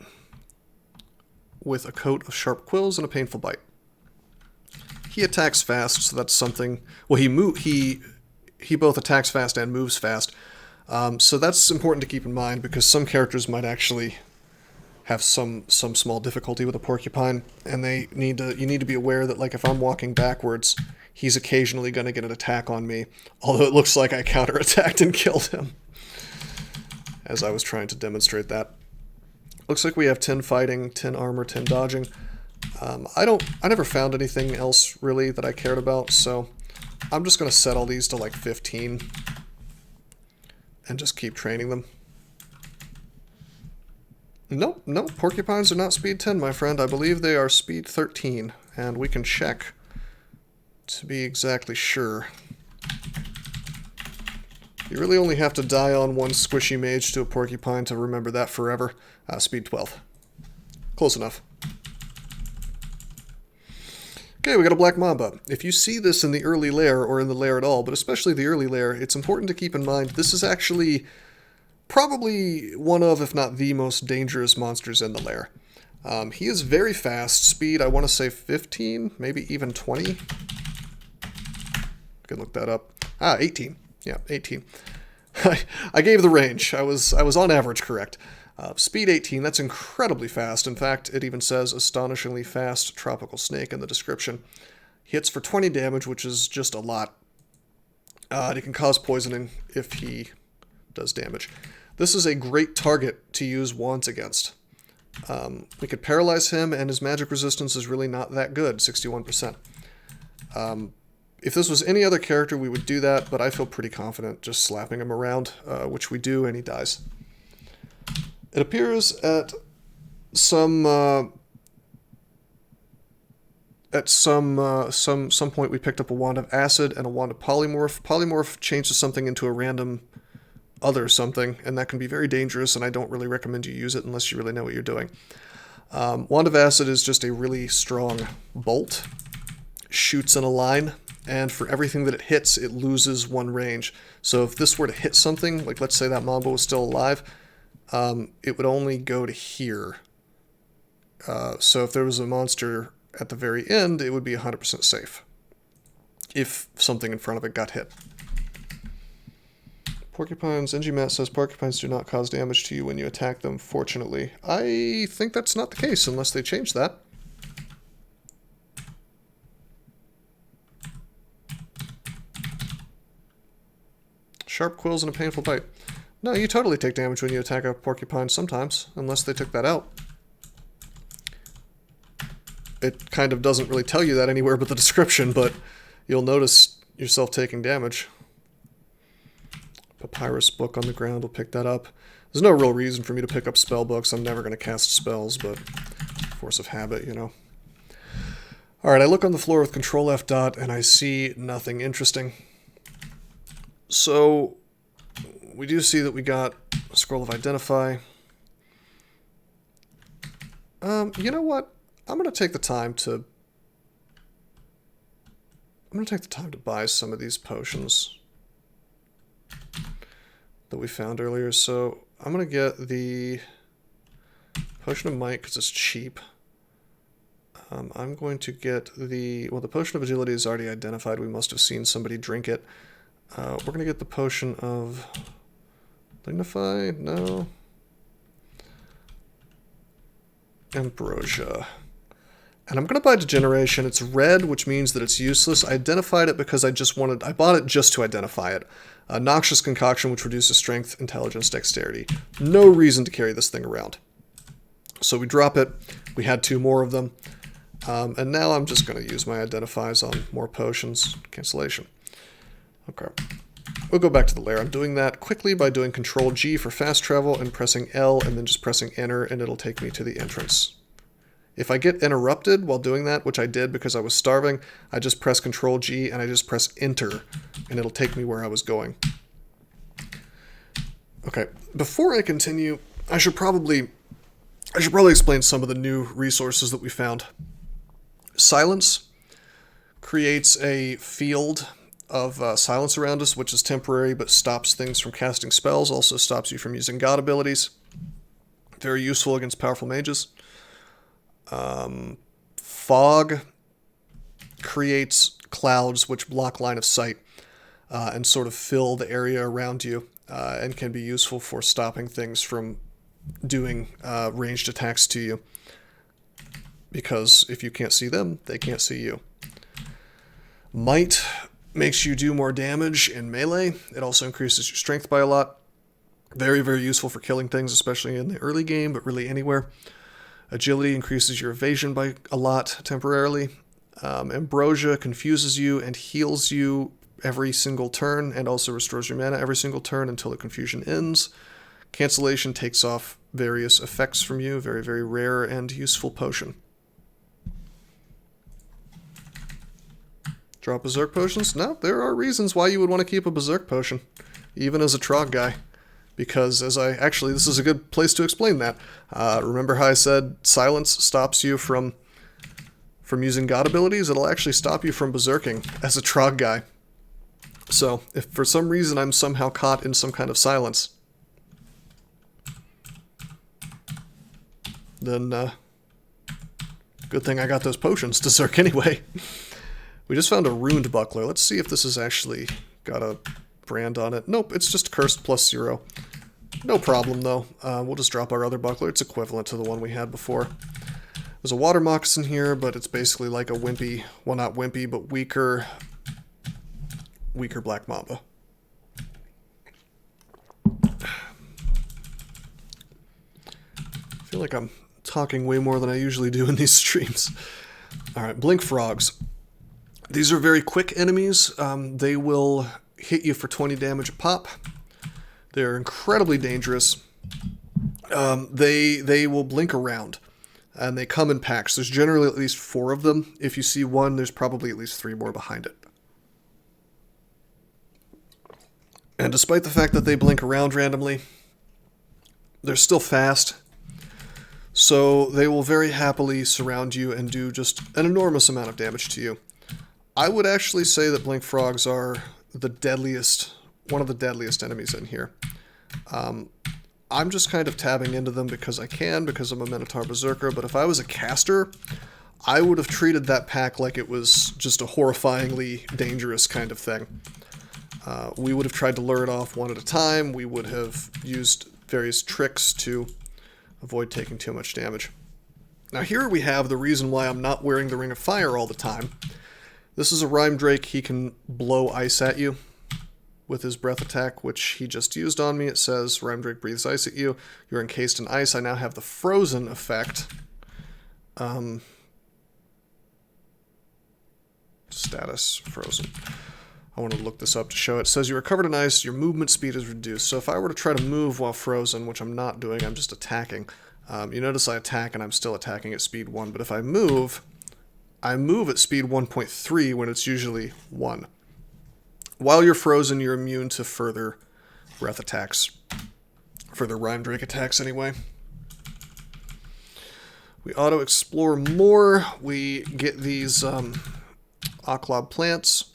with a coat of sharp quills and a painful bite. He attacks fast, so that's something... Well, he both attacks fast and moves fast. So that's important to keep in mind, because some characters might actually have some small difficulty with a porcupine, and you need to be aware that, like, if I'm walking backwards, he's occasionally going to get an attack on me, although it looks like I counterattacked and killed him, as I was trying to demonstrate that. Looks like we have 10 fighting, 10 armor, 10 dodging. I never found anything else, really, that I cared about, so I'm just going to set all these to, like, 15. And just keep training them. Nope, porcupines are not speed 10, my friend. I believe they are speed 13, and we can check to be exactly sure. You really only have to die on one squishy mage to a porcupine to remember that forever. Speed 12. Close enough. Okay, we got a black mamba. If you see this in the early lair, or in the lair at all, but especially the early lair, it's important to keep in mind this is actually probably one of, if not the most dangerous monsters in the lair. He is very fast, speed, I want to say 15, maybe even 20. You can look that up. 18. Yeah, 18. I gave the range. I was on average correct. Speed 18, that's incredibly fast. In fact, it even says astonishingly fast tropical snake in the description. Hits for 20 damage, which is just a lot. It can cause poisoning if he does damage. This is a great target to use wands against. We could paralyze him, and his magic resistance is really not that good, 61%. If this was any other character, we would do that, but I feel pretty confident just slapping him around, which we do, and he dies. It appears at some point we picked up a wand of acid and a wand of polymorph. Polymorph changes something into a random other something, and that can be very dangerous, and I don't really recommend you use it unless you really know what you're doing. Wand of acid is just a really strong bolt, shoots in a line, and for everything that it hits, it loses one range. So if this were to hit something, like let's say that Mamba was still alive, it would only go to here. So if there was a monster at the very end, it would be 100% safe if something in front of it got hit. Porcupines, NG Matt says porcupines do not cause damage to you when you attack them, fortunately. I think that's not the case unless they change that. Sharp quills and a painful bite. No, you totally take damage when you attack a porcupine sometimes, unless they took that out. It kind of doesn't really tell you that anywhere but the description, but you'll notice yourself taking damage. Papyrus book on the ground will pick that up. There's no real reason for me to pick up spell books. I'm never going to cast spells, but force of habit, you know. Alright, I look on the floor with Control F dot, and I see nothing interesting. So, we do see that we got a Scroll of Identify. You know what? I'm going to take the time to buy some of these potions that we found earlier. So I'm going to get the Potion of Might because it's cheap. I'm going to get the Potion of Agility is already identified. We must have seen somebody drink it. We're going to get the Potion of Dignify. No. Ambrosia. And I'm going to buy Degeneration. It's red, which means that it's useless. I identified it because I bought it just to identify it. Noxious Concoction, which reduces strength, intelligence, dexterity. No reason to carry this thing around. So we drop it. We had 2 more of them. And now I'm just going to use my identifies on more potions. Cancellation. Okay. We'll go back to the lair. I'm doing that quickly by doing Control G for fast travel and pressing L and then just pressing enter, and it'll take me to the entrance. If I get interrupted while doing that, which I did because I was starving, I just press Control G and I just press enter, and it'll take me where I was going. Okay, before I continue, I should probably explain some of the new resources that we found. Silence creates a field of silence around us, which is temporary but stops things from casting spells, also stops you from using god abilities. Very useful against powerful mages. Fog creates clouds which block line of sight and sort of fill the area around you and can be useful for stopping things from doing ranged attacks to you. Because if you can't see them, they can't see you. Might makes you do more damage in melee. It also increases your strength by a lot. Very, very useful for killing things, especially in the early game, but really anywhere. Agility increases your evasion by a lot temporarily. Ambrosia confuses you and heals you every single turn, and also restores your mana every single turn until the confusion ends. Cancellation takes off various effects from you. Very, very rare and useful potion. Drop Berserk potions? No, there are reasons why you would want to keep a Berserk potion, even as a Trog guy. Because this is a good place to explain that. Remember how I said silence stops you from using god abilities? It'll actually stop you from berserking as a Trog guy. So, if for some reason I'm somehow caught in some kind of silence, then good thing I got those potions to Zerk anyway. We just found a runed buckler. Let's see if this has actually got a brand on it. Nope, it's just cursed +0. No problem, though. We'll just drop our other buckler. It's equivalent to the one we had before. There's a water moccasin here, but it's basically like a wimpy, well, not wimpy, but weaker Black Mamba. feel like I'm talking way more than I usually do in these streams. Alright, Blink Frogs. These are very quick enemies. They will hit you for 20 damage a pop. They're incredibly dangerous. They will blink around, and they come in packs. There's generally at least 4 of them. If you see one, there's probably at least 3 more behind it. And despite the fact that they blink around randomly, they're still fast. So they will very happily surround you and do just an enormous amount of damage to you. I would actually say that Blink Frogs are the deadliest, one of the deadliest enemies in here. I'm just kind of tabbing into them because I can, because I'm a Minotaur Berserker, but if I was a caster, I would have treated that pack like it was just a horrifyingly dangerous kind of thing. We would have tried to lure it off one at a time. We would have used various tricks to avoid taking too much damage. Now here we have the reason why I'm not wearing the Ring of Fire all the time. This is a Rime Drake. He can blow ice at you with his breath attack, which he just used on me. It says, Rime Drake breathes ice at you. You're encased in ice. I now have the frozen effect. Status, frozen. I want to look this up to show it. It says you are covered in ice, your movement speed is reduced. So if I were to try to move while frozen, which I'm not doing, I'm just attacking. You notice I attack and I'm still attacking at speed 1, but if I move at speed 1.3 when it's usually 1. While you're frozen, you're immune to further breath attacks. Further Rime Drake attacks, anyway. We auto-explore more. We get these Occlob plants.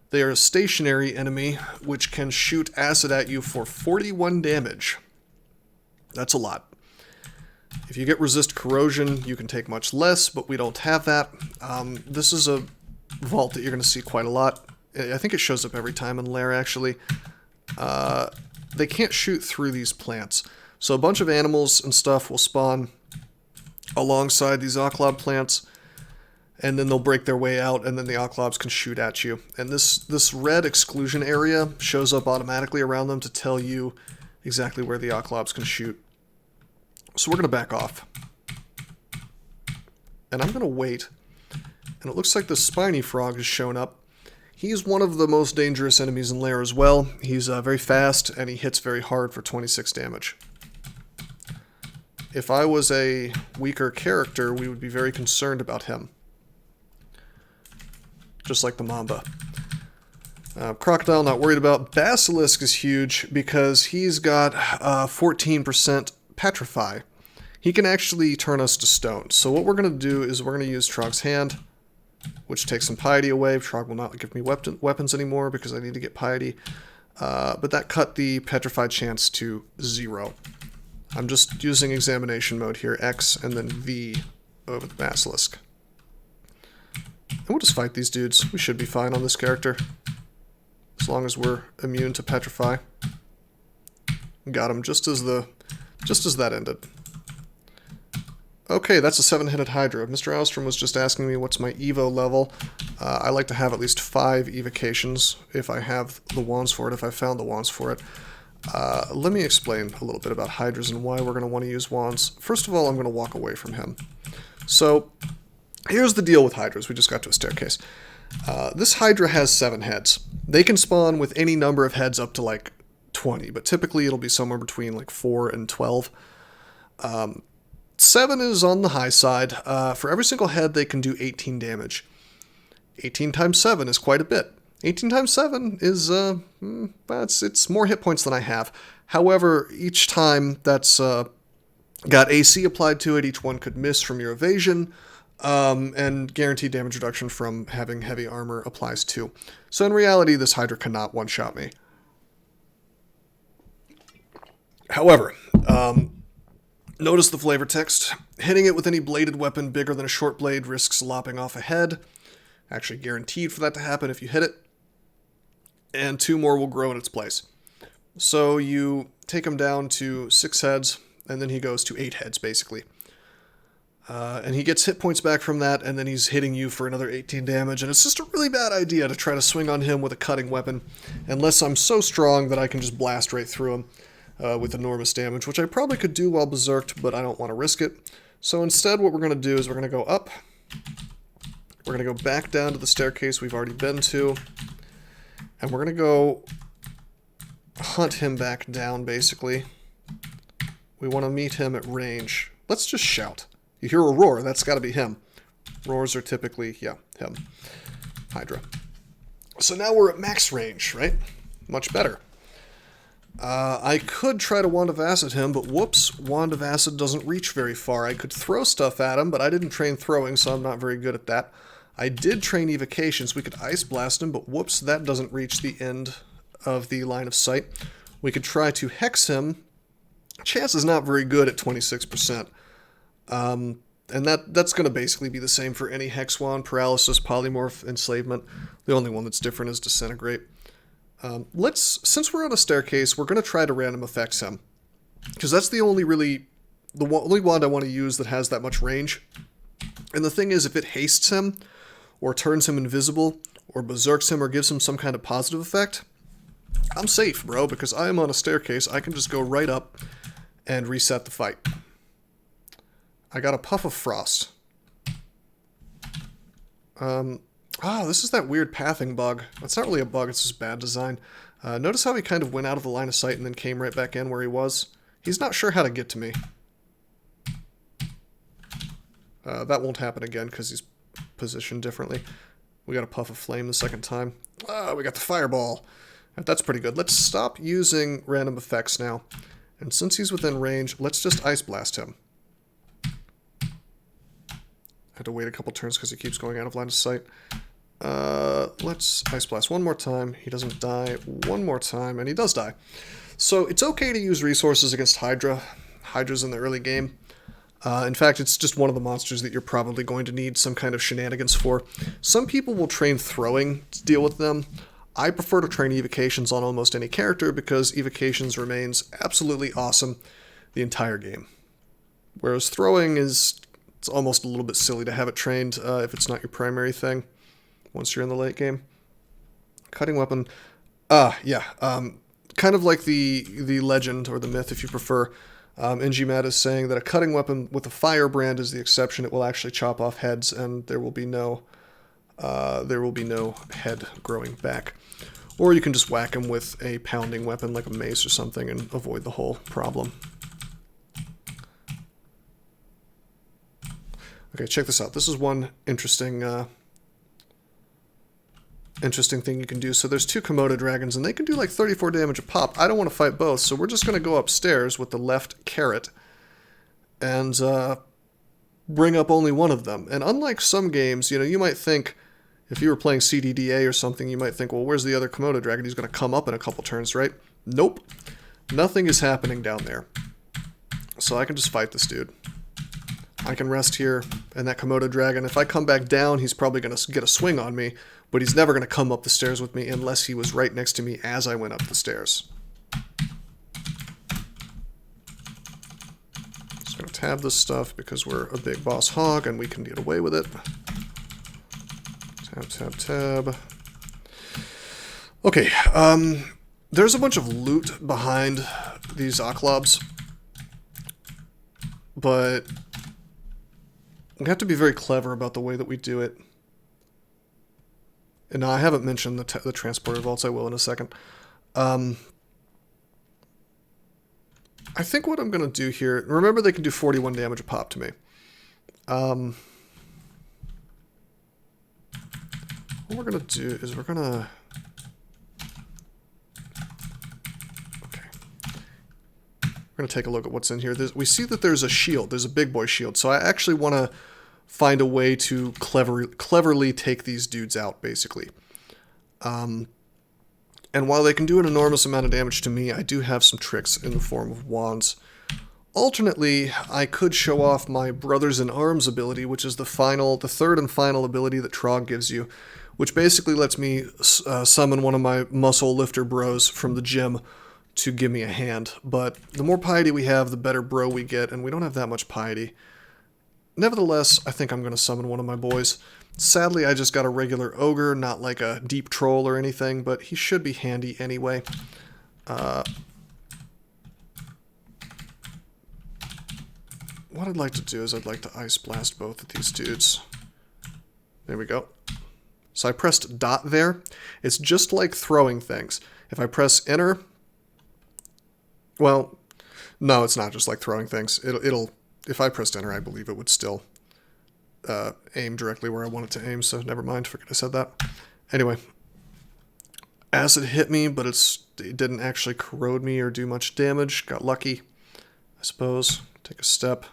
They are a stationary enemy, which can shoot acid at you for 41 damage. That's a lot. If you get resist corrosion, you can take much less, but we don't have that. This is a vault that you're going to see quite a lot. I think it shows up every time in Lair, actually. They can't shoot through these plants. So a bunch of animals and stuff will spawn alongside these Occlob plants, and then they'll break their way out, and then the Occlobs can shoot at you. And this red exclusion area shows up automatically around them to tell you exactly where the Occlobs can shoot. So we're going to back off. And I'm going to wait. And it looks like the Spiny Frog has shown up. He's one of the most dangerous enemies in Lair as well. He's very fast, and he hits very hard for 26 damage. If I was a weaker character, we would be very concerned about him. Just like the Mamba. Crocodile, not worried about. Basilisk is huge because he's got 14% Petrify. He can actually turn us to stone. So what we're going to do is we're going to use Trog's Hand, which takes some piety away. Trog will not give me weapons anymore because I need to get piety. But that cut the petrified chance to 0. I'm just using examination mode here, X and then V over the Basilisk. And we'll just fight these dudes. We should be fine on this character, as long as we're immune to petrify. Got him just as that ended. Okay, that's a 7-headed Hydra. Mr. Alstrom was just asking me what's my Evo level. I like to have at least 5 evocations if I have the wands for it, if I found the wands for it. Let me explain a little bit about Hydras and why we're going to want to use wands. First of all, I'm going to walk away from him. So, here's the deal with Hydras. We just got to a staircase. This Hydra has 7 heads. They can spawn with any number of heads up to like 20, but typically it'll be somewhere between like 4 and 12. 7 is on the high side. For every single head, they can do 18 damage. 18 times 7 is quite a bit. 18 times 7 is, it's more hit points than I have. However, each time that's got AC applied to it, each one could miss from your evasion, and guaranteed damage reduction from having heavy armor applies too. So in reality, this Hydra cannot one-shot me. However, notice the flavor text. Hitting it with any bladed weapon bigger than a short blade risks lopping off a head. Actually guaranteed for that to happen if you hit it. And 2 more will grow in its place. So you take him down to 6 heads, and then he goes to 8 heads, basically. And he gets hit points back from that, and then he's hitting you for another 18 damage, and it's just a really bad idea to try to swing on him with a cutting weapon, unless I'm so strong that I can just blast right through him. with enormous damage, which I probably could do while berserked, but I don't want to risk it. So instead what we're going to do is we're going to go up. We're going to go back down to the staircase we've already been to. And we're going to go hunt him back down, basically. We want to meet him at range. Let's just shout. You hear a roar, that's got to be him. Roars are typically, yeah, him. Hydra. So now we're at max range, right? Much better. I could try to Wand of Acid him, but whoops, Wand of Acid doesn't reach very far. I could throw stuff at him, but I didn't train throwing, so I'm not very good at that. I did train evocations. We could Ice Blast him, but whoops, that doesn't reach the end of the line of sight. We could try to Hex him. Chance is not very good at 26%. And that's going to basically be the same for any Hex Wand, Paralysis, Polymorph, Enslavement. The only one that's different is Disintegrate. Since we're on a staircase, we're going to try to random effects him. Because that's the only wand I want to use that has that much range. And the thing is, if it hastes him, or turns him invisible, or berserks him, or gives him some kind of positive effect, I'm safe, bro, because I am on a staircase. I can just go right up and reset the fight. I got a Puff of Frost. This is that weird pathing bug. It's not really a bug, it's just bad design. Notice how he kind of went out of the line of sight and then came right back in where he was? He's not sure how to get to me. That won't happen again because he's positioned differently. We got a Puff of Flame the second time. We got the Fireball. That's pretty good. Let's stop using random effects now. And since he's within range, let's just Ice Blast him. I had to wait a couple turns because he keeps going out of line of sight. Let's Ice Blast one more time. He doesn't die. One more time, and he does die. So it's okay to use resources against Hydra. Hydra's in the early game. In fact, it's just one of the monsters that you're probably going to need some kind of shenanigans for. Some people will train throwing to deal with them. I prefer to train evocations on almost any character because evocations remains absolutely awesome the entire game. Whereas throwing it's almost a little bit silly to have it trained if it's not your primary thing once you're in the late game. Cutting weapon, kind of like the legend or the myth if you prefer. NGMAT is saying that a cutting weapon with a firebrand is the exception. It will actually chop off heads, and there will be no head growing back. Or you can just whack him with a pounding weapon like a mace or something and avoid the whole problem. Okay, check this out. This is one interesting thing you can do. So there's two Komodo dragons, and they can do like 34 damage a pop. I don't want to fight both, so we're just going to go upstairs with the left carrot and bring up only one of them. And unlike some games, you might think, if you were playing CDDA or something, you might think, well, where's the other Komodo dragon? He's going to come up in a couple turns, right? Nope. Nothing is happening down there. So I can just fight this dude. I can rest here, and that Komodo dragon, if I come back down, he's probably going to get a swing on me, but he's never going to come up the stairs with me unless he was right next to me as I went up the stairs. Just going to tab this stuff because we're a big boss hog and we can get away with it. Tab, tab, tab. Okay, there's a bunch of loot behind these Oklobs, but we have to be very clever about the way that we do it. And now I haven't mentioned the transporter vaults. I will in a second. I think what I'm going to do here... Remember, they can do 41 damage a pop to me. What we're going to do is we're going to... Okay. We're going to take a look at what's in here. We see that there's a shield. There's a big boy shield. So I actually want to find a way to cleverly take these dudes out, basically. And while they can do an enormous amount of damage to me, I do have some tricks in the form of wands. Alternately, I could show off my Brothers in Arms ability, which is the third and final ability that Trog gives you, which basically lets me summon one of my muscle lifter bros from the gym to give me a hand. But the more piety we have, the better bro we get, and we don't have that much piety. Nevertheless, I think I'm going to summon one of my boys. Sadly, I just got a regular ogre, not like a deep troll or anything, but he should be handy anyway. what I'd like to do is I'd like to Ice Blast both of these dudes. There we go. So I pressed dot there. It's just like throwing things. If I press enter, well, no, it's not just like throwing things. It'll if I pressed enter, I believe it would still aim directly where I want it to aim, so never mind, forget I said that. Anyway, acid hit me, but it didn't actually corrode me or do much damage. Got lucky, I suppose. Take a step.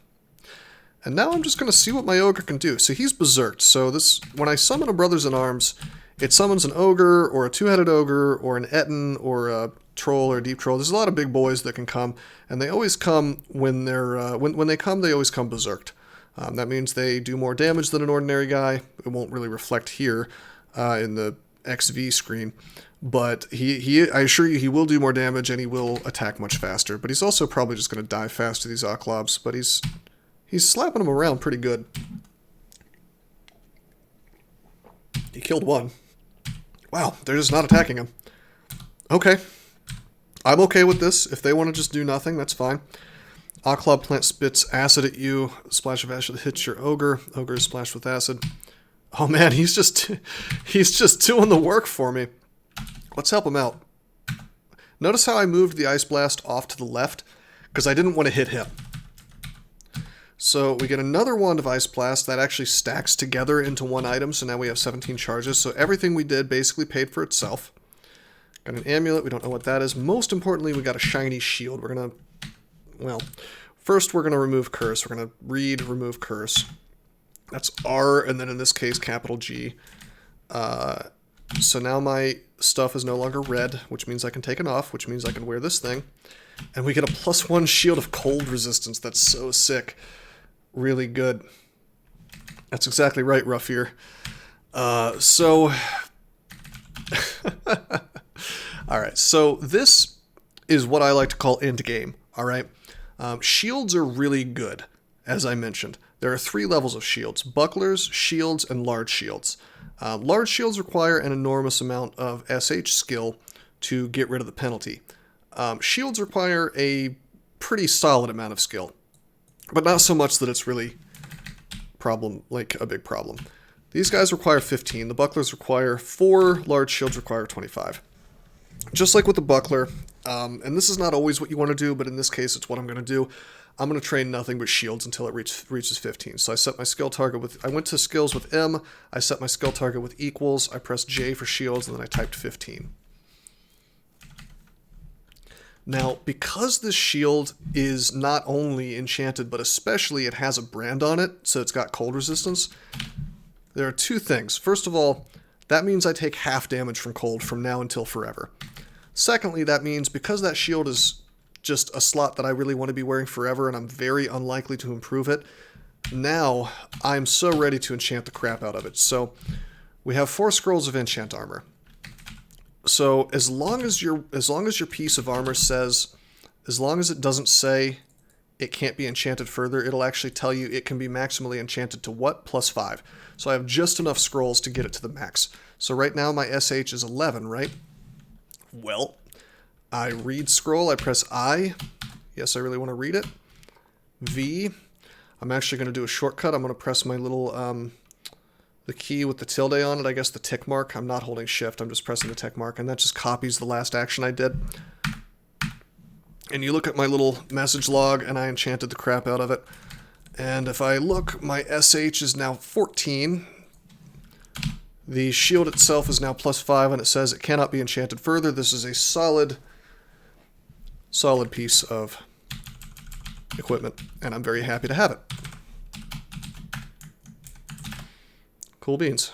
And now I'm just going to see what my ogre can do. So he's berserked, so this, when I summon a Brothers in Arms, it summons an ogre, or a two-headed ogre, or an Etten, or a troll, or a deep troll. There's a lot of big boys that can come, and they always come when they're, when they come, they always come berserked. That means they do more damage than an ordinary guy. It won't really reflect here in the XV screen, but I assure you he will do more damage and he will attack much faster, but he's also probably just going to die fast to these Oklobs, but he's slapping them around pretty good. He killed one. Wow, they're just not attacking him. Okay. I'm okay with this. If they want to just do nothing, that's fine. Oklob plant spits acid at you. Splash of acid hits your ogre. Ogre is splashed with acid. Oh man, he's just doing the work for me. Let's help him out. Notice how I moved the Ice Blast off to the left? Because I didn't want to hit him. So we get another wand of Ice Blast that actually stacks together into one item, so now we have 17 charges. So everything we did basically paid for itself. Got an amulet, we don't know what that is. Most importantly, we got a shiny shield. We're going to, well, first we're going to remove curse. We're going to read remove curse. That's R, and then in this case, capital G. So now my stuff is no longer red, which means I can take it off, which means I can wear this thing. And we get a +1 shield of cold resistance. That's so sick. Really good. That's exactly right, Rough Ear. So... Alright, so this is what I like to call endgame, alright? Shields are really good, as I mentioned. There are 3 levels of shields: bucklers, shields, and large shields. Large shields require an enormous amount of SH skill to get rid of the penalty. Shields require a pretty solid amount of skill, but not so much that it's really a big problem. These guys require 15, the bucklers require 4, large shields require 25. Just like with the buckler, and this is not always what you want to do, but in this case it's what I'm going to do. I'm going to train nothing but shields until it reaches 15. So I set my skill target with, I went to skills with M, I set my skill target with equals, I pressed J for shields, and then I typed 15. Now, because this shield is not only enchanted, but especially it has a brand on it, so it's got cold resistance, there are 2 things. First of all, that means I take half damage from cold from now until forever. Secondly, that means because that shield is just a slot that I really want to be wearing forever and I'm very unlikely to improve it, now I'm so ready to enchant the crap out of it. So we have 4 scrolls of enchant armor. So as long as your piece of armor says, as long as it doesn't say it can't be enchanted further, it'll actually tell you it can be maximally enchanted to what? +5. So I have just enough scrolls to get it to the max. So right now my SH is 11, right? Well, I read scroll, I press I. Yes, I really want to read it. V. I'm actually going to do a shortcut. I'm going to press my little, the key with the tilde on it, I guess the tick mark. I'm not holding shift, I'm just pressing the tick mark, and that just copies the last action I did. And you look at my little message log, and I enchanted the crap out of it. And if I look, my SH is now 14. The shield itself is now +5, and it says it cannot be enchanted further. This is a solid piece of equipment, and I'm very happy to have it. Cool beans.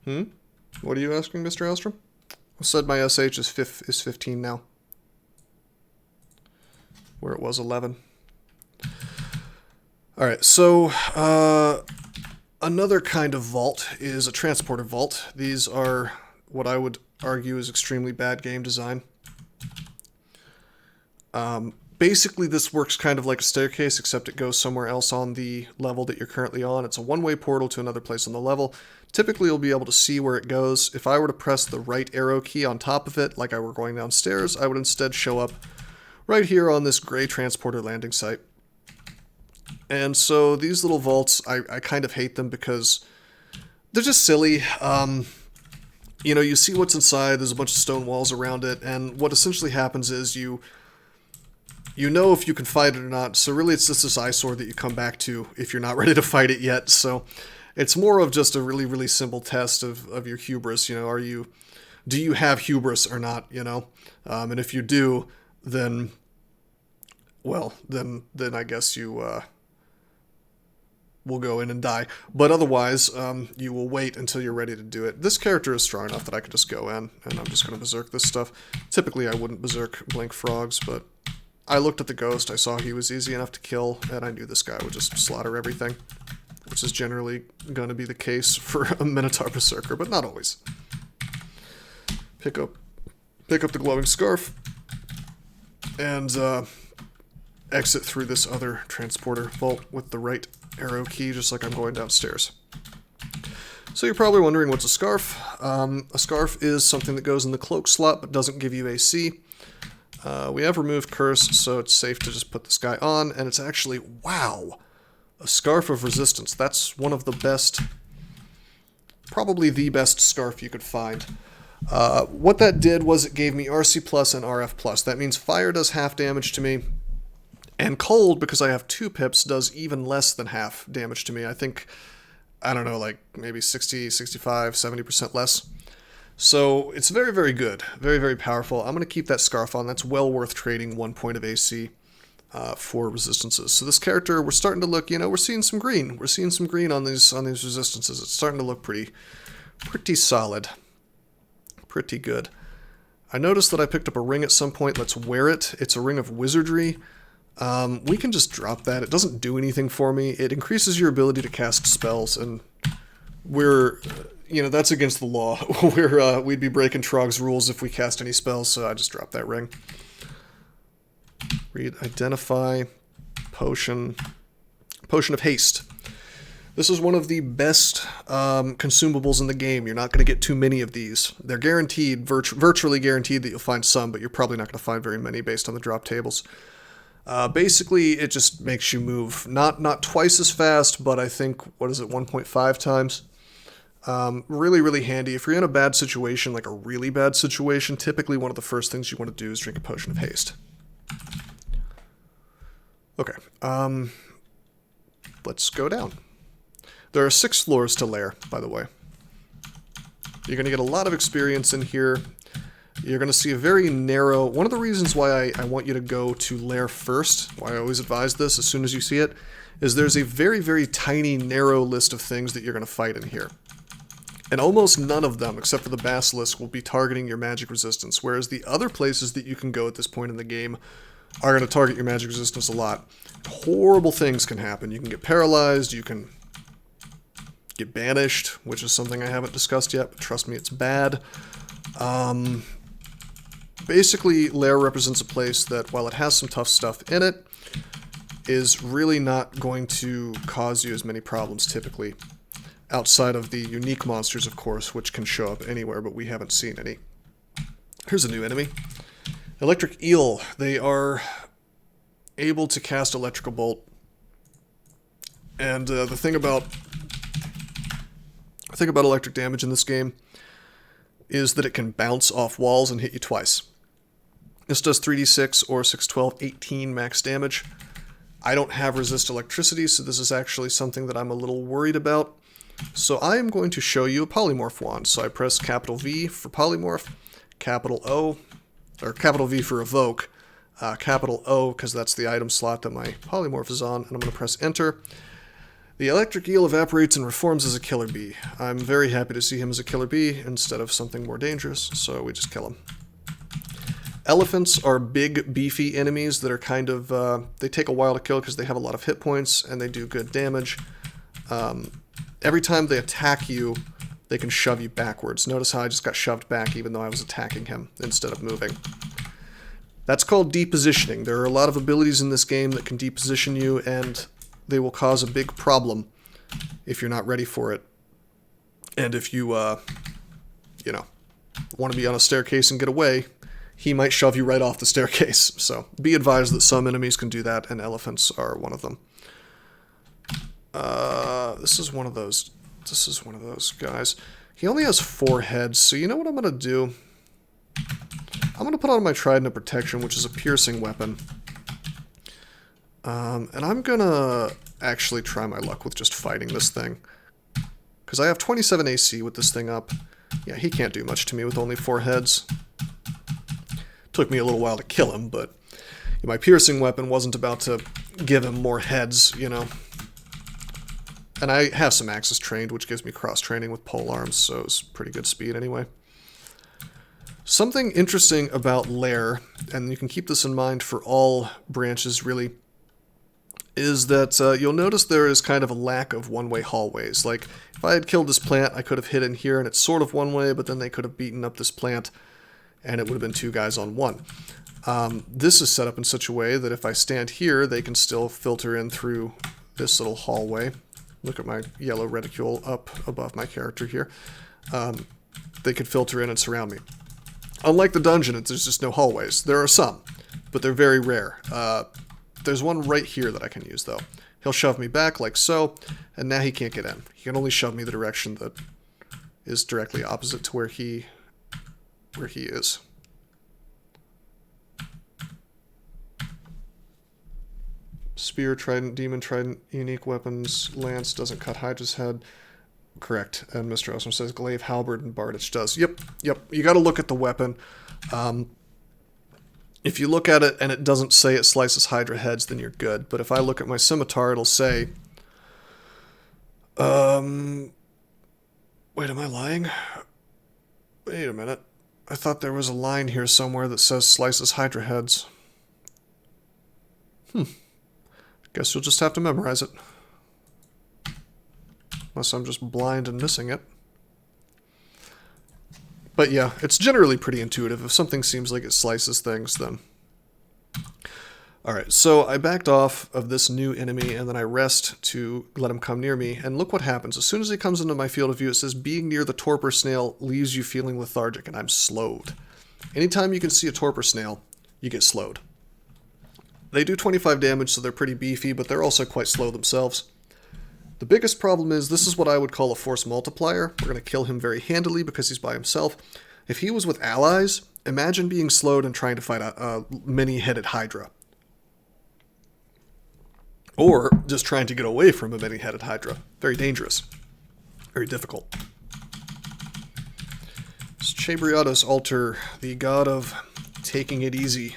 What are you asking, Mr. Alstrom? I said my SH is 15 now, where it was 11. Alright, so another kind of vault is a transporter vault. These are what I would argue is extremely bad game design. Basically, this works kind of like a staircase, except it goes somewhere else on the level that you're currently on. It's a one-way portal to another place on the level. Typically, you'll be able to see where it goes. If I were to press the right arrow key on top of it, like I were going downstairs, I would instead show up right here on this gray transporter landing site. And so these little vaults, I kind of hate them because they're just silly. You know, you see what's inside, there's a bunch of stone walls around it, and what essentially happens is you know if you can fight it or not, so really it's just this eyesore that you come back to if you're not ready to fight it yet. So it's more of just a really, really simple test of your hubris. You know, do you have hubris or not, you know? And if you do, then, well, then I guess you will go in and die. But otherwise, you will wait until you're ready to do it. This character is strong enough that I could just go in, and I'm just going to berserk this stuff. Typically, I wouldn't berserk blink frogs, but I looked at the ghost, I saw he was easy enough to kill, and I knew this guy would just slaughter everything, which is generally going to be the case for a Minotaur Berserker, but not always. Pick up the glowing scarf, and exit through this other transporter vault with the right arrow key, just like I'm going downstairs. So you're probably wondering, what's a scarf? A scarf is something that goes in the cloak slot but doesn't give you AC. We have removed curse, so it's safe to just put this guy on, and it's actually, wow, a scarf of resistance. That's one of the best, probably the best scarf you could find. What that did was it gave me RC plus and RF plus. That means fire does half damage to me, and cold, because I have 2 pips, does even less than half damage to me. I think, I don't know, like maybe 60, 65, 70% less. So it's very, very good. Very, very powerful. I'm going to keep that scarf on. That's well worth trading 1 point of AC for resistances. So this character, we're starting to look, you know, we're seeing some green. We're seeing some green on these resistances. It's starting to look pretty solid. Pretty good. I noticed that I picked up a ring at some point. Let's wear it. It's a ring of wizardry. We can just drop that. It doesn't do anything for me. It increases your ability to cast spells, and you know, that's against the law. We'd be breaking Trog's rules if we cast any spells, so I just dropped that ring. Read, identify, potion of haste. This is one of the best consumables in the game. You're not going to get too many of these. They're guaranteed, virtually guaranteed that you'll find some, but you're probably not going to find very many based on the drop tables. Basically, it just makes you move not twice as fast, but I think, 1.5 times? Really, really handy. If you're in a bad situation, like a really bad situation, typically one of the first things you want to do is drink a potion of haste. Okay, let's go down. There are 6 floors to Lair, by the way. You're going to get a lot of experience in here. You're going to see a very narrow... One of the reasons why I want you to go to Lair first, why I always advise this as soon as you see it, is there's a very, very tiny, narrow list of things that you're going to fight in here. And almost none of them, except for the Basilisk, will be targeting your magic resistance, whereas the other places that you can go at this point in the game are going to target your magic resistance a lot. Horrible things can happen. You can get paralyzed, you can get banished, which is something I haven't discussed yet, but trust me, it's bad. Basically, Lair represents a place that, while it has some tough stuff in it, is really not going to cause you as many problems typically. Outside of the unique monsters, of course, which can show up anywhere, but we haven't seen any. Here's a new enemy. Electric Eel. They are able to cast Electrical Bolt. And the thing about electric damage in this game is that it can bounce off walls and hit you twice. This does 3d6 or 6, 12, 18 max damage. I don't have resist electricity, so this is actually something that I'm a little worried about. So I am going to show you a polymorph wand. So I press capital V for polymorph, capital O, or capital V for evoke, capital O because that's the item slot that my polymorph is on, and I'm going to press enter. The electric eel evaporates and reforms as a killer bee. I'm very happy to see him as a killer bee instead of something more dangerous, so we just kill him. Elephants are big, beefy enemies that are kind of, they take a while to kill because they have a lot of hit points and they do good damage. Every time they attack you, they can shove you backwards. Notice how I just got shoved back even though I was attacking him instead of moving. That's called depositioning. There are a lot of abilities in this game that can deposition you, and they will cause a big problem if you're not ready for it. And if you, you know, want to be on a staircase and get away, he might shove you right off the staircase. So be advised that some enemies can do that, and elephants are one of them. This is one of those. This is one of those guys. He only has 4 heads, so you know what I'm going to do? I'm going to put on my Trident of Protection, which is a piercing weapon. And I'm going to actually try my luck with just fighting this thing. Because I have 27 AC with this thing up. Yeah, he can't do much to me with only 4 heads. Took me a little while to kill him, but my piercing weapon wasn't about to give him more heads, you know. And I have some axes trained, which gives me cross-training with pole arms, so it's pretty good speed anyway. Something interesting about Lair, and you can keep this in mind for all branches really, is that you'll notice there is kind of a lack of one-way hallways. Like, if I had killed this plant, I could have hit in here, and it's sort of one way, but then they could have beaten up this plant, and it would have been 2 guys on 1. This is set up in such a way that if I stand here, they can still filter in through this little hallway. Look at my yellow reticule up above my character here. They could filter in and surround me. Unlike the dungeon, there's just no hallways. There are some, but they're very rare. There's one right here that I can use, though. He'll shove me back like so, and now he can't get in. He can only shove me the direction that is directly opposite to where he is. Spear, Trident, Demon, Trident, unique weapons, Lance doesn't cut Hydra's head. Correct. And Mr. Osmer says Glaive, Halberd, and Bardich does. Yep. You got to look at the weapon. If you look at it and it doesn't say it slices Hydra heads, then you're good. But if I look at my scimitar, it'll say... Wait, am I lying? Wait a minute. I thought there was a line here somewhere that says slices Hydra heads. Guess you'll just have to memorize it. Unless I'm just blind and missing it. But yeah, it's generally pretty intuitive. If something seems like it slices things, then... Alright, so I backed off of this new enemy, and then I rest to let him come near me, and look what happens. As soon as he comes into my field of view, it says, being near the torpor snail leaves you feeling lethargic, and I'm slowed. Anytime you can see a torpor snail, you get slowed. They do 25 damage, so they're pretty beefy, but they're also quite slow themselves. The biggest problem is, this is what I would call a force multiplier. We're going to kill him very handily because he's by himself. If he was with allies, imagine being slowed and trying to fight a many-headed Hydra. Or just trying to get away from a many-headed Hydra. Very dangerous. Very difficult. It's Chabriatos altar, the god of taking it easy.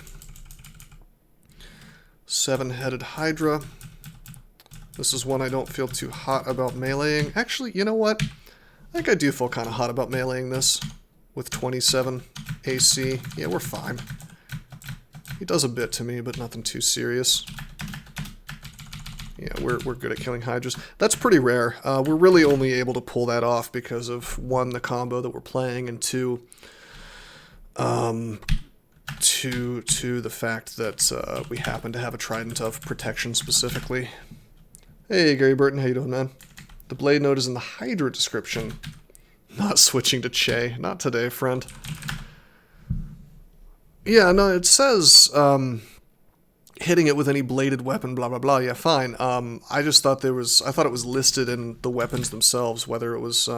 7-headed Hydra. This is one I don't feel too hot about meleeing. Actually, you know what? I think I do feel kind of hot about meleeing this with 27 AC. Yeah, we're fine. He does a bit to me, but nothing too serious. Yeah, we're good at killing Hydras. That's pretty rare. We're really only able to pull that off because of, 1, the combo that we're playing, and 2, the fact that we happen to have a Trident of Protection specifically. Hey, Gary Burton, how you doing, man? The blade note is in the Hydra description. Not switching to Che. Not today, friend. Yeah, no, it says, hitting it with any bladed weapon, blah, blah, blah. Yeah, fine. I just thought I thought it was listed in the weapons themselves, whether it was,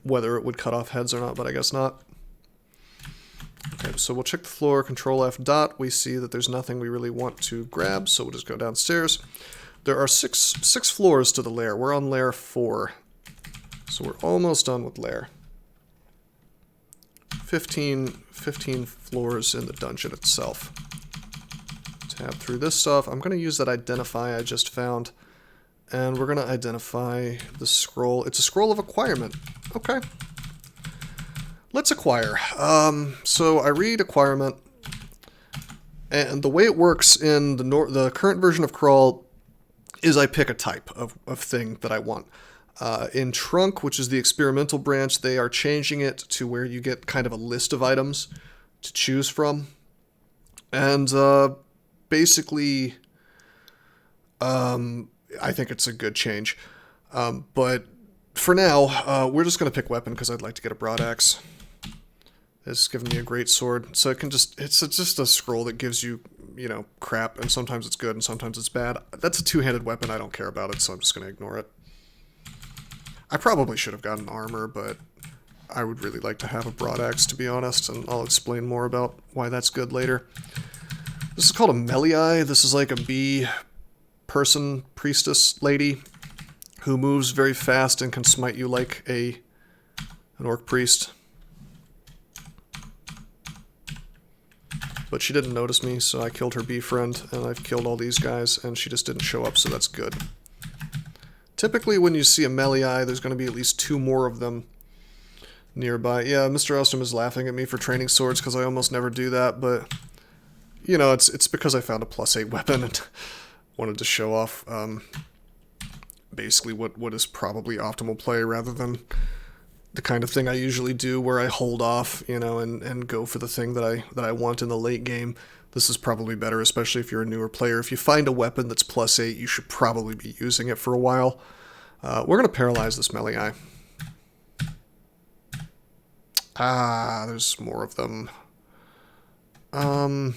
whether it would cut off heads or not, but I guess not. Okay, so we'll check the floor, Control F dot. We see that there's nothing we really want to grab, so we'll just go downstairs. There are six floors to the lair. We're on lair 4. So we're almost done with lair. 15 floors in the dungeon itself. Tab through this stuff. I'm going to use that identify I just found. And we're going to identify the scroll. It's a scroll of acquirement. Okay. Let's acquire. So I read acquirement. And the way it works in the current version of Crawl is I pick a type of thing that I want. In Trunk, which is the experimental branch, they are changing it to where you get kind of a list of items to choose from. And basically, I think it's a good change. But for now, we're just going to pick weapon because I'd like to get a broadaxe. It's given me a great sword. So it can it's just a scroll that gives you, you know, crap, and sometimes it's good and sometimes it's bad. That's a two-handed weapon. I don't care about it, so I'm just going to ignore it. I probably should have gotten armor, but I would really like to have a broadaxe, to be honest, and I'll explain more about why that's good later. This is called a Meliai. This is like a bee person priestess lady who moves very fast and can smite you like an orc priest. But she didn't notice me, so I killed her bee friend, and I've killed all these guys, and she just didn't show up, so that's good. Typically, when you see a Meliai, there's going to be at least 2 more of them nearby. Yeah, Mr. Ostrom is laughing at me for training swords, because I almost never do that, but, you know, it's because I found a +8 weapon and wanted to show off basically what is probably optimal play, rather than the kind of thing I usually do where I hold off, you know, and go for the thing that I want in the late game. This is probably better, especially if you're a newer player. If you find a weapon that's +8, you should probably be using it for a while. We're going to paralyze this Meliai. Ah, there's more of them. Yeah,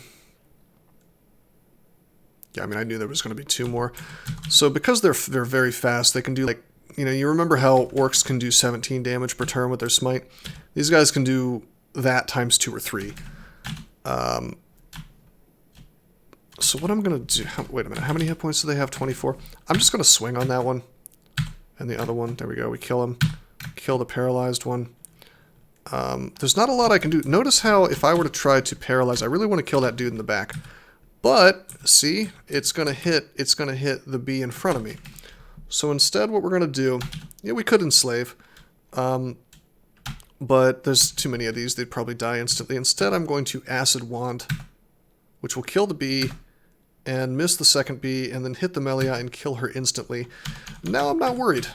I mean, I knew there was going to be 2 more. So because they're very fast, they can do, like, you know, you remember how orcs can do 17 damage per turn with their smite? These guys can do that times 2 or 3. So what I'm going to do... wait a minute, how many hit points do they have? 24? I'm just going to swing on that one. And the other one, there we go, we kill him. Kill the paralyzed one. There's not a lot I can do. Notice how if I were to try to paralyze, I really want to kill that dude in the back. But, see, it's going to hit the bee in front of me. So instead what we're going to do, yeah, we could enslave, but there's too many of these, they'd probably die instantly. Instead I'm going to Acid Wand, which will kill the bee, and miss the second bee, and then hit the Meliai and kill her instantly. Now I'm not worried.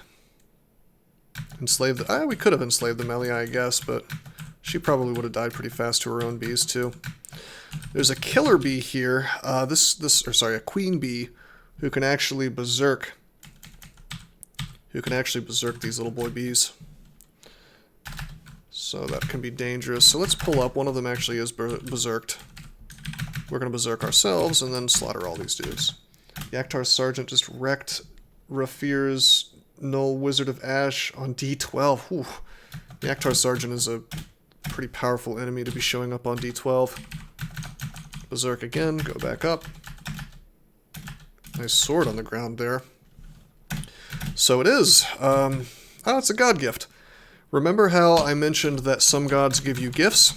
Enslave the... we could have enslaved the Meliai, I guess, but she probably would have died pretty fast to her own bees, too. There's a killer bee here, a queen bee, who can actually berserk. These little boy bees. So that can be dangerous. So let's pull up. One of them actually is berserked. We're going to berserk ourselves and then slaughter all these dudes. Yaktar Sergeant just wrecked Rafir's Null Wizard of Ash on D12. Whew. Yaktar Sergeant is a pretty powerful enemy to be showing up on D12. Berserk again, go back up. Nice sword on the ground there. So it is. It's a god gift. Remember how I mentioned that some gods give you gifts?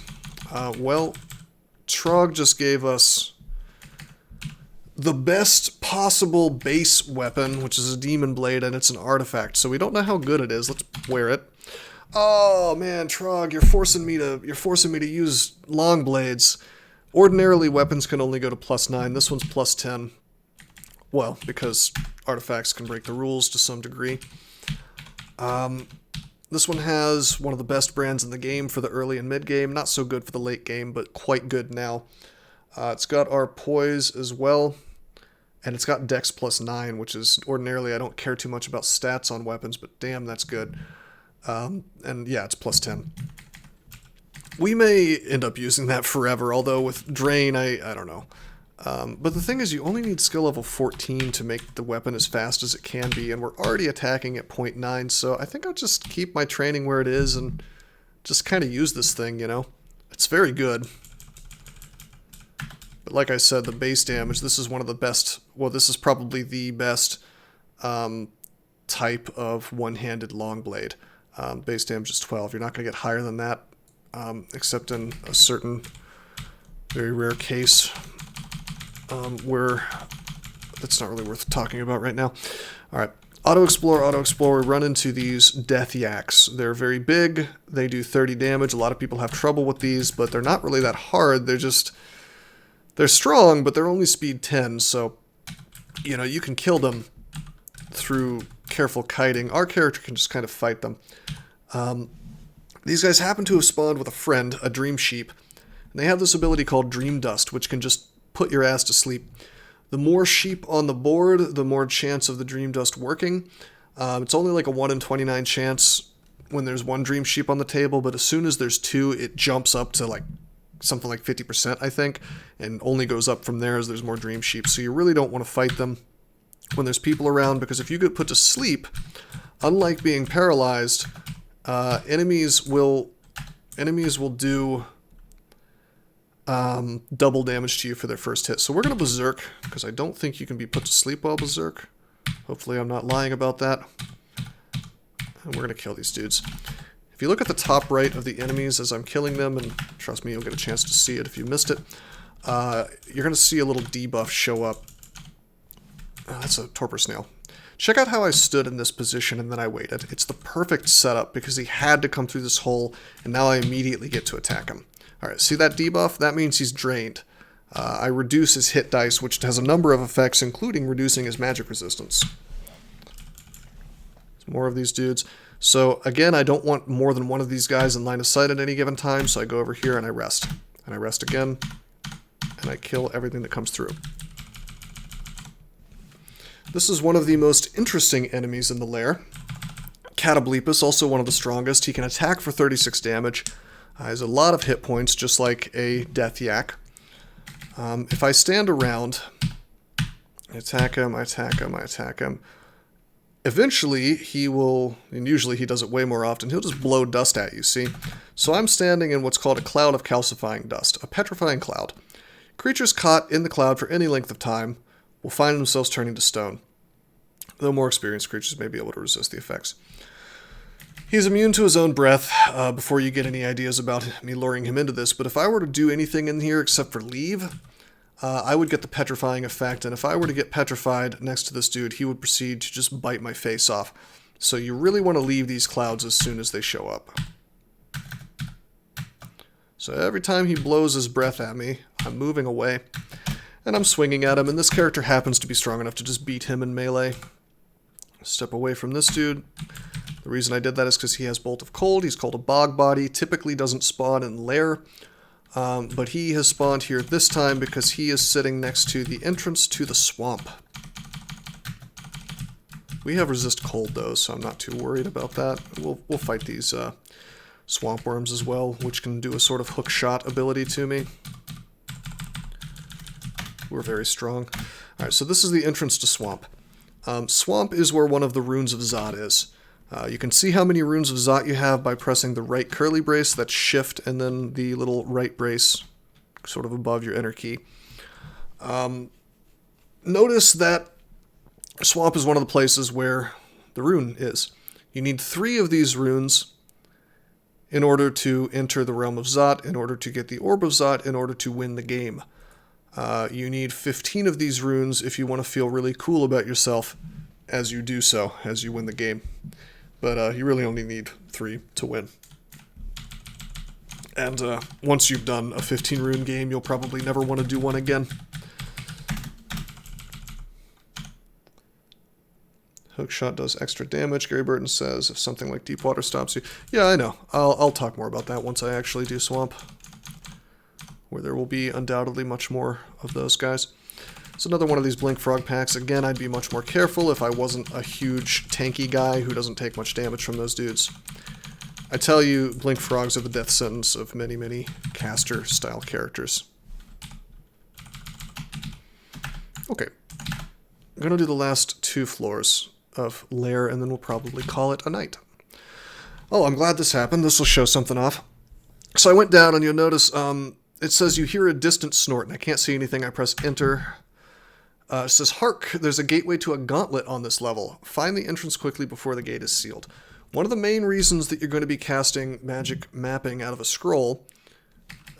Well, Trog just gave us the best possible base weapon, which is a demon blade, and it's an artifact. So we don't know how good it is. Let's wear it. Oh man, Trog, you're forcing me to use long blades. Ordinarily, weapons can only go to +9. This one's +10. Well, because artifacts can break the rules to some degree. This one has one of the best brands in the game for the early and mid game. Not so good for the late game, but quite good now. It's got our poise as well. And it's got Dex +9, which is ordinarily I don't care too much about stats on weapons, but damn, that's good. And yeah, it's +10. We may end up using that forever, although with Drain, I don't know. But the thing is, you only need skill level 14 to make the weapon as fast as it can be, and we're already attacking at 0.9, so I think I'll just keep my training where it is and just kind of use this thing, you know? It's very good. But like I said, the base damage, this is one of the best, well, this is probably the best type of one-handed long blade. Base damage is 12. You're not going to get higher than that, except in a certain very rare case where that's not really worth talking about right now. Alright, auto-explore, we run into these death yaks. They're very big, they do 30 damage. A lot of people have trouble with these, but they're not really that hard. They're strong, but they're only speed 10, so, you know, you can kill them through careful kiting. Our character can just kind of fight them. These guys happen to have spawned with a friend, a dream sheep, and they have this ability called Dream Dust, which can just put your ass to sleep. The more sheep on the board, the more chance of the Dream Dust working. It's only like a 1 in 29 chance when there's one dream sheep on the table, but as soon as there's two, it jumps up to like something like 50%, I think, and only goes up from there as there's more dream sheep. So you really don't want to fight them when there's people around, because if you get put to sleep, unlike being paralyzed, enemies will do double damage to you for their first hit. So we're going to Berserk, because I don't think you can be put to sleep while Berserk. Hopefully I'm not lying about that. And we're going to kill these dudes. If you look at the top right of the enemies as I'm killing them, and trust me, you'll get a chance to see it if you missed it, you're going to see a little debuff show up. Oh, that's a torpor snail. Check out how I stood in this position and then I waited. It's the perfect setup because he had to come through this hole, and now I immediately get to attack him. Alright, see that debuff? That means he's drained. I reduce his hit dice, which has a number of effects, including reducing his magic resistance. More of these dudes. So again, I don't want more than one of these guys in line of sight at any given time, so I go over here and I rest. And I rest again, and I kill everything that comes through. This is one of the most interesting enemies in the lair. Catablepus, also one of the strongest. He can attack for 36 damage. He has a lot of hit points, just like a Death Yak. If I stand around, I attack him, I attack him, I attack him. Eventually, he will, and usually he does it way more often, he'll just blow dust at you, see? So I'm standing in what's called a cloud of calcifying dust, a petrifying cloud. Creatures caught in the cloud for any length of time will find themselves turning to stone, though more experienced creatures may be able to resist the effects. He's immune to his own breath, before you get any ideas about me luring him into this, but if I were to do anything in here except for leave, I would get the petrifying effect, and if I were to get petrified next to this dude, he would proceed to just bite my face off. So you really want to leave these clouds as soon as they show up. So every time he blows his breath at me, I'm moving away, and I'm swinging at him, and this character happens to be strong enough to just beat him in melee. Step away from this dude. The reason I did that is because he has Bolt of Cold. He's called a Bog Body, typically doesn't spawn in Lair. But he has spawned here this time because he is sitting next to the entrance to the swamp. We have resist cold though, so I'm not too worried about that. We'll fight these swamp worms as well, which can do a sort of hook shot ability to me. We're very strong. Alright, so this is the entrance to swamp. Swamp is where one of the runes of Zot is. You can see how many runes of Zot you have by pressing the right curly brace, that's shift, and then the little right brace sort of above your enter key. Notice that swamp is one of the places where the rune is. You need 3 of these runes in order to enter the realm of Zot, in order to get the orb of Zot, in order to win the game. You need 15 of these runes if you want to feel really cool about yourself as you do so, as you win the game. But you really only need 3 to win. And once you've done a 15 rune game, you'll probably never want to do one again. Hookshot does extra damage, Gary Burton says, if something like Deep Water stops you. Yeah, I know. I'll talk more about that once I actually do Swamp, where there will be undoubtedly much more of those guys. It's another one of these Blink Frog packs. Again, I'd be much more careful if I wasn't a huge tanky guy who doesn't take much damage from those dudes. I tell you, Blink Frogs are the death sentence of many, many caster-style characters. Okay. I'm going to do the last 2 floors of Lair, and then we'll probably call it a night. Oh, I'm glad this happened. This will show something off. So I went down, and you'll notice it says you hear a distant snort, and I can't see anything. I press enter. It says, hark, there's a gateway to a gauntlet on this level. Find the entrance quickly before the gate is sealed. One of the main reasons that you're going to be casting magic mapping out of a scroll,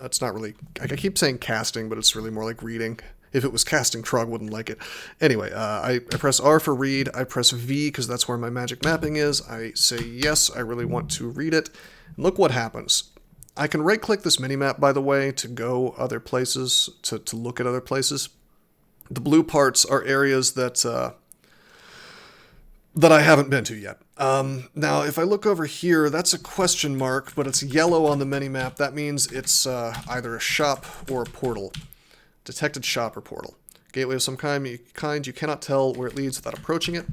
that's not really, I keep saying casting, but it's really more like reading. If it was casting, Trog wouldn't like it. Anyway, I press R for read, I press V because that's where my magic mapping is. I say yes, I really want to read it. And look what happens. I can right-click this minimap, by the way, to go other places, to look at other places. The blue parts are areas that I haven't been to yet. Now, if I look over here, that's a question mark, but it's yellow on the minimap. That means it's either a shop or a portal. Detected shop or portal. Gateway of some kind, you cannot tell where it leads without approaching it.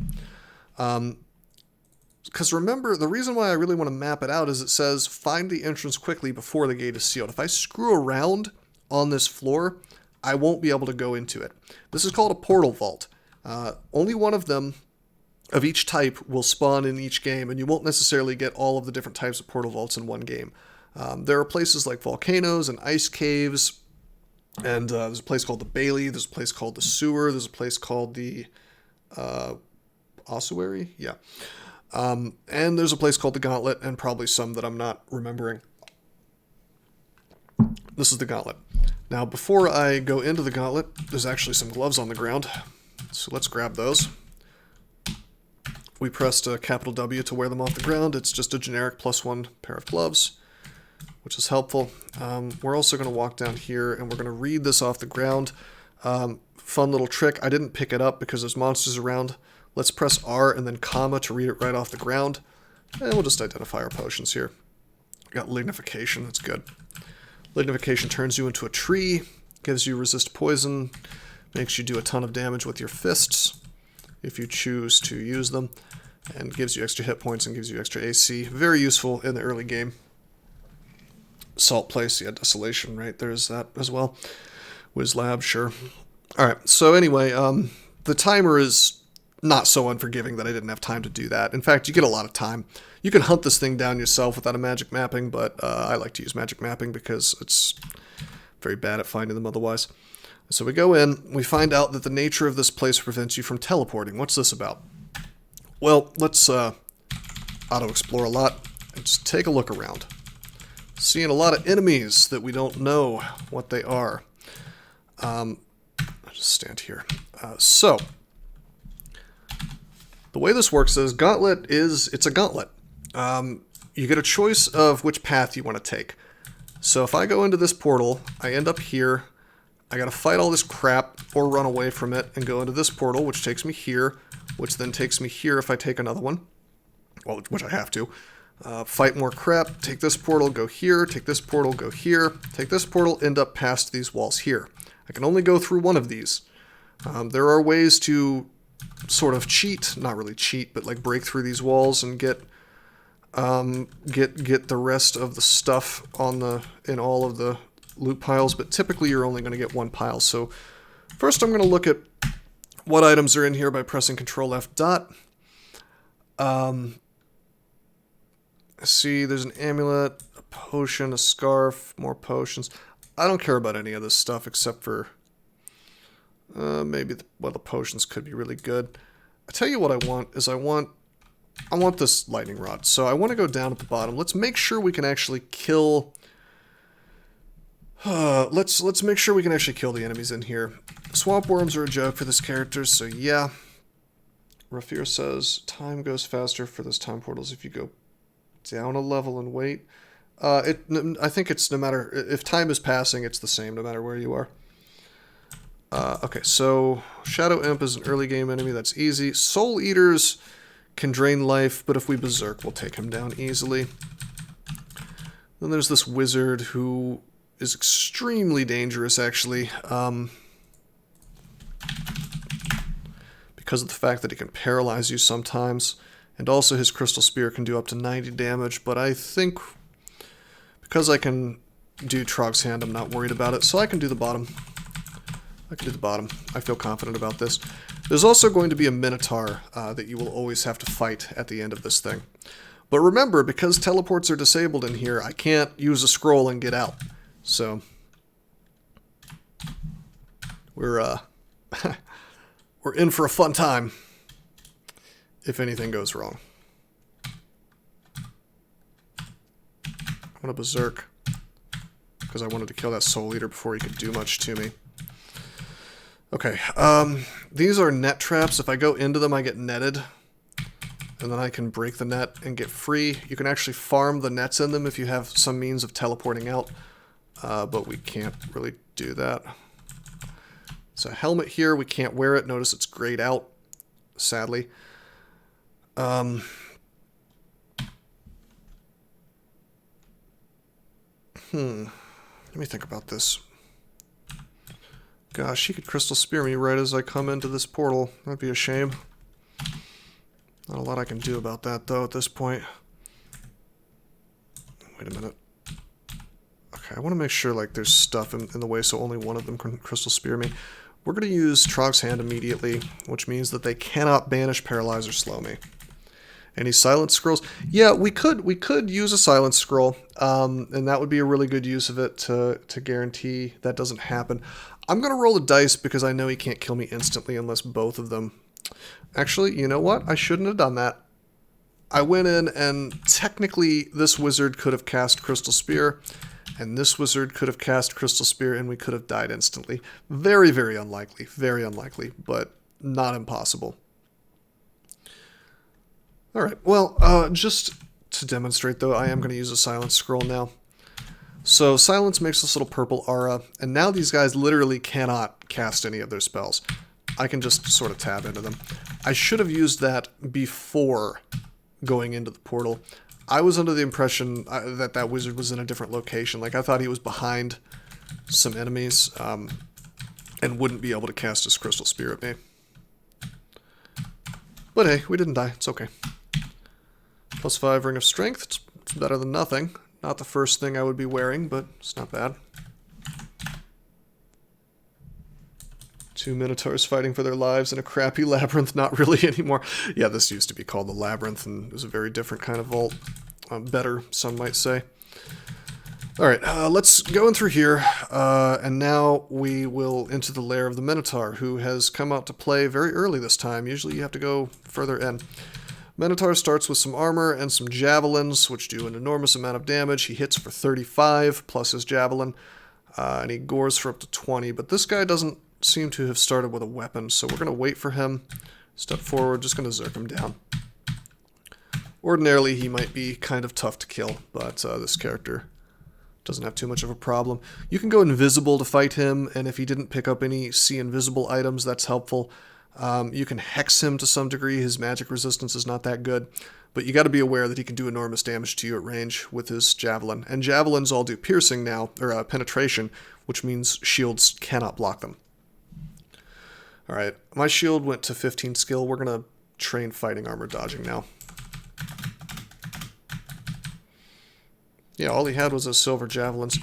Because remember, the reason why I really want to map it out is it says find the entrance quickly before the gate is sealed. If I screw around on this floor, I won't be able to go into it. This is called a portal vault. Only one of them of each type will spawn in each game, and you won't necessarily get all of the different types of portal vaults in one game. There are places like volcanoes and ice caves, and there's a place called the Bailey, there's a place called the Sewer, there's a place called the Ossuary? Yeah. And there's a place called the Gauntlet, and probably some that I'm not remembering. This is the Gauntlet. Now, before I go into the Gauntlet, there's actually some gloves on the ground, so let's grab those. We pressed a capital W to wear them off the ground. It's just a generic +1 pair of gloves, which is helpful. We're also going to walk down here, and we're going to read this off the ground. Fun little trick. I didn't pick it up because there's monsters around. Let's press R and then comma to read it right off the ground. And we'll just identify our potions here. Got lignification, that's good. Lignification turns you into a tree, gives you resist poison, makes you do a ton of damage with your fists, if you choose to use them, and gives you extra hit points and gives you extra AC. Very useful in the early game. Salt Place, yeah, Desolation, right? There's that as well. Wiz Lab, sure. Alright, so anyway, the timer is not so unforgiving that I didn't have time to do that. In fact, you get a lot of time. You can hunt this thing down yourself without a magic mapping, but I like to use magic mapping because it's very bad at finding them otherwise. So we go in, we find out that the nature of this place prevents you from teleporting. What's this about? Well, let's auto-explore a lot and just take a look around. Seeing a lot of enemies that we don't know what they are. I'll just stand here. So, the way this works is it's a gauntlet. You get a choice of which path you want to take. So if I go into this portal, I end up here. I gotta fight all this crap or run away from it and go into this portal, which takes me here, which then takes me here if I take another one. Well, which I have to. Fight more crap, take this portal, go here, take this portal, go here, take this portal, end up past these walls here. I can only go through one of these. There are ways to sort of cheat, not really cheat, but like break through these walls and get the rest of the stuff in all of the loot piles, but typically you're only going to get one pile. So first I'm going to look at what items are in here by pressing Control F dot. See, there's an amulet, a potion, a scarf, more potions. I don't care about any of this stuff except for maybe the potions could be really good. I tell you what I want is I want this lightning rod. So I want to go down at the bottom. Let's make sure we can actually kill. Let's make sure we can actually kill the enemies in here. Swamp worms are a joke for this character, so yeah. Rafir says time goes faster for those time portals if you go down a level and wait. I think it's no matter if time is passing, it's the same no matter where you are. Okay, so Shadow Imp is an early game enemy. That's easy. Soul Eaters can drain life, but if we Berserk, we'll take him down easily. Then there's this wizard who is extremely dangerous, actually, because of the fact that he can paralyze you sometimes, and also his Crystal Spear can do up to 90 damage, but I think because I can do Trog's Hand, I'm not worried about it, so I can do the bottom. I feel confident about this. There's also going to be a Minotaur that you will always have to fight at the end of this thing. But remember, because teleports are disabled in here, I can't use a scroll and get out. So, we're we're in for a fun time if anything goes wrong. I'm gonna Berserk because I wanted to kill that Soul Eater before he could do much to me. Okay, these are net traps. If I go into them, I get netted. And then I can break the net and get free. You can actually farm the nets in them if you have some means of teleporting out. But we can't really do that. It's a helmet here. We can't wear it. Notice it's grayed out, sadly. Let me think about this. Gosh, he could Crystal Spear me right as I come into this portal. That'd be a shame. Not a lot I can do about that, though, at this point. Wait a minute. Okay, I want to make sure, like, there's stuff in the way so only one of them can Crystal Spear me. We're going to use Trog's Hand immediately, which means that they cannot banish, paralyze, or slow me. Any silence scrolls? Yeah, we could use a silence scroll, and that would be a really good use of it to guarantee that doesn't happen. I'm going to roll the dice because I know he can't kill me instantly unless both of them... Actually, you know what? I shouldn't have done that. I went in and technically this wizard could have cast Crystal Spear, and this wizard could have cast Crystal Spear, and we could have died instantly. Very, very unlikely, but not impossible. Alright, well, just to demonstrate, though, I am going to use a Silence Scroll now. So, Silence makes this little purple aura, and now these guys literally cannot cast any of their spells. I can just sort of tab into them. I should have used that before going into the portal. I was under the impression that that wizard was in a different location. Like, I thought he was behind some enemies, and wouldn't be able to cast his Crystal Spear at me. But hey, we didn't die. It's okay. +5 Ring of Strength. It's better than nothing. Not the first thing I would be wearing, but it's not bad. 2 Minotaurs fighting for their lives in a crappy labyrinth. Not really anymore. Yeah, this used to be called the Labyrinth, and it was a very different kind of vault. Better, some might say. Alright, let's go in through here, and now we will into the lair of the Minotaur, who has come out to play very early this time. Usually you have to go further in. Minotaur starts with some armor and some javelins, which do an enormous amount of damage. He hits for 35, plus his javelin, and he gores for up to 20, but this guy doesn't seem to have started with a weapon, so we're going to wait for him. Step forward, just going to zerk him down. Ordinarily, he might be kind of tough to kill, but this character doesn't have too much of a problem. You can go invisible to fight him, and if he didn't pick up any see invisible items, that's helpful. You can hex him to some degree. His magic resistance is not that good, but you got to be aware that he can do enormous damage to you at range with his javelin. And javelins all do piercing now, or penetration, which means shields cannot block them. Alright, my shield went to 15 skill. We're going to train fighting armor dodging now. Yeah, all he had was those silver javelins.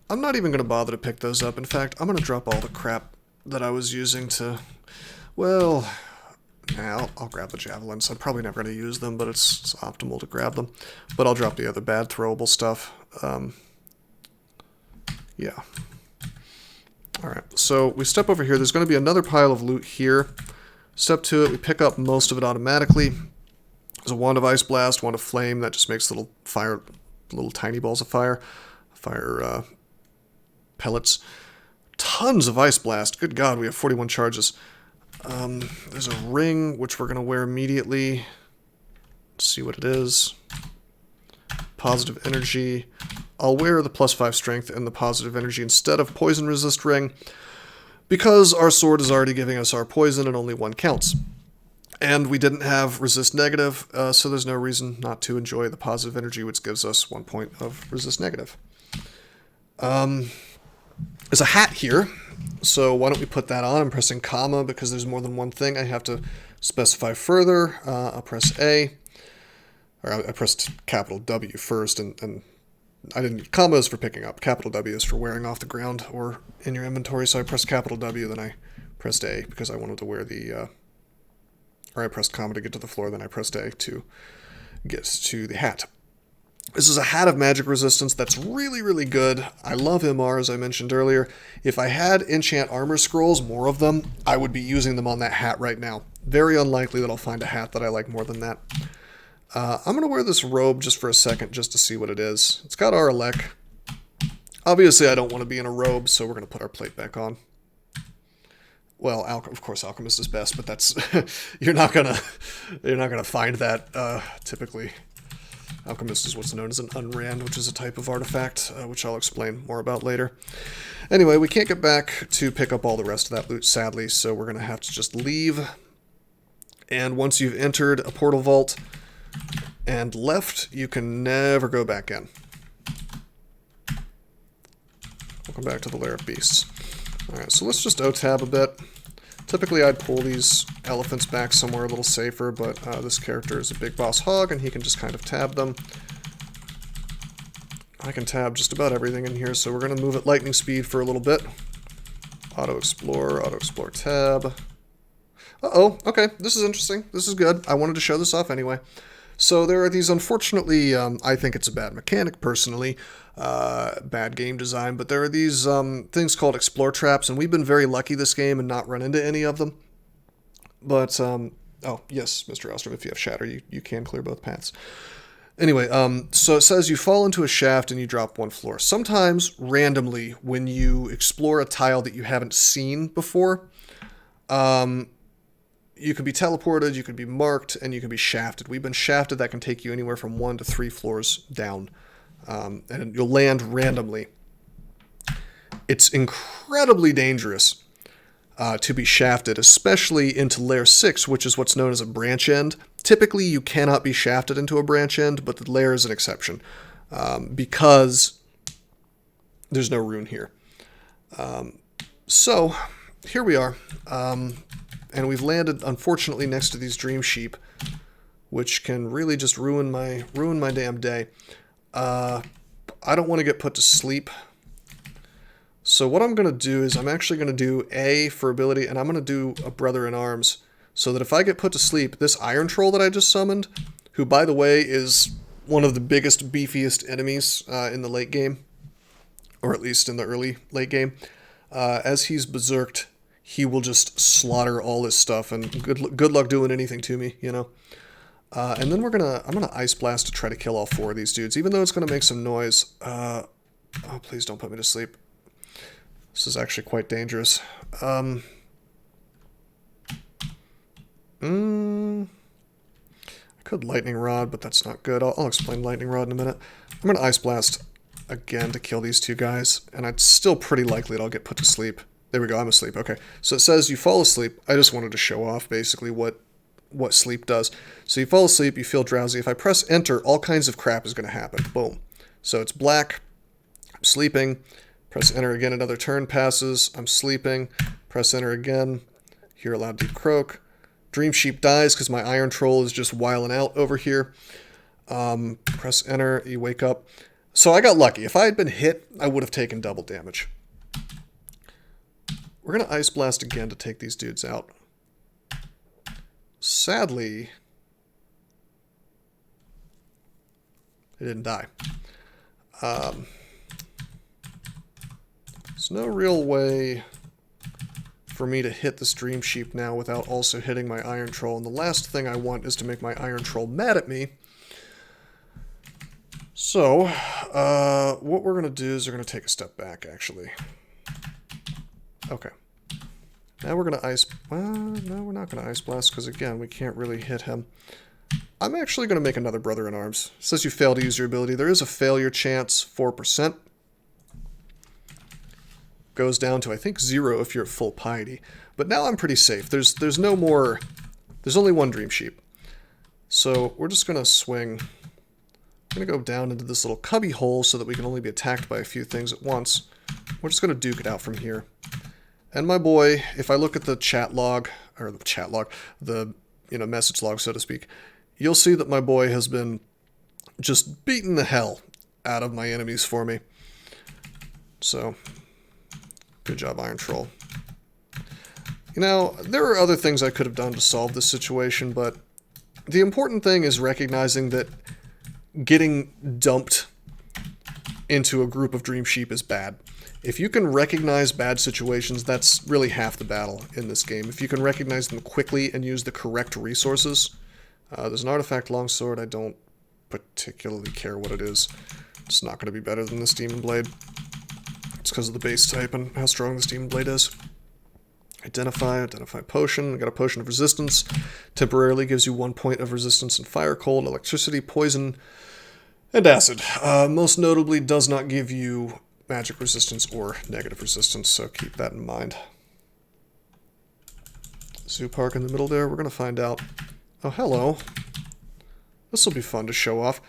I'm not even going to bother to pick those up. In fact, I'm going to drop all the crap that I was using to... Well, nah, I'll grab the javelins. I'm probably never going to use them, but it's optimal to grab them. But I'll drop the other bad throwable stuff. Yeah. Alright, so we step over here. There's going to be another pile of loot here. Step to it. We pick up most of it automatically. There's a Wand of Ice Blast, Wand of Flame. That just makes little fire... little tiny balls of fire pellets. Tons of Ice Blast. Good God, we have 41 charges. There's a ring, which we're going to wear immediately. Let's see what it is. Positive energy. I'll wear the +5 strength and the positive energy instead of poison resist ring, because our sword is already giving us our poison and only 1 counts. And we didn't have resist negative, so there's no reason not to enjoy the positive energy, which gives us 1 point of resist negative. There's a hat here, so why don't we put that on? I'm pressing comma because there's more than one thing I have to specify further. I'll press A, or I pressed capital W first, and I didn't, comma is for picking up, capital W is for wearing off the ground or in your inventory, so I pressed capital W, then I pressed A because I wanted to wear the... or I pressed comma to get to the floor, then I pressed A to get to the hat. This is a hat of magic resistance that's really, really good. I love MR, as I mentioned earlier. If I had enchant armor scrolls, more of them, I would be using them on that hat right now. Very unlikely that I'll find a hat that I like more than that. I'm going to wear this robe just for a second, just to see what it is. It's got our Alec. Obviously, I don't want to be in a robe, so we're going to put our plate back on. Well, of course, Alchemist is best, but that's you're not gonna find that typically. Alchemist is what's known as an unrand, which is a type of artifact, which I'll explain more about later. Anyway, we can't get back to pick up all the rest of that loot, sadly, so we're gonna have to just leave. And once you've entered a portal vault and left, you can never go back in. Welcome back to the Lair of Beasts. Alright, so let's just O-tab a bit. Typically I'd pull these elephants back somewhere a little safer, but this character is a big boss hog and he can just kind of tab them. I can tab just about everything in here, so we're going to move at lightning speed for a little bit. Auto explore tab. Uh-oh, okay, this is interesting. This is good. I wanted to show this off anyway. So there are these, unfortunately, I think it's a bad mechanic personally, bad game design, but there are these things called explore traps, and we've been very lucky this game and not run into any of them. But, oh, yes, Mr. Ostrom, if you have Shatter, you can clear both paths. Anyway, so it says you fall into a shaft and you drop one floor. Sometimes, randomly, when you explore a tile that you haven't seen before, you can be teleported, you can be marked, and you can be shafted. We've been shafted. That can take you anywhere from 1 to 3 floors down, and you'll land randomly. It's incredibly dangerous to be shafted, especially into Lair 6, which is what's known as a branch end. Typically, you cannot be shafted into a branch end, but the Lair is an exception because there's no rune here. So, here we are. And we've landed, unfortunately, next to these dream sheep, which can really just ruin my damn day. I don't want to get put to sleep. So what I'm going to do is I'm actually going to do A for ability, and I'm going to do a Brother in Arms, so that if I get put to sleep, this Iron Troll that I just summoned, who, by the way, is one of the biggest, beefiest enemies in the late game, or at least in the early late game, as he's berserked, he will just slaughter all this stuff, and good luck doing anything to me, you know. And then I'm gonna Ice Blast to try to kill all 4 of these dudes, even though it's gonna make some noise. Oh, please don't put me to sleep. This is actually quite dangerous. I could Lightning Rod, but that's not good. I'll explain Lightning Rod in a minute. I'm gonna Ice Blast again to kill these 2 guys, and it's still pretty likely that I'll get put to sleep. There we go, I'm asleep. Okay, so it says you fall asleep. I just wanted to show off basically what sleep does. So you fall asleep, you feel drowsy. If I press enter, all kinds of crap is going to happen. Boom. So it's black, I'm sleeping. Press enter again, another turn passes. I'm sleeping. Press enter again. Hear a loud deep croak. Dream Sheep dies because my Iron Troll is just wiling out over here. Press enter, you wake up. So I got lucky. If I had been hit, I would have taken double damage. We're going to Ice Blast again to take these dudes out. Sadly, they didn't die. There's no real way for me to hit this Dream Sheep now without also hitting my Iron Troll. And the last thing I want is to make my Iron Troll mad at me. So, what we're going to do is we're going to take a step back, actually. Okay. Now we're going to Ice... no, we're not going to Ice Blast, because again, we can't really hit him. I'm actually going to make another Brother in Arms. It says you fail to use your ability. There is a failure chance, 4%. Goes down to, I think, 0 if you're at full piety. But now I'm pretty safe. There's no more... There's only one Dream Sheep. So we're just going to swing... I'm going to go down into this little cubby hole so that we can only be attacked by a few things at once. We're just going to duke it out from here. And my boy, if I look at the chat log, or the chat log, the message log, so to speak, you'll see that my boy has been just beating the hell out of my enemies for me. So, good job, Iron Troll. You know, there are other things I could have done to solve this situation, but the important thing is recognizing that getting dumped into a group of Dream Sheep is bad. If you can recognize bad situations, that's really half the battle in this game. If you can recognize them quickly and use the correct resources. There's an artifact longsword. I don't particularly care what it is. It's not going to be better than this Demon Blade. It's because of the base type and how strong this Demon Blade is. Identify potion. I got a potion of resistance. Temporarily gives you 1 point of resistance in fire, cold, electricity, poison, and acid. Most notably does not give you magic resistance or negative resistance, so keep that in mind. Zoo Park in the middle there, we're going to find out. Oh, hello. This will be fun to show off.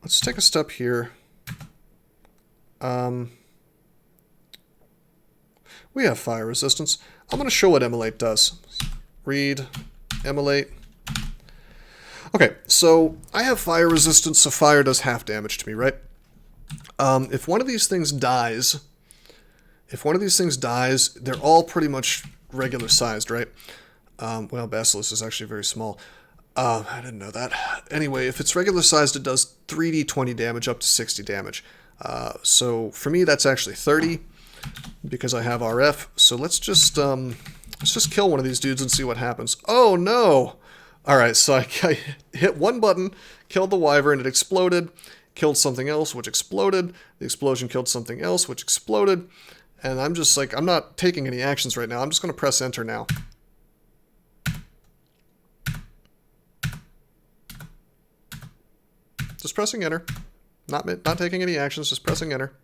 Let's take a step we We have fire resistance. I'm going to show what Immolate does. Read, Immolate. Okay, so I have fire resistance, so fire does half damage to me, right? If one of these things dies, they're all pretty much regular sized, right? Well, Basilisk is actually very small. I didn't know that. Anyway, if it's regular sized, it does 3d20 damage up to 60 damage. So for me, that's actually 30 because I have RF. So let's just kill one of these dudes and see what happens. Oh no! All right, so I hit one button, killed the wyvern, it exploded, killed something else, which exploded. The explosion killed something else, which exploded. And I'm just like, I'm not taking any actions right now. I'm just going to press enter now. Just pressing enter. Not taking any actions, just pressing enter.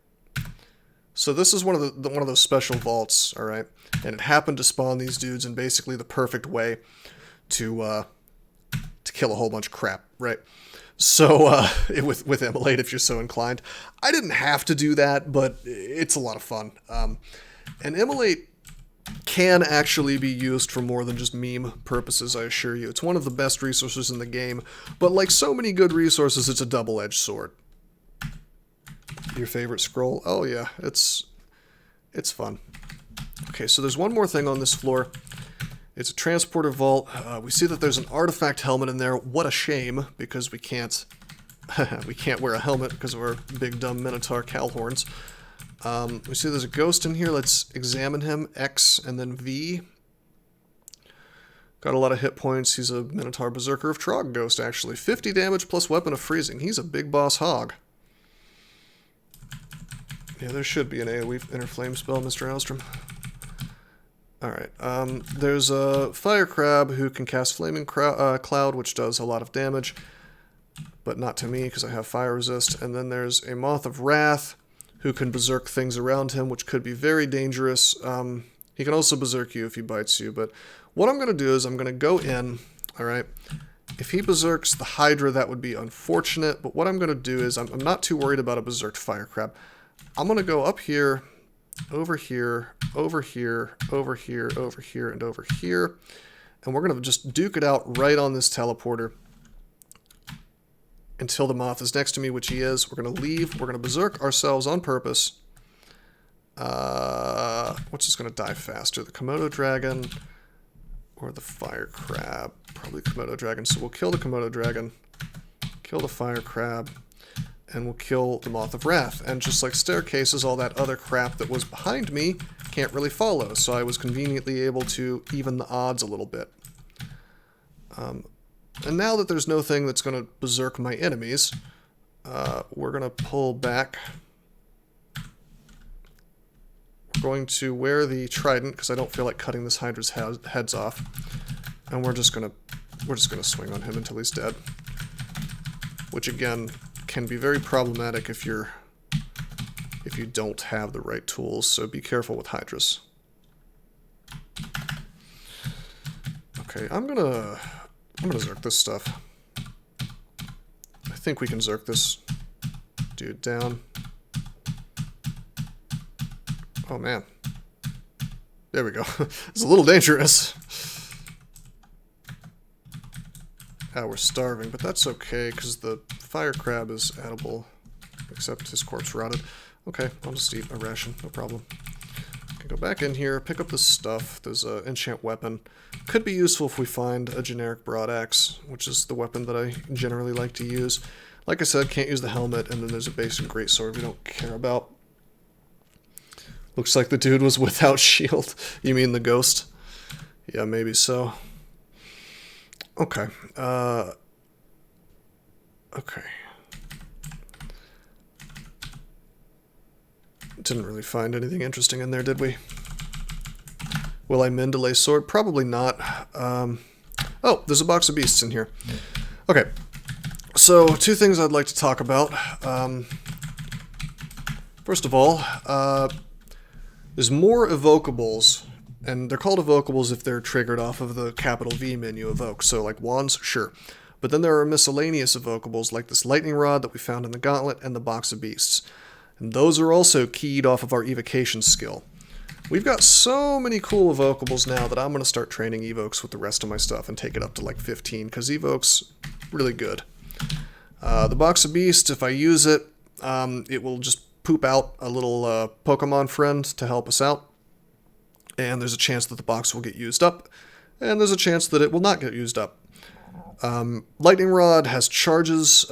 So this is one of those special vaults, all right? And it happened to spawn these dudes in basically the perfect way to kill a whole bunch of crap, right? So with Immolate, if you're so inclined. I didn't have to do that, but it's a lot of fun. And Immolate can actually be used for more than just meme purposes, I assure you. It's one of the best resources in the game, but like so many good resources, it's a double-edged sword. Your favorite scroll? Oh yeah, it's fun. Okay, so there's one more thing on this floor. It's a transporter vault. We see that there's an artifact helmet in there. What a shame, because we can't wear a helmet because of our big dumb Minotaur cowl horns. We see there's a ghost in here. Let's examine him. X and then V. Got a lot of hit points. He's a Minotaur Berserker of Trog Ghost, actually. 50 damage plus Weapon of Freezing. He's a big boss hog. Yeah, there should be an AoE Inner Flame spell, Mr. Alstrom. Alright, there's a Fire Crab who can cast Flaming Cloud, which does a lot of damage, but not to me because I have Fire Resist. And then there's a Moth of Wrath who can berserk things around him, which could be very dangerous. He can also berserk you if he bites you, but what I'm going to do is I'm going to go in, alright? If he berserks the Hydra, that would be unfortunate, but what I'm going to do is I'm not too worried about a berserked Fire Crab. I'm going to go up here, over here, over here, over here, over here, and over here. And we're going to just duke it out right on this teleporter until the moth is next to me, which he is. We're going to leave. We're going to berserk ourselves on purpose. What's just going to die faster? The Komodo dragon or the fire crab? Probably Komodo dragon. So we'll kill the Komodo dragon, kill the fire crab, and we'll kill the Moth of Wrath. And just like staircases, all that other crap that was behind me can't really follow, so I was conveniently able to even the odds a little bit. And now that there's no thing that's going to berserk my enemies, we're going to pull back. We're going to wear the trident, because I don't feel like cutting this Hydra's heads off. And we're just gonna swing on him until he's dead. Which again can be very problematic if you don't have the right tools, so be careful with Hydras. Okay, I'm gonna zerk this stuff. I think we can zerk this dude down. Oh man. There we go. It's a little dangerous. We're starving, but that's okay, because the fire crab is edible, except his corpse rotted. Okay, I'll just eat a ration, no problem. Okay, go back in here, pick up this stuff. There's an enchant weapon. Could be useful if we find a generic broadaxe, which is the weapon that I generally like to use. Like I said, can't use the helmet, and then there's a basic greatsword we don't care about. Looks like the dude was without shield. You mean the ghost? Yeah, maybe so. Okay. Okay. Didn't really find anything interesting in there, did we? Will I mend delay sword? Probably not. Oh, there's a box of beasts in here. Okay. So, two things I'd like to talk about. First of all, there's more evocables, and they're called evocables if they're triggered off of the capital V menu evoke. So like wands, sure. But then there are miscellaneous evocables like this lightning rod that we found in the Gauntlet and the box of beasts. And those are also keyed off of our evocation skill. We've got so many cool evocables now that I'm going to start training evokes with the rest of my stuff and take it up to like 15, because evokes, really good. The Box of Beast, if I use it, it will just poop out a little Pokemon friend to help us out. And there's a chance that the box will get used up, and there's a chance that it will not get used up. Lightning Rod has charges.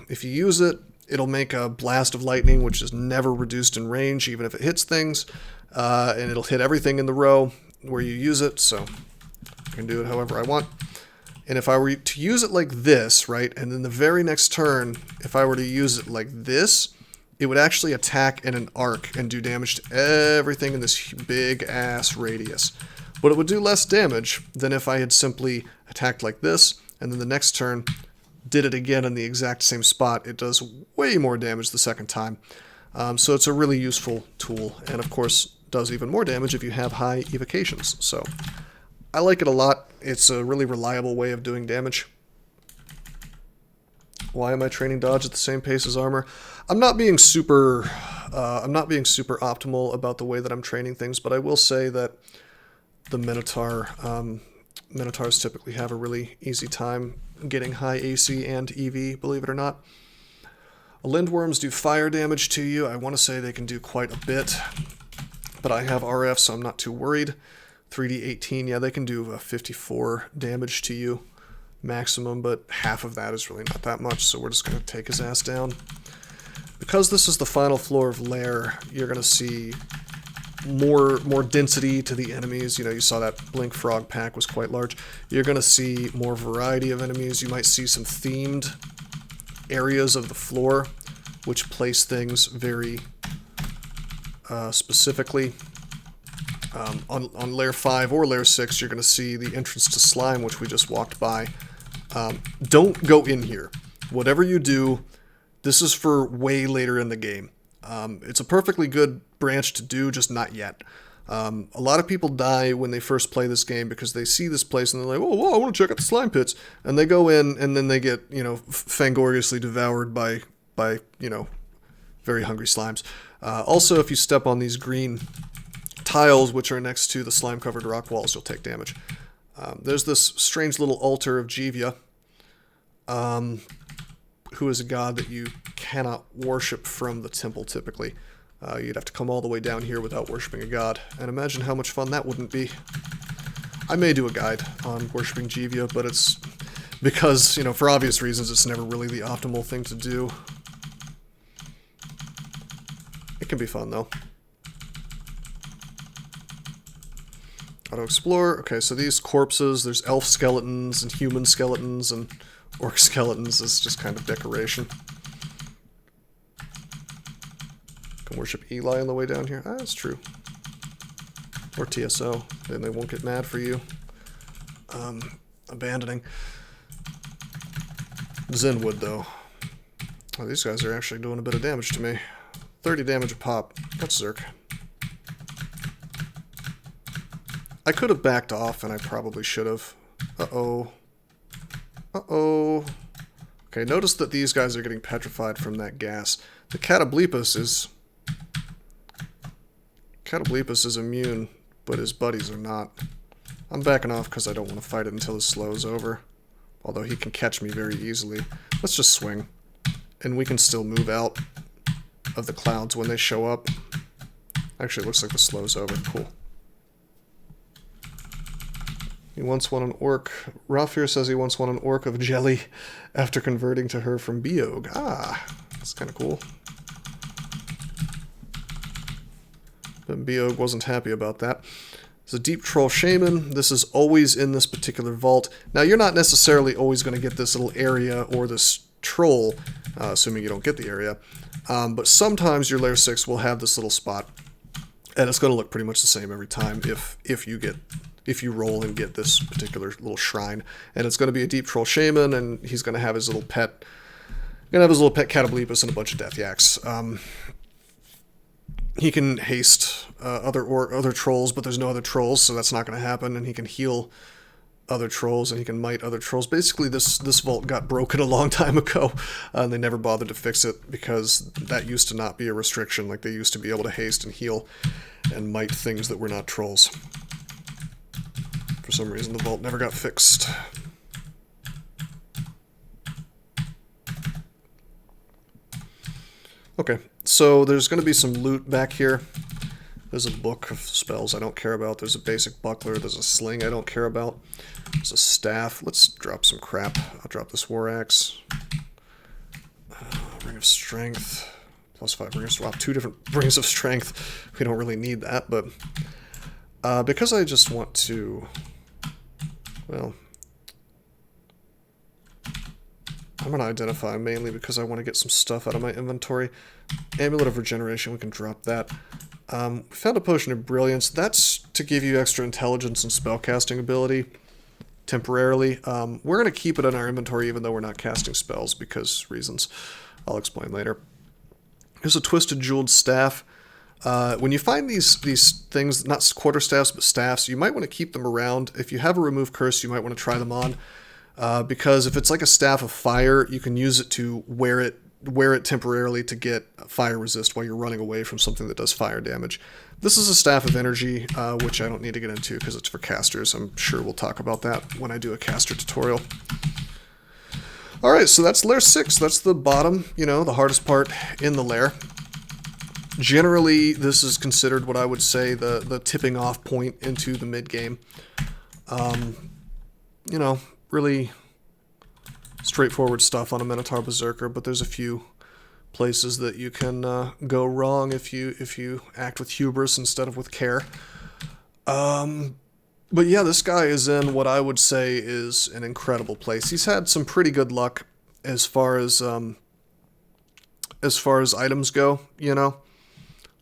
If you use it, it'll make a blast of lightning, which is never reduced in range, even if it hits things. And it'll hit everything in the row where you use it, so I can do it however I want. And if I were to use it like this, right, and then the very next turn, if I were to use it like this, it would actually attack in an arc and do damage to everything in this big-ass radius. But it would do less damage than if I had simply attacked like this, and then the next turn did it again in the exact same spot. It does way more damage the second time. So it's a really useful tool, and of course does even more damage if you have high evocations. So I like it a lot. It's a really reliable way of doing damage. Why am I training dodge at the same pace as armor? I'm not being super optimal about the way that I'm training things, but I will say that the Minotaurs typically have a really easy time getting high AC and EV, believe it or not. Lindworms do fire damage to you. I want to say they can do quite a bit, but I have RF, so I'm not too worried. 3D 18, yeah, they can do 54 damage to you maximum, but half of that is really not that much, so we're just going to take his ass down. Because this is the final floor of Lair, you're going to see more density to the enemies. You know, you saw that Blink Frog pack was quite large. You're going to see more variety of enemies. You might see some themed areas of the floor, which place things very specifically. On Lair 5 or Lair 6, you're going to see the entrance to Slime, which we just walked by. Don't go in here. Whatever you do, this is for way later in the game. It's a perfectly good branch to do, just not yet. A lot of people die when they first play this game because they see this place and they're like, oh, whoa, I want to check out the slime pits. And they go in and then they get, you know, fangoriously devoured by you know, very hungry slimes. Also, if you step on these green tiles, which are next to the slime-covered rock walls, you'll take damage. There's this strange little altar of Jivia, who is a god that you cannot worship from the temple, typically. You'd have to come all the way down here without worshipping a god, and imagine how much fun that wouldn't be. I may do a guide on worshipping Jivia, but it's because, you know, for obvious reasons, it's never really the optimal thing to do. It can be fun, though. Auto-explore. Okay, so these corpses, there's elf skeletons and human skeletons and orc skeletons is just kind of decoration. Can worship Eli on the way down here. Ah, that's true. Or TSO. Then they won't get mad for you. Abandoning. Zenwood, though. Oh, these guys are actually doing a bit of damage to me. 30 damage a pop. That's Zerk. I could have backed off, and I probably should have. Uh-oh. Uh-oh. Okay, notice that these guys are getting petrified from that gas. The Catoblepus is immune, but his buddies are not. I'm backing off because I don't want to fight it until his slow is over. Although he can catch me very easily. Let's just swing. And we can still move out of the clouds when they show up. Actually, it looks like the slow's over. Cool. He once won an orc. Ralph here says he once won an orc of jelly after converting to her from Biog. Ah, that's kind of cool. But Biog wasn't happy about that. It's a Deep Troll Shaman. This is always in this particular vault. Now, you're not necessarily always going to get this little area or this troll, assuming you don't get the area. But sometimes your Lair 6 will have this little spot. And it's going to look pretty much the same every time if you roll and get this particular little shrine. And it's going to be a Deep Troll Shaman, and he's going to have his little pet. Catoblepus and a bunch of Death Yaks. He can haste other trolls, but there's no other trolls, so that's not going to happen. And he can heal other trolls and he can mite other trolls. Basically, this vault got broken a long time ago, and they never bothered to fix it because that used to not be a restriction. Like, they used to be able to haste and heal and mite things that were not trolls. For some reason, the vault never got fixed. Okay, so there's going to be some loot back here. There's a book of spells I don't care about. There's a basic buckler. There's a sling I don't care about. There's a staff. Let's drop some crap. I'll drop this war axe. Ring of strength. +5 ring of swap. 2 different rings of strength. We don't really need that, but because I just want to, well, I'm going to identify mainly because I want to get some stuff out of my inventory. Amulet of Regeneration, we can drop that. Found a Potion of Brilliance. That's to give you extra intelligence and spellcasting ability temporarily. We're going to keep it in our inventory even though we're not casting spells because reasons I'll explain later. Here's a Twisted Jeweled Staff. When you find these things, not quarterstaffs but staffs, you might want to keep them around. If you have a Remove Curse, you might want to try them on. Because if it's like a Staff of Fire, you can use it to wear it temporarily to get fire resist while you're running away from something that does fire damage. This is a Staff of Energy, which I don't need to get into because it's for casters. I'm sure we'll talk about that when I do a caster tutorial. Alright, so that's Lair 6. That's the bottom, you know, the hardest part in the lair. Generally, this is considered what I would say the tipping off point into the mid-game. You know, really straightforward stuff on a Minotaur Berserker, but there's a few places that you can go wrong if you act with hubris instead of with care. But yeah, this guy is in what I would say is an incredible place. He's had some pretty good luck as far as items go, you know.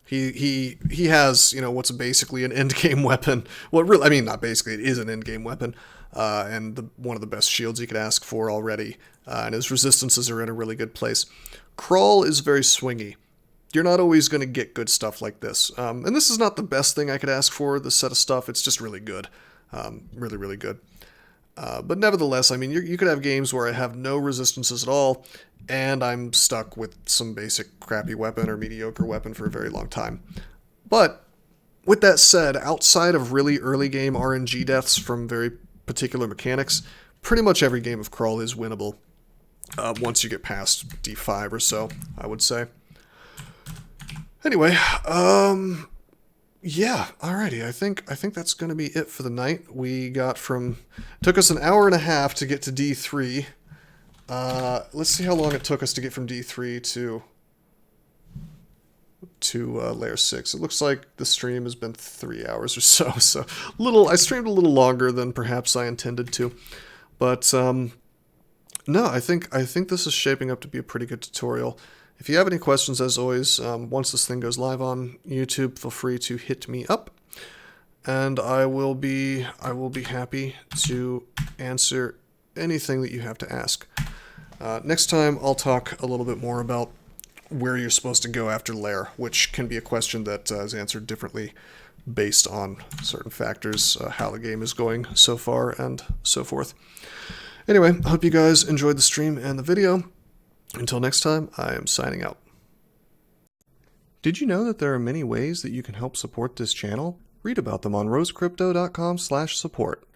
He has, you know, what's basically an end-game weapon. Well, really, I mean, not basically, it is an end-game weapon. And one of the best shields you could ask for already. And his resistances are in a really good place. Crawl is very swingy. You're not always going to get good stuff like this. And this is not the best thing I could ask for, this set of stuff. It's just really good. Really, really good. But nevertheless, I mean, you could have games where I have no resistances at all, and I'm stuck with some basic crappy weapon or mediocre weapon for a very long time. But with that said, outside of really early game RNG deaths from very particular mechanics, pretty much every game of Crawl is winnable once you get past D5 or so, I would say. Anyway, yeah, alrighty, I think that's going to be it for the night. We got took us an hour and a half to get to D3. Let's see how long it took us to get from D3 to Lair 6. It looks like the stream has been 3 hours or so, I streamed a little longer than perhaps I intended to. But, no, I think this is shaping up to be a pretty good tutorial. If you have any questions, as always, once this thing goes live on YouTube, feel free to hit me up, and I will be happy to answer anything that you have to ask. Next time, I'll talk a little bit more about where you're supposed to go after Lair, which can be a question that is answered differently based on certain factors, how the game is going so far, and so forth. Anyway, I hope you guys enjoyed the stream and the video. Until next time, I am signing out. Did you know that there are many ways that you can help support this channel? Read about them on rosecrypto.com/support.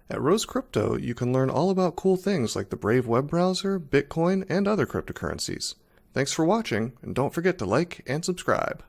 At Rose Crypto, you can learn all about cool things like the Brave web browser, Bitcoin, and other cryptocurrencies. Thanks for watching, and don't forget to like and subscribe.